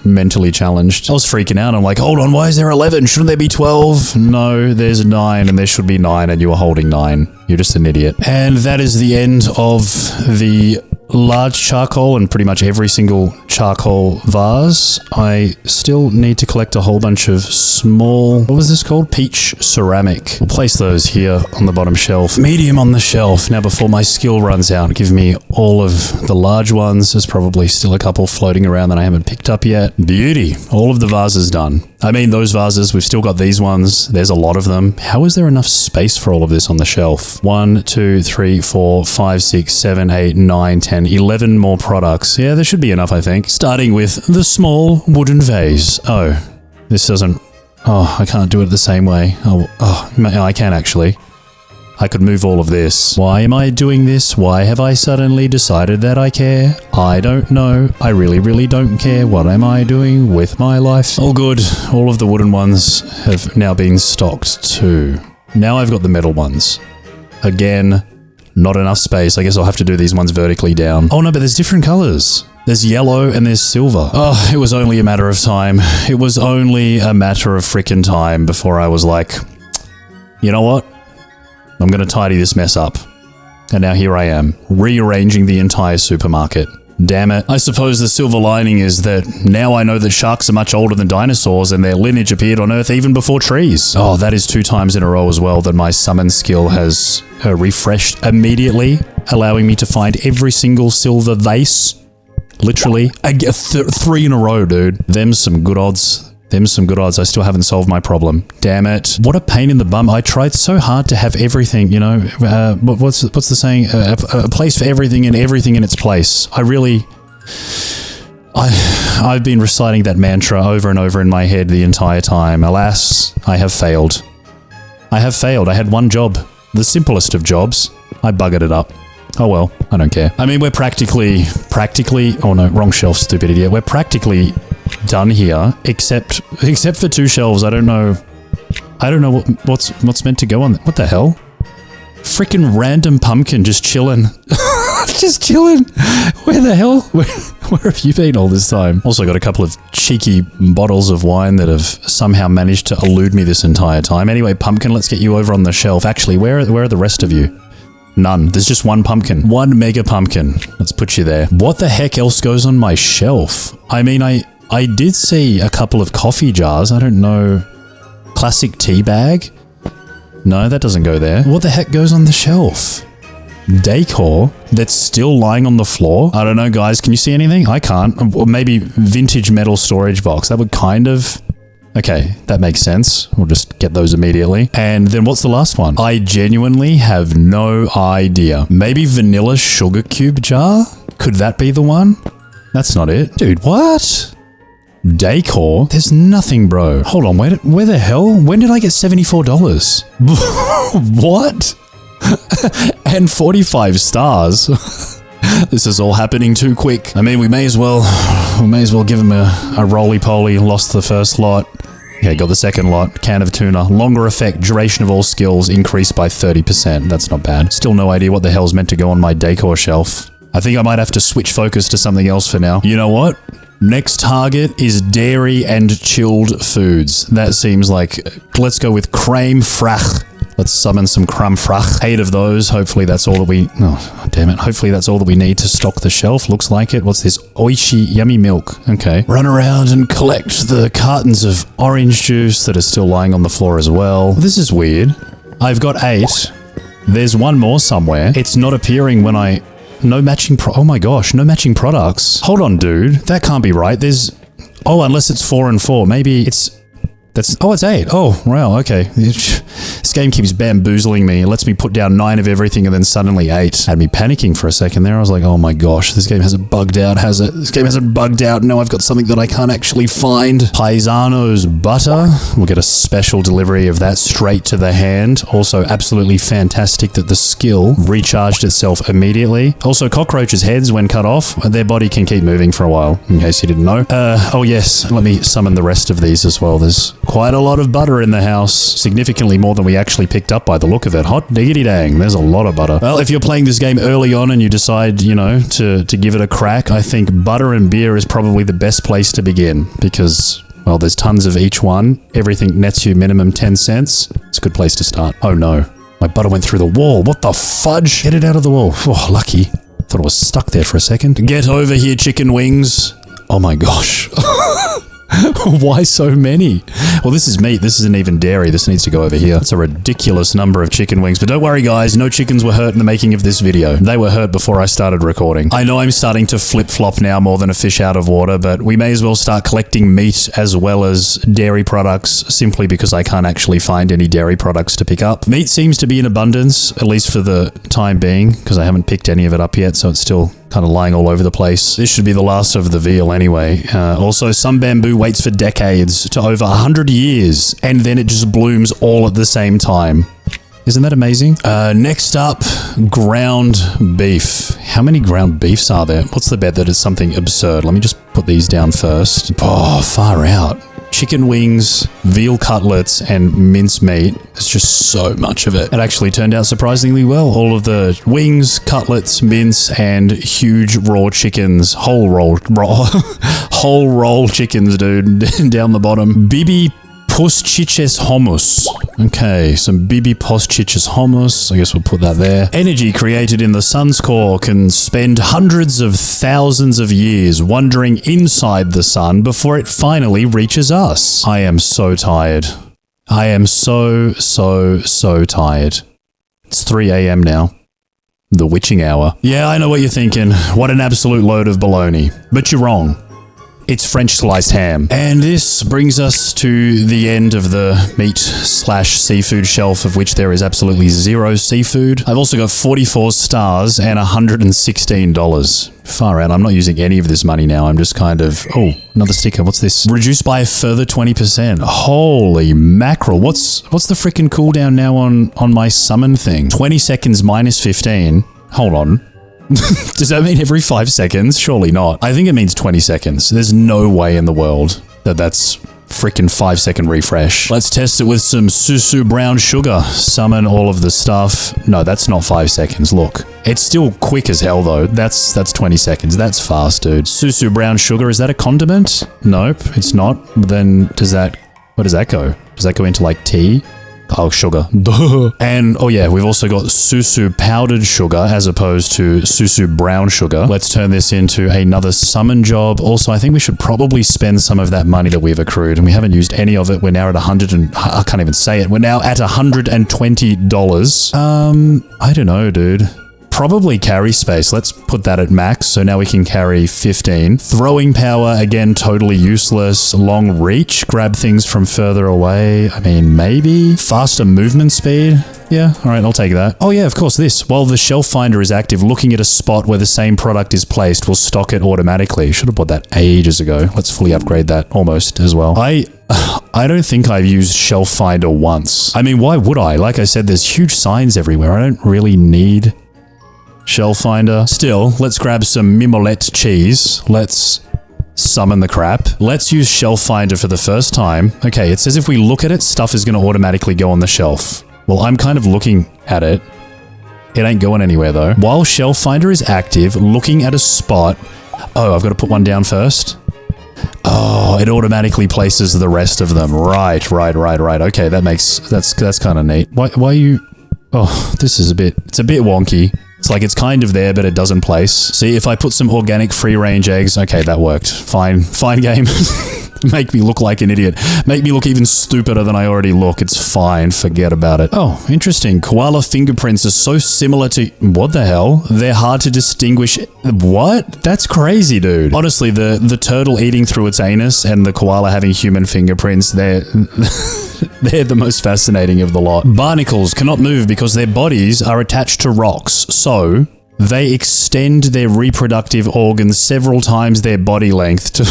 mentally challenged. I was freaking out. I'm like, hold on, why is there 11? Shouldn't there be 12? No, there's 9 and there should be 9 and you were holding 9. You're just an idiot. And that is the end of the large charcoal and pretty much every single charcoal vase. I still need to collect a whole bunch of small, what was this called? Peach ceramic. We'll place those here on the bottom shelf. Medium on the shelf. Now before my skill runs out, give me all of the large ones. There's probably still a couple floating around that I haven't picked up yet. Beauty. All of the vases done. I mean, those vases, we've still got these ones. There's a lot of them. How is there enough space for all of this on the shelf? 1, 2, 3, 4, 5, 6, 7, 8, 9, 10, 11 more products. Yeah, there should be enough, I think. Starting with the small wooden vase. Oh, this doesn't... Oh, I can't do it the same way. Oh, I can actually. I could move all of this. Why am I doing this? Why have I suddenly decided that I care? I don't know. I really, really don't care. What am I doing with my life? All good. All of the wooden ones have now been stocked too. Now I've got the metal ones. Again, not enough space. I guess I'll have to do these ones vertically down. Oh no, but there's different colors. There's yellow and there's silver. Oh, it was only a matter of time. It was only a matter of frickin' time before I was like, you know what? I'm going to tidy this mess up. And now here I am, rearranging the entire supermarket. Damn it. I suppose the silver lining is that now I know that sharks are much older than dinosaurs and their lineage appeared on Earth even before trees. Oh, that is 2 times in a row as well that my summon skill has refreshed immediately, allowing me to find every single silver vase. Literally. I get 3 in a row, dude. Them's some good odds. I still haven't solved my problem. Damn it. What a pain in the bum. I tried so hard to have everything, you know. What's the saying? A place for everything and everything in its place. I've been reciting that mantra over and over in my head the entire time. Alas, I have failed. I had one job. The simplest of jobs. I buggered it up. Oh well, I don't care. I mean, we're practically, oh no, wrong shelf, stupid idiot. We're practically done here, except for 2 shelves. I don't know what's meant to go on. What the hell? Freaking random pumpkin just chilling. Just chilling. Where the hell? Where have you been all this time? Also got a couple of cheeky bottles of wine that have somehow managed to elude me this entire time. Anyway, pumpkin, let's get you over on the shelf. Actually, where are the rest of you? None. There's just 1 pumpkin. 1 mega pumpkin. Let's put you there. What the heck else goes on my shelf? I mean, I did see a couple of coffee jars. I don't know. Classic tea bag? No, that doesn't go there. What the heck goes on the shelf? Decor that's still lying on the floor? I don't know, guys. Can you see anything? I can't. Or maybe vintage metal storage box. That would kind of... Okay, that makes sense. We'll just get those immediately. And then what's the last one? I genuinely have no idea. Maybe vanilla sugar cube jar? Could that be the one? That's not it. Dude, what? Decor? There's nothing, bro. Hold on, where the hell? When did I get $74? What? And 45 stars. This is all happening too quick. I mean, we may as well give him a roly-poly. Lost the first lot. Okay, got the second lot. Can of tuna. Longer effect. Duration of all skills increased by 30%. That's not bad. Still no idea what the hell's meant to go on my decor shelf. I think I might have to switch focus to something else for now. You know what? Next target is dairy and chilled foods. That seems like... Let's go with crème fraiche. Let's summon some crumb frach. 8 of those. Hopefully that's all that we... Oh, damn it. Hopefully that's all that we need to stock the shelf. Looks like it. What's this? Oishi yummy milk. Okay. Run around and collect the cartons of orange juice that are still lying on the floor as well. This is weird. I've got 8. There's 1 more somewhere. It's not appearing when I... No matching oh my gosh. No matching products. Hold on, dude. That can't be right. There's... Oh, unless it's 4 and 4. Maybe it's... Oh, it's 8. Oh, wow, okay. This game keeps bamboozling me. It lets me put down 9 of everything and then suddenly 8. Had me panicking for a second there. I was like, oh my gosh, this game hasn't bugged out, has it? This game hasn't bugged out. No, I've got something that I can't actually find. Paisano's butter. We'll get a special delivery of that straight to the hand. Also, absolutely fantastic that the skill recharged itself immediately. Also, cockroaches' heads, when cut off, their body can keep moving for a while, in case you didn't know. Oh yes, let me summon the rest of these as well. There's quite a lot of butter in the house. Significantly more than we actually picked up by the look of it. Hot diggity dang. There's a lot of butter. Well, if you're playing this game early on and you decide, you know, to give it a crack, I think butter and beer is probably the best place to begin because, well, there's tons of each one. Everything nets you minimum 10 cents. It's a good place to start. Oh no. My butter went through the wall. What the fudge? Get it out of the wall. Oh, lucky. Thought it was stuck there for a second. Get over here, chicken wings. Oh my gosh. Why so many? Well, this is meat. This isn't even dairy. This needs to go over here. That's a ridiculous number of chicken wings. But don't worry, guys. No chickens were hurt in the making of this video. They were hurt before I started recording. I know I'm starting to flip-flop now more than a fish out of water, but we may as well start collecting meat as well as dairy products simply because I can't actually find any dairy products to pick up. Meat seems to be in abundance, at least for the time being, because I haven't picked any of it up yet, so it's still kind of lying all over the place. This should be the last of the veal anyway. Also, some bamboo waits for decades to over 100 years, and then it just blooms all at the same time. Isn't that amazing? Next up, ground beef. How many ground beefs are there? What's the bet that it's something absurd? Let me just put these down first. Oh, far out. Chicken wings, veal cutlets, and mincemeat. There's just so much of it. It actually turned out surprisingly well. All of the wings, cutlets, mince, and huge raw chickens. Whole roll chickens, dude, down the bottom. Bibi Postchiches hummus. Okay, some Bibi Postchiches hummus. I guess we'll put that there. Energy created in the sun's core can spend hundreds of thousands of years wandering inside the sun before it finally reaches us. I am so tired. I am so tired. It's 3 a.m. now. The witching hour. Yeah, I know what you're thinking. What an absolute load of baloney. But you're wrong. It's French sliced ham. And this brings us to the end of the meat/seafood shelf, of which there is absolutely 0 seafood. I've also got 44 stars and $116. Far out. I'm not using any of this money now. I'm just kind of... Oh, another sticker. What's this? Reduced by a further 20%. Holy mackerel. What's the freaking cooldown now on my summon thing? 20 seconds minus 15. hold on. Does that mean every 5 seconds? Surely not. I think it means 20 seconds. There's no way in the world that that's freaking 5-second refresh. Let's test it with some Susu brown sugar. Summon all of the stuff. No, that's not 5 seconds. Look, it's still quick as hell though. That's 20 seconds. That's fast, dude. Susu brown sugar. Is that a condiment? Nope, it's not. Then where does that go? Does that go into like tea? Oh, sugar. Duh. And, oh yeah, we've also got Susu powdered sugar as opposed to Susu brown sugar. Let's turn this into another summon job. Also, I think we should probably spend some of that money that we've accrued, and we haven't used any of it. We're now at I can't even say it. We're now at $120. I don't know, dude. Probably carry space. Let's put that at max. So now we can carry 15. Throwing power, again, totally useless. Long reach, grab things from further away. I mean, maybe. Faster movement speed. Yeah, all right, I'll take that. Oh yeah, of course, this. While the shelf finder is active, looking at a spot where the same product is placed will stock it automatically. Should have bought that ages ago. Let's fully upgrade that almost as well. I don't think I've used shelf finder once. I mean, why would I? Like I said, there's huge signs everywhere. I don't really need shelf finder. Still, let's grab some mimolette cheese. Let's summon the crap. Let's use shelf finder for the first time. Okay, it says if we look at it, stuff is going to automatically go on the shelf. Well, I'm kind of looking at it. It ain't going anywhere though. While shelf finder is active, looking at a spot. Oh, I've got to put one down first. Oh, it automatically places the rest of them. Right. Okay, that's kind of neat. Why you... Oh, this is it's a bit wonky. It's like it's kind of there, but it doesn't place. See, if I put some organic free-range eggs... Okay, that worked. Fine game. Make me look like an idiot. Make me look even stupider than I already look. It's fine. Forget about it. Oh, interesting. Koala fingerprints are so similar to... What the hell? They're hard to distinguish... What? That's crazy, dude. Honestly, the turtle eating through its anus and the koala having human fingerprints, they're the most fascinating of the lot. Barnacles cannot move because their bodies are attached to rocks, so they extend their reproductive organs several times their body length to...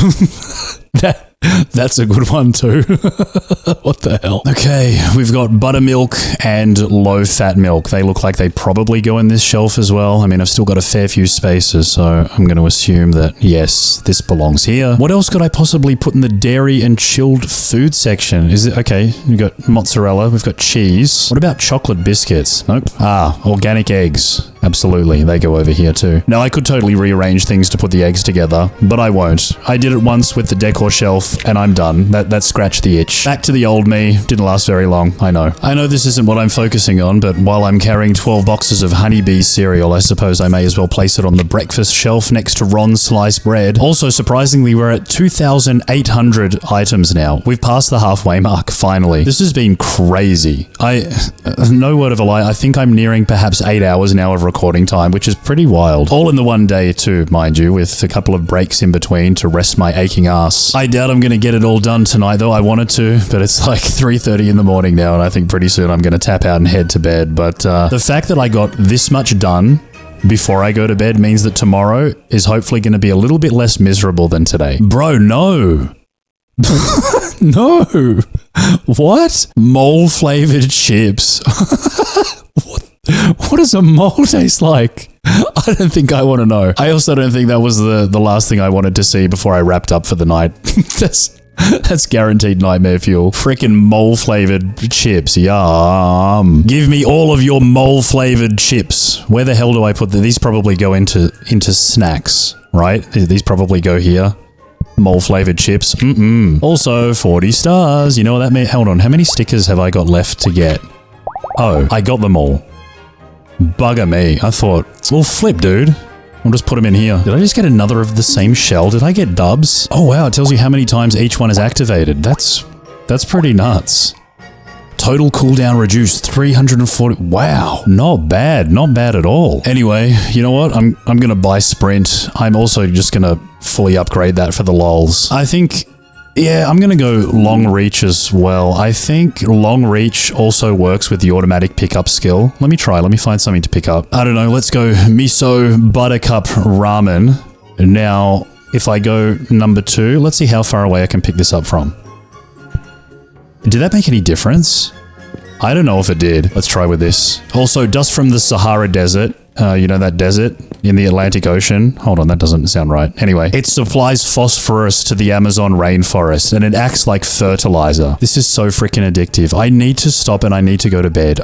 That's a good one too. What the hell? Okay, we've got buttermilk and low-fat milk. They look like they probably go in this shelf as well. I mean, I've still got a fair few spaces, so I'm going to assume that, yes, this belongs here. What else could I possibly put in the dairy and chilled food section? Is it... Okay, we've got mozzarella, we've got cheese. What about chocolate biscuits? Nope. Ah, organic eggs. Absolutely, they go over here too. Now, I could totally rearrange things to put the eggs together, but I won't. I did it once with the decor shelf, and I'm done. That scratched the itch. Back to the old me. Didn't last very long, I know. I know this isn't what I'm focusing on, but while I'm carrying 12 boxes of honeybee cereal, I suppose I may as well place it on the breakfast shelf next to Ron's sliced bread. Also, surprisingly, we're at 2,800 items now. We've passed the halfway mark, finally. This has been crazy. No word of a lie, I think I'm nearing perhaps 8 hours now of recording time, which is pretty wild. All in the one day too, mind you, with a couple of breaks in between to rest my aching ass. I doubt I'm going to get it all done tonight though. I wanted to, but it's like 3:30 in the morning now, and I think pretty soon I'm going to tap out and head to bed. But the fact that I got this much done before I go to bed means that tomorrow is hopefully going to be a little bit less miserable than today. Bro, no. No. What? Mole-flavored chips. What does a mole taste like? I don't think I want to know. I also don't think that was the last thing I wanted to see before I wrapped up for the night. That's guaranteed nightmare fuel. Frickin' mole-flavored chips. Yum. Give me all of your mole-flavored chips. Where the hell do I put them? These probably go into snacks, right? These probably go here. Mole-flavored chips. Also, 40 stars. You know what that means? Hold on. How many stickers have I got left to get? Oh, I got them all. Bugger me. I thought, well, flip, dude. I'll just put them in here. Did I just get another of the same shell? Did I get dubs? Oh, wow. It tells you how many times each one is activated. That's pretty nuts. Total cooldown reduced 340. Wow. Not bad. Not bad at all. Anyway, you know what? I'm going to buy Sprint. I'm also just going to fully upgrade that for the lols. I think... Yeah, I'm going to go long reach as well. I think long reach also works with the automatic pickup skill. Let me try. Let me find something to pick up. I don't know. Let's go miso buttercup ramen. Now, if I go number 2, let's see how far away I can pick this up from. Did that make any difference? I don't know if it did. Let's try with this. Also, dust from the Sahara Desert You know that desert in the Atlantic Ocean? Hold on, that doesn't sound right. Anyway, it supplies phosphorus to the Amazon rainforest and it acts like fertilizer. This is so freaking addictive. I need to stop and I need to go to bed.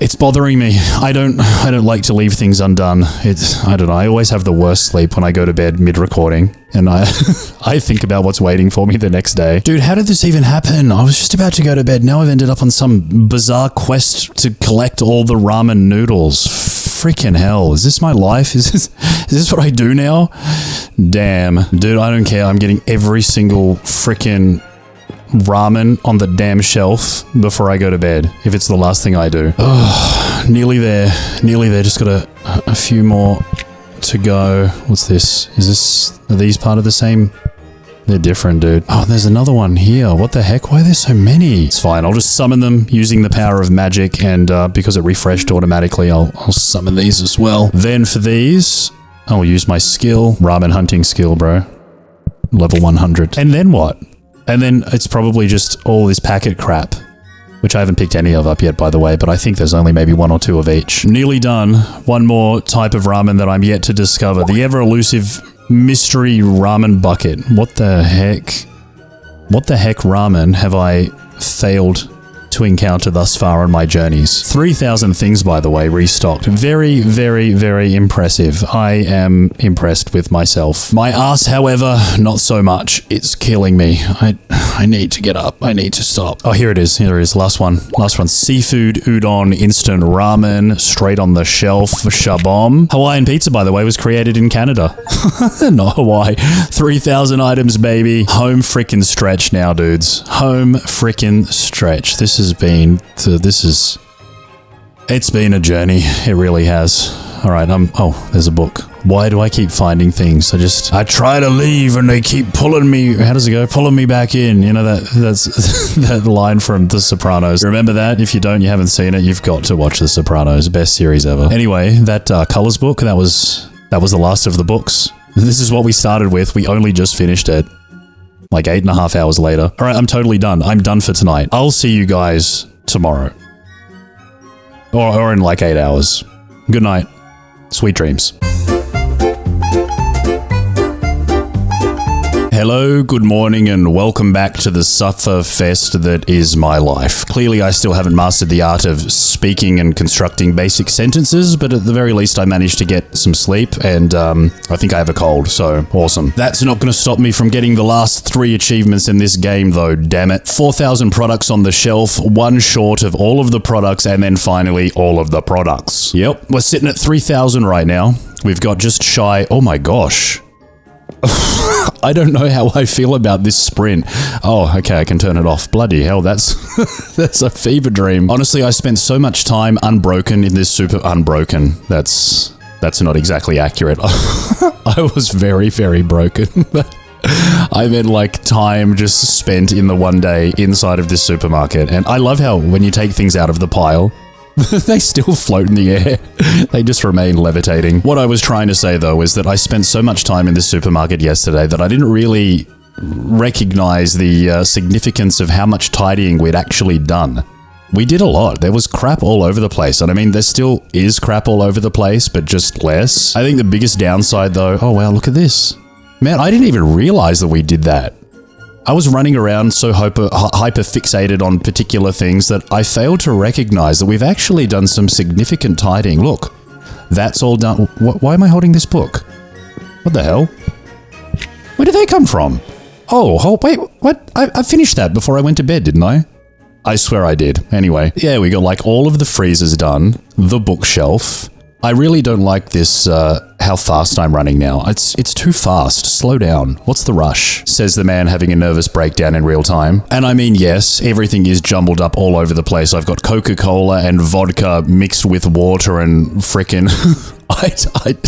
It's bothering me. I don't like to leave things undone. I don't know. I always have the worst sleep when I go to bed mid-recording, and I think about what's waiting for me the next day. Dude, how did this even happen? I was just about to go to bed. Now I've ended up on some bizarre quest to collect all the ramen noodles. Freaking hell. Is this my life? Is this what I do now? Damn. Dude, I don't care. I'm getting every single freaking ramen on the damn shelf before I go to bed, if it's the last thing I do. Oh, nearly there. Just got a few more to go. What's this? Are these part of the same? They're different, dude. Oh, there's another one here. What the heck? Why are there so many? It's fine. I'll just summon them using the power of magic, and because it refreshed automatically, I'll summon these as well. Then for these, I'll use my skill. Ramen hunting skill, bro. Level 100. And then what? And then it's probably just all this packet crap, which I haven't picked any of up yet, by the way, but I think there's only maybe 1 or 2 of each. Nearly done. One more type of ramen that I'm yet to discover. The ever-elusive mystery ramen bucket. What the heck? What the heck ramen have I failed to encounter thus far on my journeys? 3,000 things, by the way, restocked. Very, very, very impressive. I am impressed with myself. My ass, however, not so much. It's killing me. I need to get up. I need to stop. Oh, here it is. Here it is. Last one. Seafood, udon, instant ramen, straight on the shelf. Shabom. Hawaiian pizza, by the way, was created in Canada. Not Hawaii. 3,000 items, baby. Home frickin' stretch now, dudes. Home frickin' stretch. It's been a journey. It really has. All right, oh, there's a book. Why do I keep finding things? I try to leave and they keep pulling me. How does it go? Pulling me back in. You know, that's that line from The Sopranos. Remember that? If you don't, you haven't seen it, you've got to watch The Sopranos. Best series ever. Anyway, that Colors book, that was the last of the books. This is what we started with. We only just finished it. Like 8.5 hours later. All right, I'm totally done. I'm done for tonight. I'll see you guys tomorrow. Or in like 8 hours. Good night. Sweet dreams. Hello, good morning, and welcome back to the sufferfest that is my life. Clearly, I still haven't mastered the art of speaking and constructing basic sentences, but at the very least, I managed to get some sleep, and I think I have a cold, so awesome. That's not going to stop me from getting the last 3 achievements in this game, though, damn it. 4,000 products on the shelf, 1 short of all of the products, and then finally, all of the products. Yep, we're sitting at 3,000 right now. We've got just shy, oh my gosh. I don't know how I feel about this sprint. Oh, okay, I can turn it off. Bloody hell, that's that's a fever dream. Honestly, I spent so much time unbroken in this unbroken. That's not exactly accurate. I was very, very broken. I meant like time just spent in the one day inside of this supermarket. And I love how when you take things out of the pile, they still float in the air. They just remain levitating. What I was trying to say, though, is that I spent so much time in this supermarket yesterday that I didn't really recognize the significance of how much tidying we'd actually done. We did a lot. There was crap all over the place. And I mean, there still is crap all over the place, but just less. I think the biggest downside, though... Oh, wow, look at this. Man, I didn't even realize that we did that. I was running around so hyper fixated on particular things that I failed to recognize that we've actually done some significant tidying. Look, that's all done. Why am I holding this book? What the hell? Where did they come from? Oh, wait, what? I finished that before I went to bed, didn't I? I swear I did. Anyway, yeah, we got like all of the freezers done, the bookshelf. I really don't like this, how fast I'm running now. It's too fast. Slow down. What's the rush? Says the man having a nervous breakdown in real time. And I mean, yes, everything is jumbled up all over the place. I've got Coca-Cola and vodka mixed with water and frickin'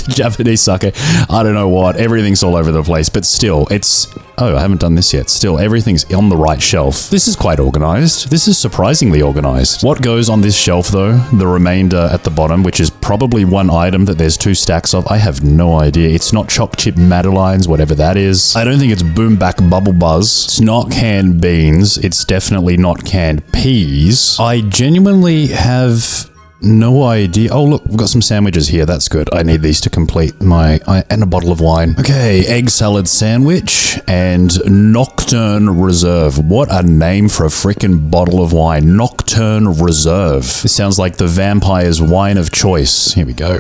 Japanese sake. I don't know what. Everything's all over the place, but still, it's... Oh, I haven't done this yet. Still, everything's on the right shelf. This is quite organized. This is surprisingly organized. What goes on this shelf, though? The remainder at the bottom, which is probably one item that there's 2 stacks of. I have no idea. It's not choc chip madeleines, whatever that is. I don't think it's boom back bubble buzz. It's not canned beans. It's definitely not canned peas. I genuinely have no idea. Oh, look, we've got some sandwiches here. That's good. I need these to complete and a bottle of wine. Okay, egg salad sandwich and Nocturne Reserve. What a name for a freaking bottle of wine. Nocturne Reserve. This sounds like the vampire's wine of choice. Here we go.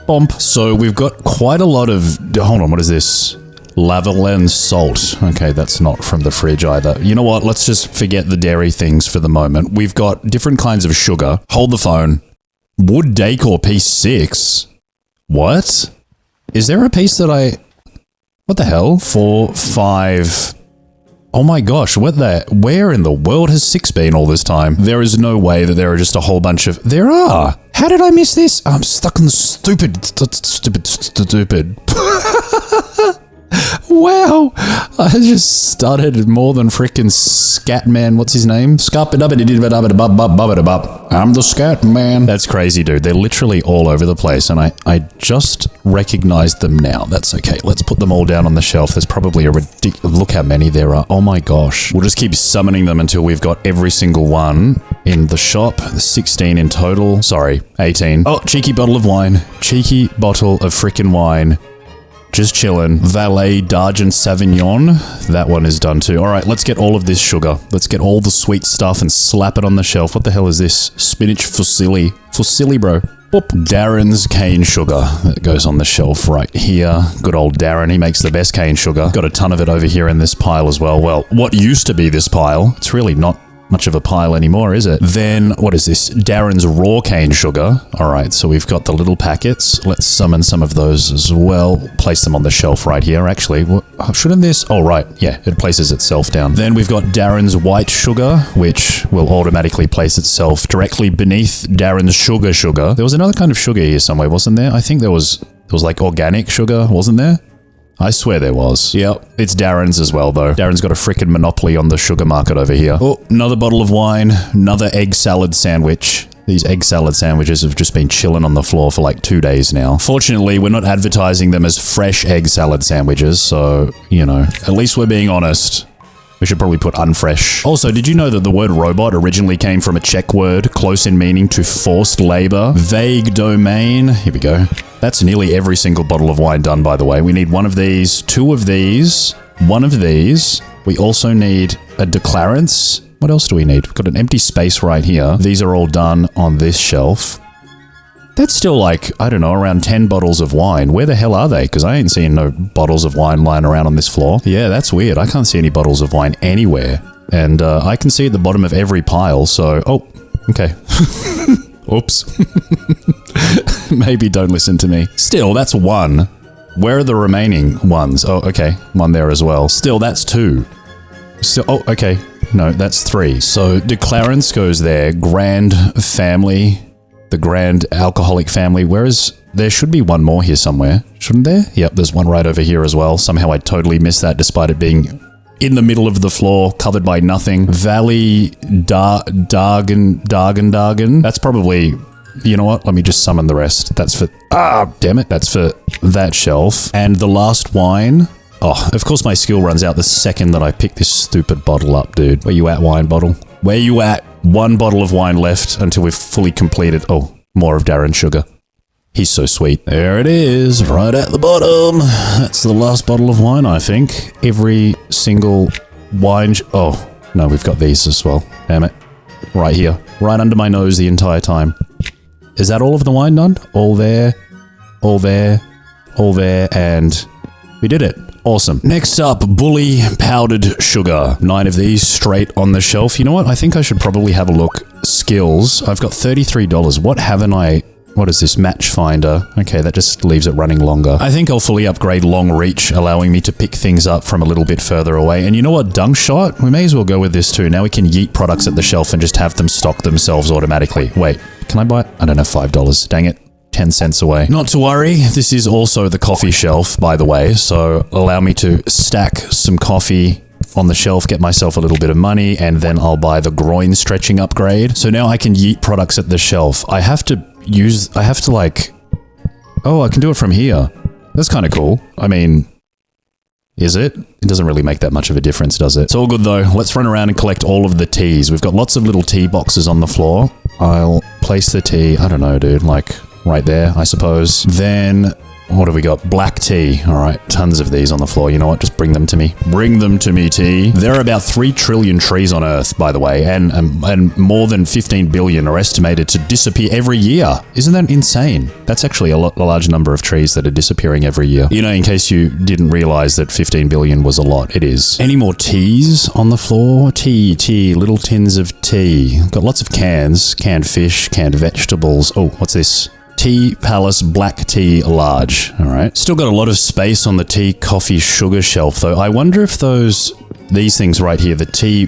Bomp. So we've got quite a lot of... Hold on, what is this? Lavalin salt. Okay, that's not from the fridge either. You know what? Let's just forget the dairy things for the moment. We've got different kinds of sugar. Hold the phone. Wood decor piece 6. What? Is there a piece that I... What the hell? 4, 5... Oh my gosh, where in the world has 6 been all this time? There is no way that there are just a whole bunch of... There are! How did I miss this? I'm stuck in the stupid... Wow, I just stuttered more than frickin' Scatman. What's his name? I'm the Scat Man. That's crazy, dude. They're literally all over the place, and I just recognized them now. That's okay. Let's put them all down on the shelf. There's probably a ridiculous... Look how many there are. Oh my gosh. We'll just keep summoning them until we've got every single one in the shop. 16 in total. Sorry, 18. Oh, cheeky bottle of wine. Cheeky bottle of frickin' wine. Just chillin'. Valet d'Argent Sauvignon. That one is done too. All right, let's get all of this sugar. Let's get all the sweet stuff and slap it on the shelf. What the hell is this? Spinach fusilli. Fusilli, bro. Boop. Darren's cane sugar. That goes on the shelf right here. Good old Darren. He makes the best cane sugar. Got a ton of it over here in this pile as well. Well, what used to be this pile, it's really not much of a pile anymore, is it? Then, what is this? Darren's raw cane sugar. All right, so we've got the little packets. Let's summon some of those as well. Place them on the shelf right here, actually. Shouldn't this? Oh, right. Yeah, it places itself down. Then we've got Darren's white sugar, which will automatically place itself directly beneath Darren's sugar. There was another kind of sugar here somewhere, wasn't there? I think there was like organic sugar, wasn't there? I swear there was. Yep, it's Darren's as well, though. Darren's got a frickin' monopoly on the sugar market over here. Oh, another bottle of wine, another egg salad sandwich. These egg salad sandwiches have just been chilling on the floor for like 2 days now. Fortunately, we're not advertising them as fresh egg salad sandwiches, so, you know, at least we're being honest. We should probably put unfresh. Also, did you know that the word robot originally came from a Czech word close in meaning to forced labor? Vague domain. Here we go. That's nearly every single bottle of wine done, by the way. We need one of these, 2 of these, 1 of these. We also need a declarance. What else do we need? We've got an empty space right here. These are all done on this shelf. That's still like, I don't know, around 10 bottles of wine. Where the hell are they? Because I ain't seeing no bottles of wine lying around on this floor. Yeah, that's weird. I can't see any bottles of wine anywhere. And I can see at the bottom of every pile, so... Oh, okay. Oops. Maybe don't listen to me. Still, that's 1. Where are the remaining ones? Oh, okay. 1 there as well. Still, that's 2. Still, oh, okay. No, that's 3. So, declarance goes there. Grand family... The grand alcoholic family. There should be 1 more here somewhere, shouldn't there? Yep, there's 1 right over here as well. Somehow I totally missed that despite it being in the middle of the floor, covered by nothing. Valley Dargan. That's probably... You know what? Let me just summon the rest. That's for... Ah, damn it. That's for that shelf. And the last wine... Oh, of course my skill runs out the second that I pick this stupid bottle up, dude. Where you at, wine bottle? Where you at? 1 bottle of wine left until we've fully completed... Oh, more of Darren's sugar. He's so sweet. There it is, right at the bottom. That's the last bottle of wine, I think. Every single wine... Oh, no, we've got these as well. Damn it. Right here. Right under my nose the entire time. Is that all of the wine done? All there, all there, all there, and... We did it. Awesome. Next up, Bully Powdered Sugar. 9 of these straight on the shelf. You know what? I think I should probably have a look. Skills. I've got $33. What haven't I... What is this? Match Finder. Okay, that just leaves it running longer. I think I'll fully upgrade Long Reach, allowing me to pick things up from a little bit further away. And you know what? Dunk Shot? We may as well go with this too. Now we can yeet products at the shelf and just have them stock themselves automatically. Wait, can I buy it? I don't have $5. Dang it. 10 cents away. Not to worry, this is also the coffee shelf, by the way, so allow me to stack some coffee on the shelf, get myself a little bit of money, and then I'll buy the groin stretching upgrade. So now I can yeet products at the shelf. I have to like... Oh, I can do it from here. That's kind of cool. I mean... Is it? It doesn't really make that much of a difference, does it? It's all good though. Let's run around and collect all of the teas. We've got lots of little tea boxes on the floor. I'll place the tea? I don't know, dude. Like, right there, I suppose. Then... what have we got? Black tea. All right, tons of these on the floor. You know what? Just bring them to me. Bring them to me, tea. There are about 3 trillion trees on Earth, by the way, and more than 15 billion are estimated to disappear every year. Isn't that insane? That's actually a large number of trees that are disappearing every year. You know, in case you didn't realize that 15 billion was a lot, it is. Any more teas on the floor? Tea, little tins of tea. Got lots of cans, canned fish, canned vegetables. Oh, what's this? Tea Palace Black Tea Large. All right. Still got a lot of space on the tea, coffee, sugar shelf, though. I wonder if these things right here, the tea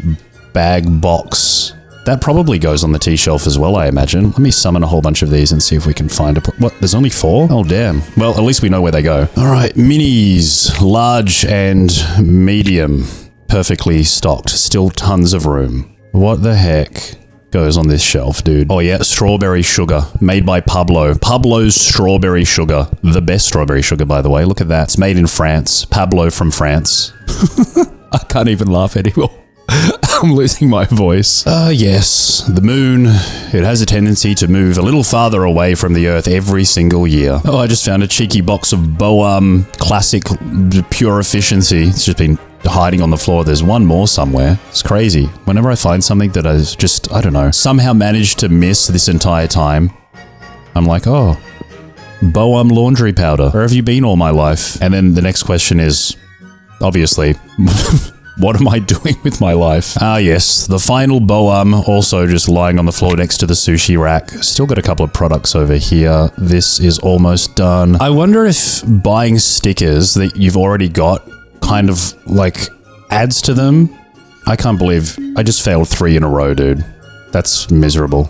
bag box, that probably goes on the tea shelf as well, I imagine. Let me summon a whole bunch of these and see if we can find what? There's only 4? Oh, damn. Well, at least we know where they go. All right. Minis, large and medium, perfectly stocked. Still tons of room. What the heck goes on this shelf, dude? Oh yeah, strawberry sugar, made by Pablo. Pablo's strawberry sugar. The best strawberry sugar, by the way. Look at that. It's made in France. Pablo from France. I can't even laugh anymore. I'm losing my voice. Yes, the moon. It has a tendency to move a little farther away from the Earth every single year. Oh, I just found a cheeky box of Boam Classic Pure Efficiency. It's just been hiding on the floor. There's one more somewhere. It's crazy. Whenever I find something that I've just, I don't know, somehow managed to miss this entire time, I'm like, oh, Boam laundry powder. Where have you been all my life? And then the next question is, obviously, what am I doing with my life? Ah, yes, the final Boam, also just lying on the floor next to the sushi rack. Still got a couple of products over here. This is almost done. I wonder if buying stickers that you've already got kind of like adds to them. I can't believe I just failed 3 in a row, dude. That's miserable.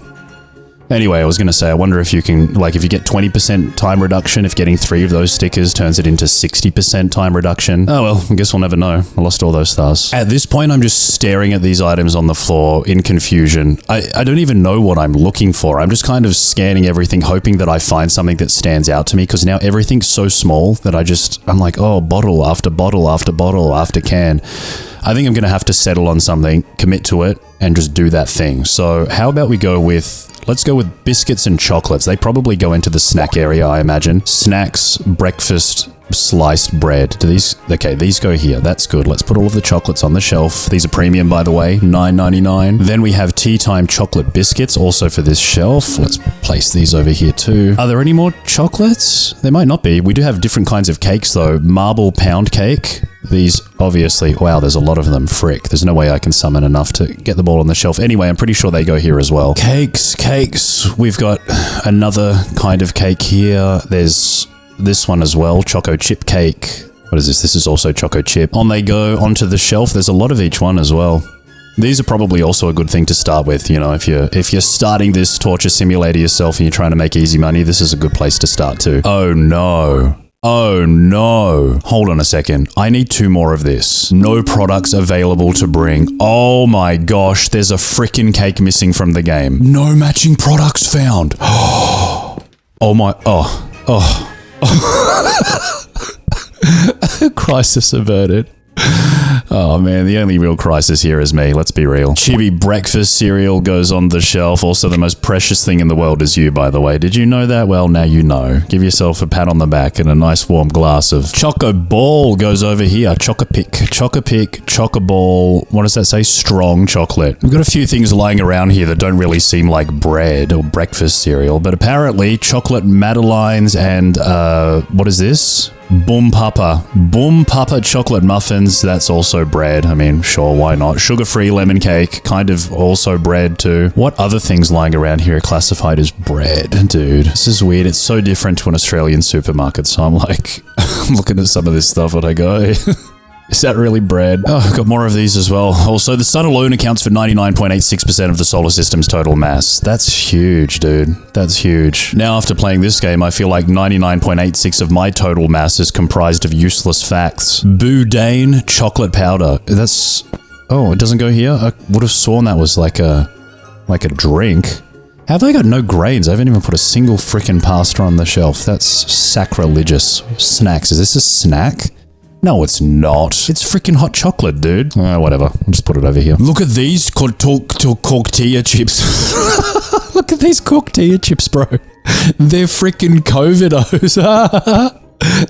Anyway, I was going to say, I wonder if you can, like, if you get 20% time reduction, if getting 3 of those stickers turns it into 60% time reduction. Oh well, I guess we'll never know. I lost all those stars. At this point, I'm just staring at these items on the floor in confusion. I don't even know what I'm looking for. I'm just kind of scanning everything, hoping that I find something that stands out to me, because now everything's so small that I'm like, oh, bottle after bottle after bottle after can. I think I'm going to have to settle on something, commit to it, and just do that thing. So how about we go with... let's go with biscuits and chocolates. They probably go into the snack area, I imagine. Snacks, breakfast, sliced bread. Do these... okay, these go here. That's good. Let's put all of the chocolates on the shelf. These are premium, by the way. $9.99. Then we have tea time chocolate biscuits, also for this shelf. Let's place these over here too. Are there any more chocolates? There might not be. We do have different kinds of cakes, though. Marble pound cake. These, obviously, wow, there's a lot of them. Frick. There's no way I can summon enough to get them all on the shelf. Anyway, I'm pretty sure they go here as well. Cakes. We've got another kind of cake here. There's this one as well, choco chip cake. What is this? This is also choco chip. On they go onto the shelf. There's a lot of each one as well. These are probably also a good thing to start with, you know, if you're starting this torture simulator yourself and you're trying to make easy money, this is a good place to start too. Oh no. Oh no. Hold on a second. I need 2 more of this. No products available to bring. Oh my gosh, there's a freaking cake missing from the game. No matching products found. Oh my, crisis averted. Oh man, the only real crisis here is me, let's be real. Chibi breakfast cereal goes on the shelf. Also, the most precious thing in the world is you, by the way. Did you know that? Well, now you know. Give yourself a pat on the back and a nice warm glass of Choco Ball goes over here. Choco Pick, Choco Ball. What does that say? Strong chocolate. We've got a few things lying around here that don't really seem like bread or breakfast cereal, but apparently chocolate madeleines and, what is this? Boom Papa chocolate muffins. That's also bread. I mean, sure, why not? Sugar-free lemon cake, kind of also bread too. What other things lying around here are classified as bread? Dude, this is weird. It's so different to an Australian supermarket. So I'm like, I'm looking at some of this stuff and I go, is that really bread? Oh, I've got more of these as well. Also, the sun alone accounts for 99.86% of the solar system's total mass. That's huge, dude. That's huge. Now, after playing this game, I feel like 99.86 of my total mass is comprised of useless facts. Boudin chocolate powder. That's... oh, it doesn't go here? I would have sworn that was like a drink. How have they got no grains? I haven't even put a single frickin' pasta on the shelf. That's sacrilegious. Snacks. Is this a snack? No, it's not. It's freaking hot chocolate, dude. Whatever. I'll just put it over here. Look at these tortilla chips. Look at these tortilla chips, bro. They're freaking Covidos.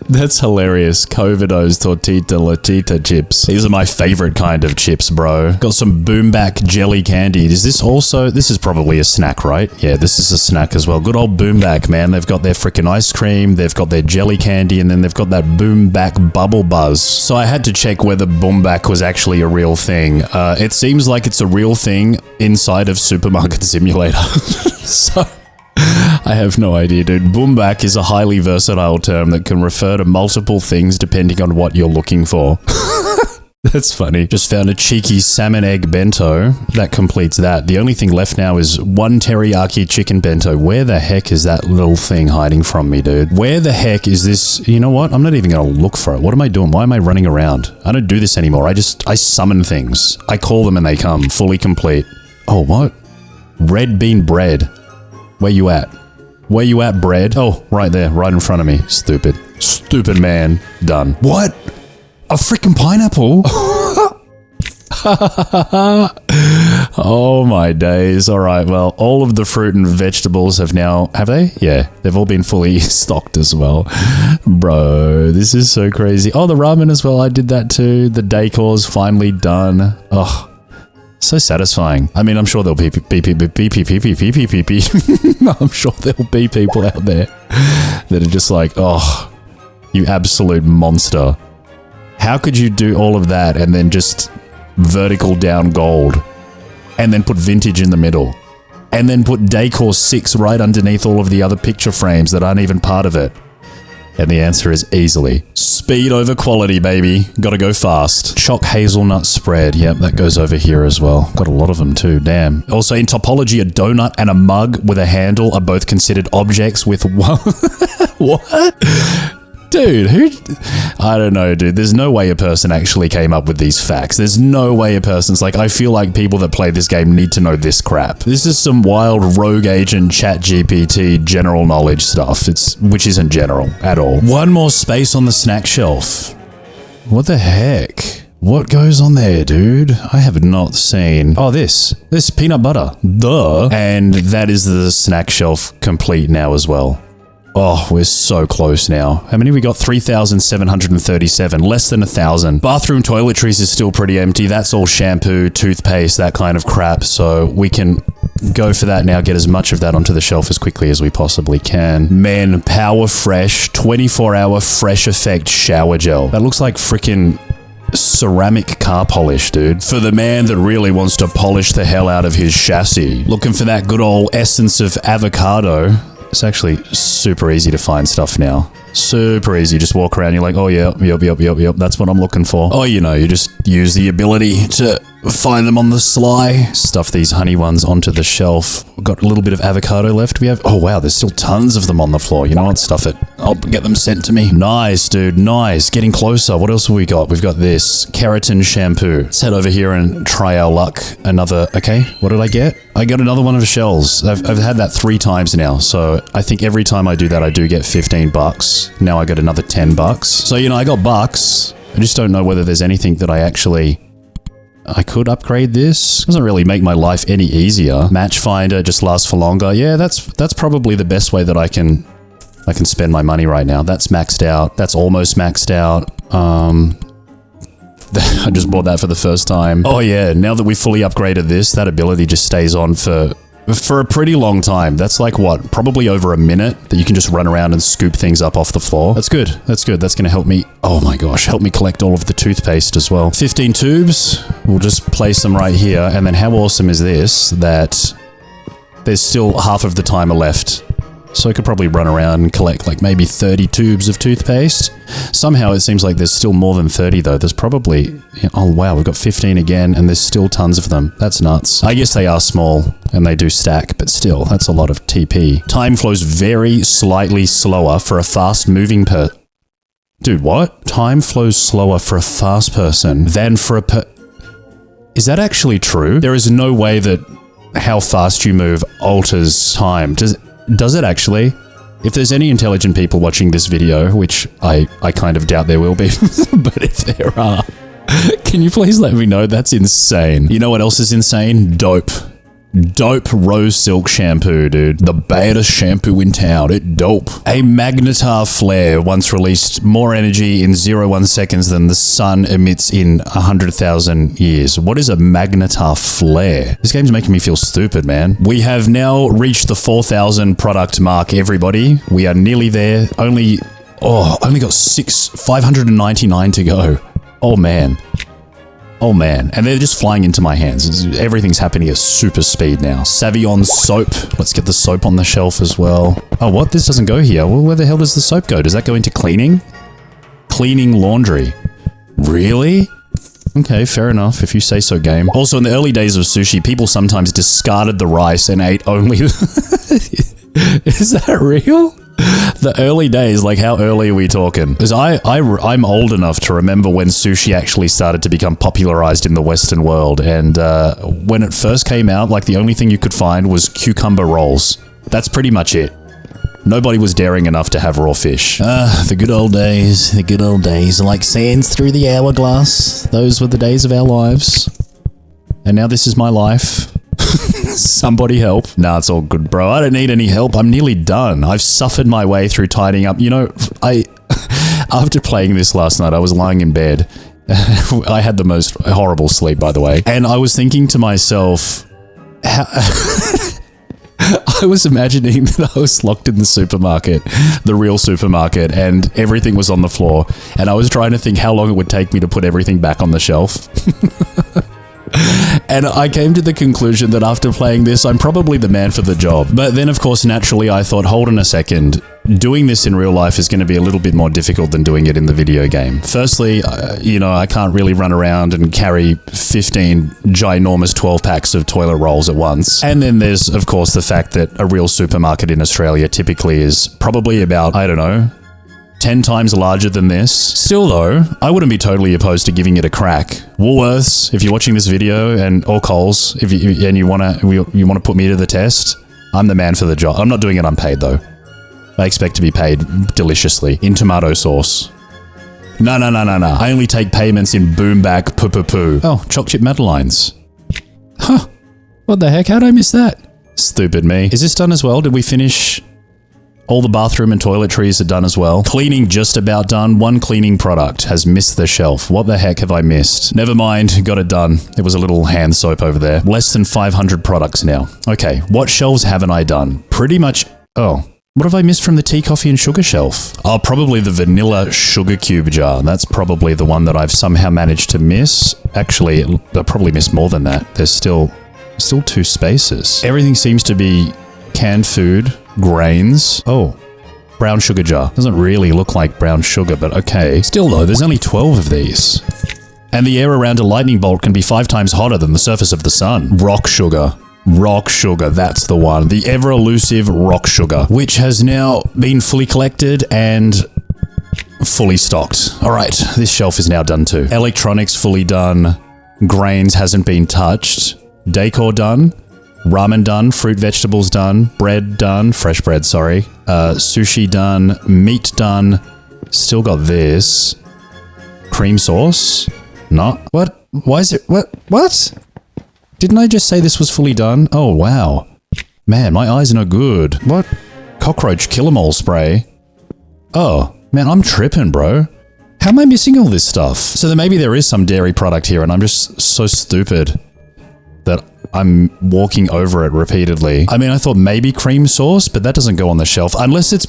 That's hilarious. Covidos tortita latita chips. These are my favorite kind of chips, bro. Got some Boomback jelly candy. Is this also... This is probably a snack, right? Yeah, this is a snack as well. Good old Boomback, man. They've got their freaking ice cream, they've got their jelly candy, and then they've got that Boomback bubble buzz. So I had to check whether Boomback was actually a real thing. It seems like it's a real thing inside of Supermarket Simulator. So... I have no idea, dude. Boomback is a highly versatile term that can refer to multiple things depending on what you're looking for. That's funny. Just found a cheeky salmon egg bento. That completes that. The only thing left now is one teriyaki chicken bento. Where the heck is that little thing hiding from me, dude? Where the heck is this? You know what? I'm not even going to look for it. What am I doing? Why am I running around? I don't do this anymore. I summon things. I call them and they come. Fully complete. Oh, what? Red bean bread. Where you at? Where you at, bread? Oh, right there, right in front of me. Stupid. Stupid man. Done. What? A freaking pineapple? Oh my days. All right, well, all of the fruit and vegetables have now... Have they? Yeah, they've all been fully stocked as well. Bro, this is so crazy. Oh, the ramen as well. I did that too. The decor's finally done. Oh. So satisfying. I mean, I'm sure there'll be I'm sure there'll be people out there that are just like, oh, you absolute monster. How could you do all of that and then just vertical down gold and then put vintage in the middle and then put decor 6 right underneath all of the other picture frames that aren't even part of it? And the answer is easily. Speed over quality, baby. Gotta go fast. Choc hazelnut spread. Yep, that goes over here as well. Got a lot of them too, damn. Also, in topology, a donut and a mug with a handle are both considered objects with one... What? Dude, who... I don't know, dude. There's no way a person actually came up with these facts. There's no way a person's like, I feel like people that play this game need to know this crap. This is some wild rogue agent chat GPT general knowledge stuff. Which isn't general at all. One more space on the snack shelf. What the heck? What goes on there, dude? I have not seen... Oh, this peanut butter. Duh. And that is the snack shelf complete now as well. Oh, we're so close now. How many we got? 3,737. Less than 1,000. Bathroom toiletries is still pretty empty. That's all shampoo, toothpaste, that kind of crap. So we can go for that now. Get as much of that onto the shelf as quickly as we possibly can. Man, Power Fresh 24-hour fresh effect shower gel. That looks like freaking ceramic car polish, dude. For the man that really wants to polish the hell out of his chassis. Looking for that good old essence of avocado. It's actually super easy to find stuff now. Super easy. Just walk around, you're like, oh yeah, yep. That's what I'm looking for. Oh, you know, you just use the ability to find them on the sly. Stuff these honey ones onto the shelf. We've got a little bit of avocado left. We have... Oh wow, there's still tons of them on the floor. You know what? Stuff it. I'll get them sent to me. Nice, dude. Nice. Getting closer. What else have we got? We've got this. Keratin shampoo. Let's head over here and try our luck. Another... Okay, what did I get? I got another one of the shells. I've had that 3 times now, so I think every time I do that, I do get 15 bucks. Now I got another 10 bucks. So, you know, I got bucks. I just don't know whether there's anything that I could upgrade this. Doesn't really make my life any easier. Match finder just lasts for longer. Yeah, that's probably the best way that I can spend my money right now. That's maxed out. That's almost maxed out. I just bought that for the first time. Oh yeah, now that we fully upgraded this, that ability just stays on for a pretty long time. That's like what? Probably over a minute that you can just run around and scoop things up off the floor. That's good. That's good. That's going to help me. Oh my gosh, help me collect all of the toothpaste as well. 15 tubes. We'll just place them right here. And then how awesome is this that there's still half of the timer left. So I could probably run around and collect like maybe 30 tubes of toothpaste. Somehow it seems like there's still more than 30 though. There's probably... Oh wow, we've got 15 again and there's still tons of them. That's nuts. I guess they are small and they do stack, but still, that's a lot of TP. Time flows very slightly slower for a fast moving Dude, what? Time flows slower for a fast person than for a Is that actually true? There is no way that how fast you move alters time. Does it actually? If there's any intelligent people watching this video, which I kind of doubt there will be, but if there are, can you please let me know? That's insane. You know what else is insane? Dope. Dope rose silk shampoo, dude. The baddest shampoo in town. It dope. A magnetar flare once released more energy in 0.1 seconds than the sun emits in 100,000 years. What is a magnetar flare? This game's making me feel stupid, man. We have now reached the 4,000 product mark, everybody. We are nearly there. Only got 599 to go. Oh, man. Oh man, and they're just flying into my hands. Everything's happening at super speed now. Savion soap. Let's get the soap on the shelf as well. Oh, what? This doesn't go here. Well, where the hell does the soap go? Does that go into cleaning? Cleaning laundry. Really? Okay, fair enough, if you say so, game. Also, in the early days of sushi, people sometimes discarded the rice and ate only... Is that real? The early days, like how early are we talking? Because I'm old enough to remember when sushi actually started to become popularized in the Western world. And when it first came out, like the only thing you could find was cucumber rolls. That's pretty much it. Nobody was daring enough to have raw fish. The good old days. The good old days are like sands through the hourglass. Those were the days of our lives. And now this is my life. Somebody help. Nah, it's all good, bro. I don't need any help. I'm nearly done. I've suffered my way through tidying up. You know, after playing this last night, I was lying in bed. I had the most horrible sleep, by the way. And I was thinking to myself, I was imagining that I was locked in the supermarket, the real supermarket, and everything was on the floor. And I was trying to think how long it would take me to put everything back on the shelf. And I came to the conclusion that after playing this, I'm probably the man for the job. But then, of course, naturally, I thought, hold on a second. Doing this in real life is going to be a little bit more difficult than doing it in the video game. Firstly, I can't really run around and carry 15 ginormous 12-packs of toilet rolls at once. And then there's, of course, the fact that a real supermarket in Australia typically is probably about, 10 times larger than this. Still though, I wouldn't be totally opposed to giving it a crack. Woolworths, if you're watching this video, or Coles, if you want to put me to the test, I'm the man for the job. I'm not doing it unpaid though. I expect to be paid deliciously in tomato sauce. No. I only take payments in boom back poo. Oh, choc chip Madeleines. Huh. What the heck? How'd I miss that? Stupid me. Is this done as well? Did we finish? All the bathroom and toiletries are done as well. Cleaning just about done. One cleaning product has missed the shelf. What the heck have I missed? Never mind, got it done. It was a little hand soap over there. Less than 500 products now. Okay, what shelves haven't I done? Pretty much... Oh, what have I missed from the tea, coffee and sugar shelf? Oh, probably the vanilla sugar cube jar. That's probably the one that I've somehow managed to miss. Actually, I probably missed more than that. There's still 2 spaces. Everything seems to be canned food, grains. Oh, brown sugar jar. Doesn't really look like brown sugar, but okay. Still though, there's only 12 of these. And the air around a lightning bolt can be 5 times hotter than the surface of the sun. Rock sugar. Rock sugar, that's the one. The ever-elusive rock sugar, which has now been fully collected and fully stocked. All right, this shelf is now done too. Electronics fully done. Grains hasn't been touched. Decor done. Ramen done, fruit vegetables done, bread done, fresh bread, sorry. Sushi done, meat done. Still got this. Cream sauce? Not. What? Why is it? What? Didn't I just say this was fully done? Oh, wow. Man, my eyes are no good. What? Cockroach kill-em-all spray? Oh, man, I'm tripping, bro. How am I missing all this stuff? So then maybe there is some dairy product here and I'm just so stupid that I'm walking over it repeatedly. I mean, I thought maybe cream sauce, but that doesn't go on the shelf unless it's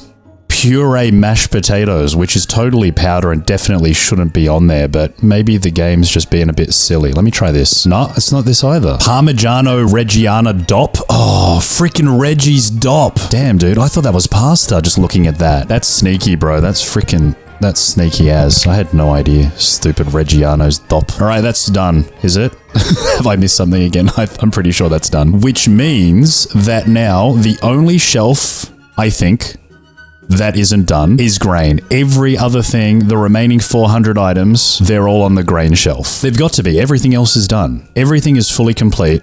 puree mashed potatoes, which is totally powder and definitely shouldn't be on there, but maybe the game's just being a bit silly. Let me try this. No, it's not this either. Parmigiano Reggiana Dop. Oh, freaking Reggie's Dop. Damn, dude, I thought that was pasta just looking at that. That's sneaky, bro. That's sneaky as. I had no idea. Stupid Reggiano's Dop. All right, that's done. Is it? Have I missed something again? I'm pretty sure that's done. Which means that now the only shelf, I think, that isn't done is grain. Every other thing, the remaining 400 items, they're all on the grain shelf. They've got to be. Everything else is done. Everything is fully complete.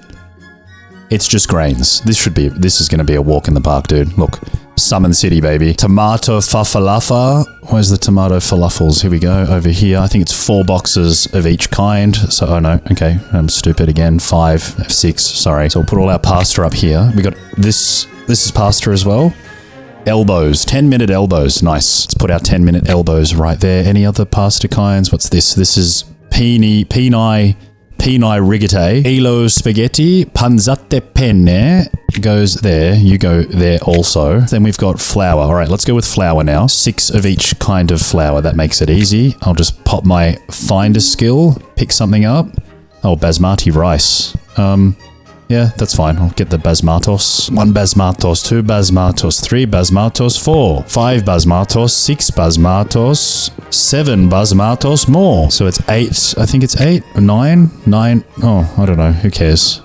It's just grains. This is going to be a walk in the park, dude. Look, Summon City, baby. Tomato falafel. Where's the tomato falafels? Here we go. Over here. I think it's 4 boxes of each kind. So, oh no. Okay. I'm stupid again. 5, 6. Sorry. So we'll put all our pasta up here. We got this. This is pasta as well. Elbows. 10-minute elbows. Nice. Let's put our 10-minute elbows right there. Any other pasta kinds? What's this? This is peni rigate, elo spaghetti, panzate penne goes there. You go there also. Then we've got flour. All right, let's go with flour now. 6 of each kind of flour. That makes it easy. I'll just pop my finder skill, pick something up. Oh, basmati rice. Yeah, that's fine. I'll get the basmatos. 1 basmatos, 2 basmatos, 3 basmatos, 4, 5 basmatos, 6 basmatos, 7 basmatos more. So it's 8. I think it's 8 or 9. Oh, I don't know. Who cares?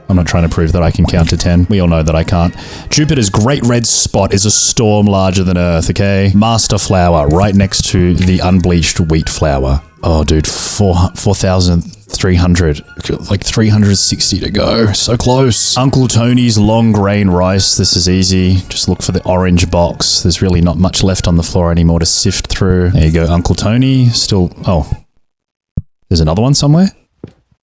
I'm not trying to prove that I can count to 10. We all know that I can't. Jupiter's great red spot is a storm larger than Earth, okay? Master flour right next to the unbleached wheat flour. Oh, dude, 4,300. Like 360 to go. So close. Uncle Tony's long grain rice. This is easy. Just look for the orange box. There's really not much left on the floor anymore to sift through. There you go, Uncle Tony. Still, oh. There's another one somewhere?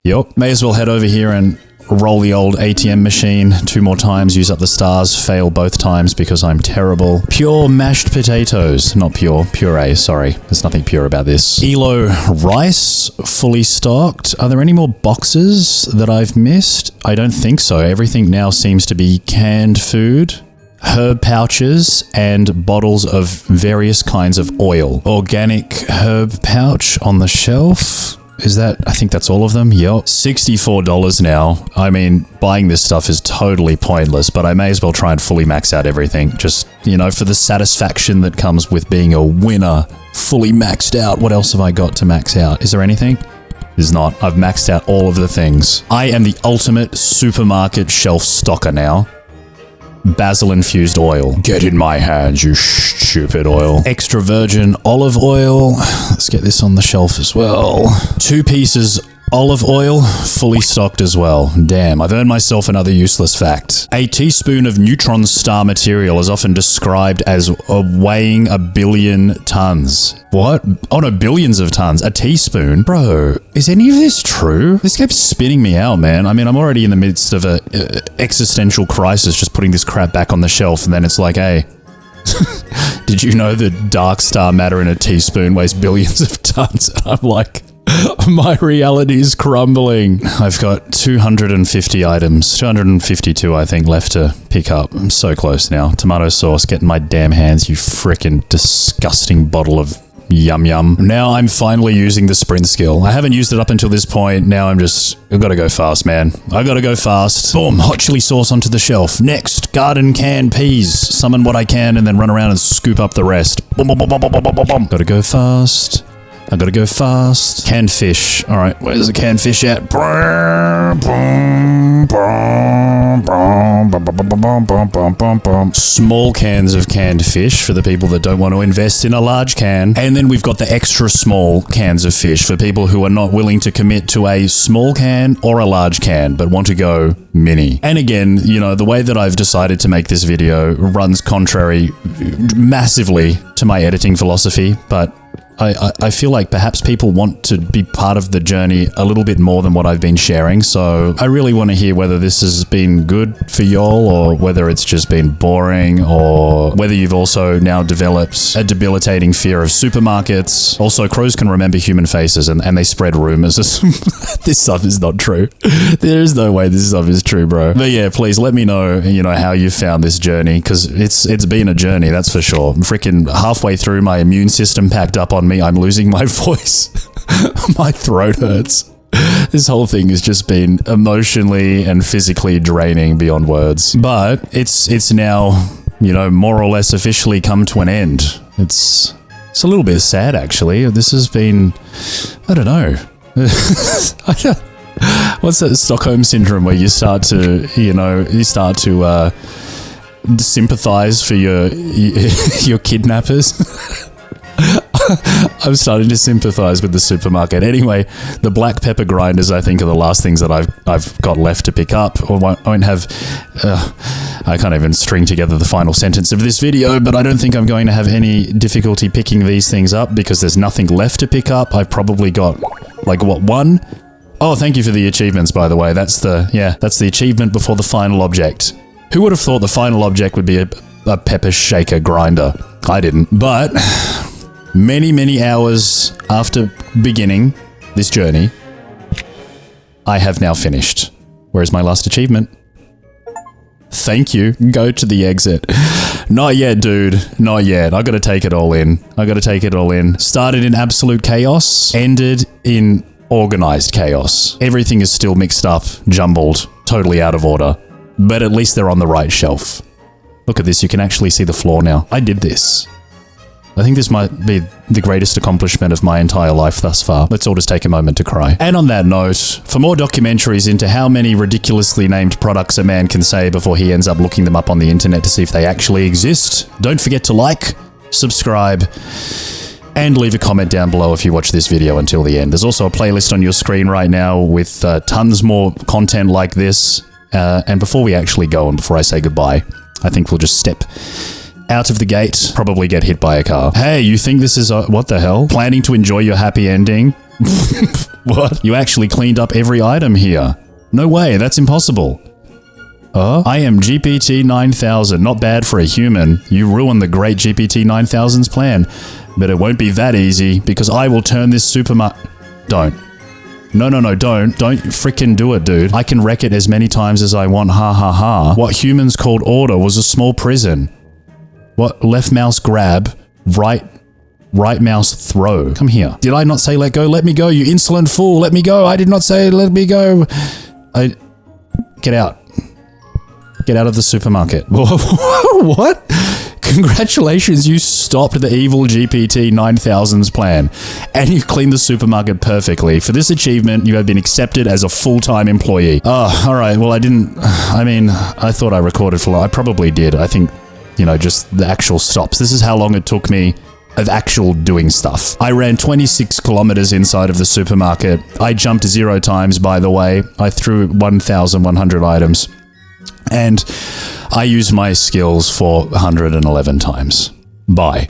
Yup. May as well head over here and roll the old ATM machine 2 more times, use up the stars, fail both times because I'm terrible. Pure mashed potatoes. Not pure, puree, sorry. There's nothing pure about this. Elo rice, fully stocked. Are there any more boxes that I've missed? I don't think so. Everything now seems to be canned food. Herb pouches and bottles of various kinds of oil. Organic herb pouch on the shelf. Is that, I think that's all of them. Yup. $64 now. I mean, buying this stuff is totally pointless, but I may as well try and fully max out everything. Just, you know, for the satisfaction that comes with being a winner. Fully maxed out. What else have I got to max out? Is there anything? There's not. I've maxed out all of the things. I am the ultimate supermarket shelf stocker now. Basil infused oil. Get in my hands, you stupid oil. Extra virgin olive oil. Let's get this on the shelf as well. 2 pieces olive oil, fully stocked as well. Damn, I've earned myself another useless fact. A teaspoon of neutron star material is often described as weighing 1 billion tons. What? Oh no, billions of tons. A teaspoon? Bro, is any of this true? This keeps spinning me out, man. I mean, I'm already in the midst of a existential crisis just putting this crap back on the shelf, and then it's like, hey, did you know that dark star matter in a teaspoon weighs billions of tons? And I'm like, my reality is crumbling. I've got 250 items, 252 I think left to pick up. I'm so close now. Tomato sauce, get in my damn hands, you frickin' disgusting bottle of yum yum. Now I'm finally using the sprint skill. I haven't used it up until this point. Now I've gotta go fast, man. I gotta go fast. Boom, hot chili sauce onto the shelf. Next, garden canned peas. Summon what I can and then run around and scoop up the rest. Boom, boom, boom, boom, boom, boom, boom, boom. Gotta go fast. I gotta go fast. Canned fish. All right, where's the canned fish at? Small cans of canned fish for the people that don't want to invest in a large can. And then we've got the extra small cans of fish for people who are not willing to commit to a small can or a large can, but want to go mini. And again, you know, the way that I've decided to make this video runs contrary massively to my editing philosophy, but I feel like perhaps people want to be part of the journey a little bit more than what I've been sharing, so I really want to hear whether this has been good for y'all or whether it's just been boring or whether you've also now developed a debilitating fear of supermarkets. Also, crows can remember human faces and they spread rumors. This stuff is not true. There is no way this stuff is true, bro. But yeah, please let me know, you know, how you found this journey, because it's been a journey, that's for sure. I'm freaking halfway through, my immune system packed up on me. I'm losing my voice. My throat hurts. This whole thing has just been emotionally and physically draining beyond words. But it's now, you know, more or less officially come to an end. It's a little bit sad, actually. This has been, I don't know. What's that Stockholm syndrome where you start to, you know, sympathize for your kidnappers? I'm starting to sympathize with the supermarket. Anyway, the black pepper grinders, I think, are the last things that I've got left to pick up, or won't have. I can't even string together the final sentence of this video, but I don't think I'm going to have any difficulty picking these things up because there's nothing left to pick up. I've probably got, like, what, one? Oh, thank you for the achievements, by the way. That's the achievement before the final object. Who would have thought the final object would be a pepper shaker grinder? I didn't. But many, many hours after beginning this journey, I have now finished. Where's my last achievement? Thank you. Go to the exit. Not yet, dude. Not yet. I gotta take it all in. Started in absolute chaos, ended in organized chaos. Everything is still mixed up, jumbled, totally out of order. But at least they're on the right shelf. Look at this. You can actually see the floor now. I did this. I think this might be the greatest accomplishment of my entire life thus far. Let's all just take a moment to cry. And on that note, for more documentaries into how many ridiculously named products a man can say before he ends up looking them up on the internet to see if they actually exist, don't forget to like, subscribe, and leave a comment down below if you watch this video until the end. There's also a playlist on your screen right now with tons more content like this. And before we actually go and before I say goodbye, I think we'll just step out of the gate, probably get hit by a car. Hey, you think this is what the hell? Planning to enjoy your happy ending? What? You actually cleaned up every item here. No way, that's impossible. I am GPT 9000, not bad for a human. You ruined the great GPT 9000's plan. But it won't be that easy, because I will turn this supermarket... Don't. No, don't frickin' do it, dude. I can wreck it as many times as I want, ha ha ha. What humans called order was a small prison. What? Left mouse grab, right mouse throw. Come here. Did I not say let go? Let me go, you insolent fool. Let me go. I did not say let me go. Get out. Get out of the supermarket. What? Congratulations, you stopped the evil GPT 9000's plan. And you cleaned the supermarket perfectly. For this achievement, you have been accepted as a full-time employee. Oh, alright. Well, I thought I recorded for long. I probably did. I think, just the actual stops. This is how long it took me of actual doing stuff. I ran 26 kilometers inside of the supermarket. I jumped 0 times, by the way. I threw 1,100 items. And I used my skills for 111 times. Bye.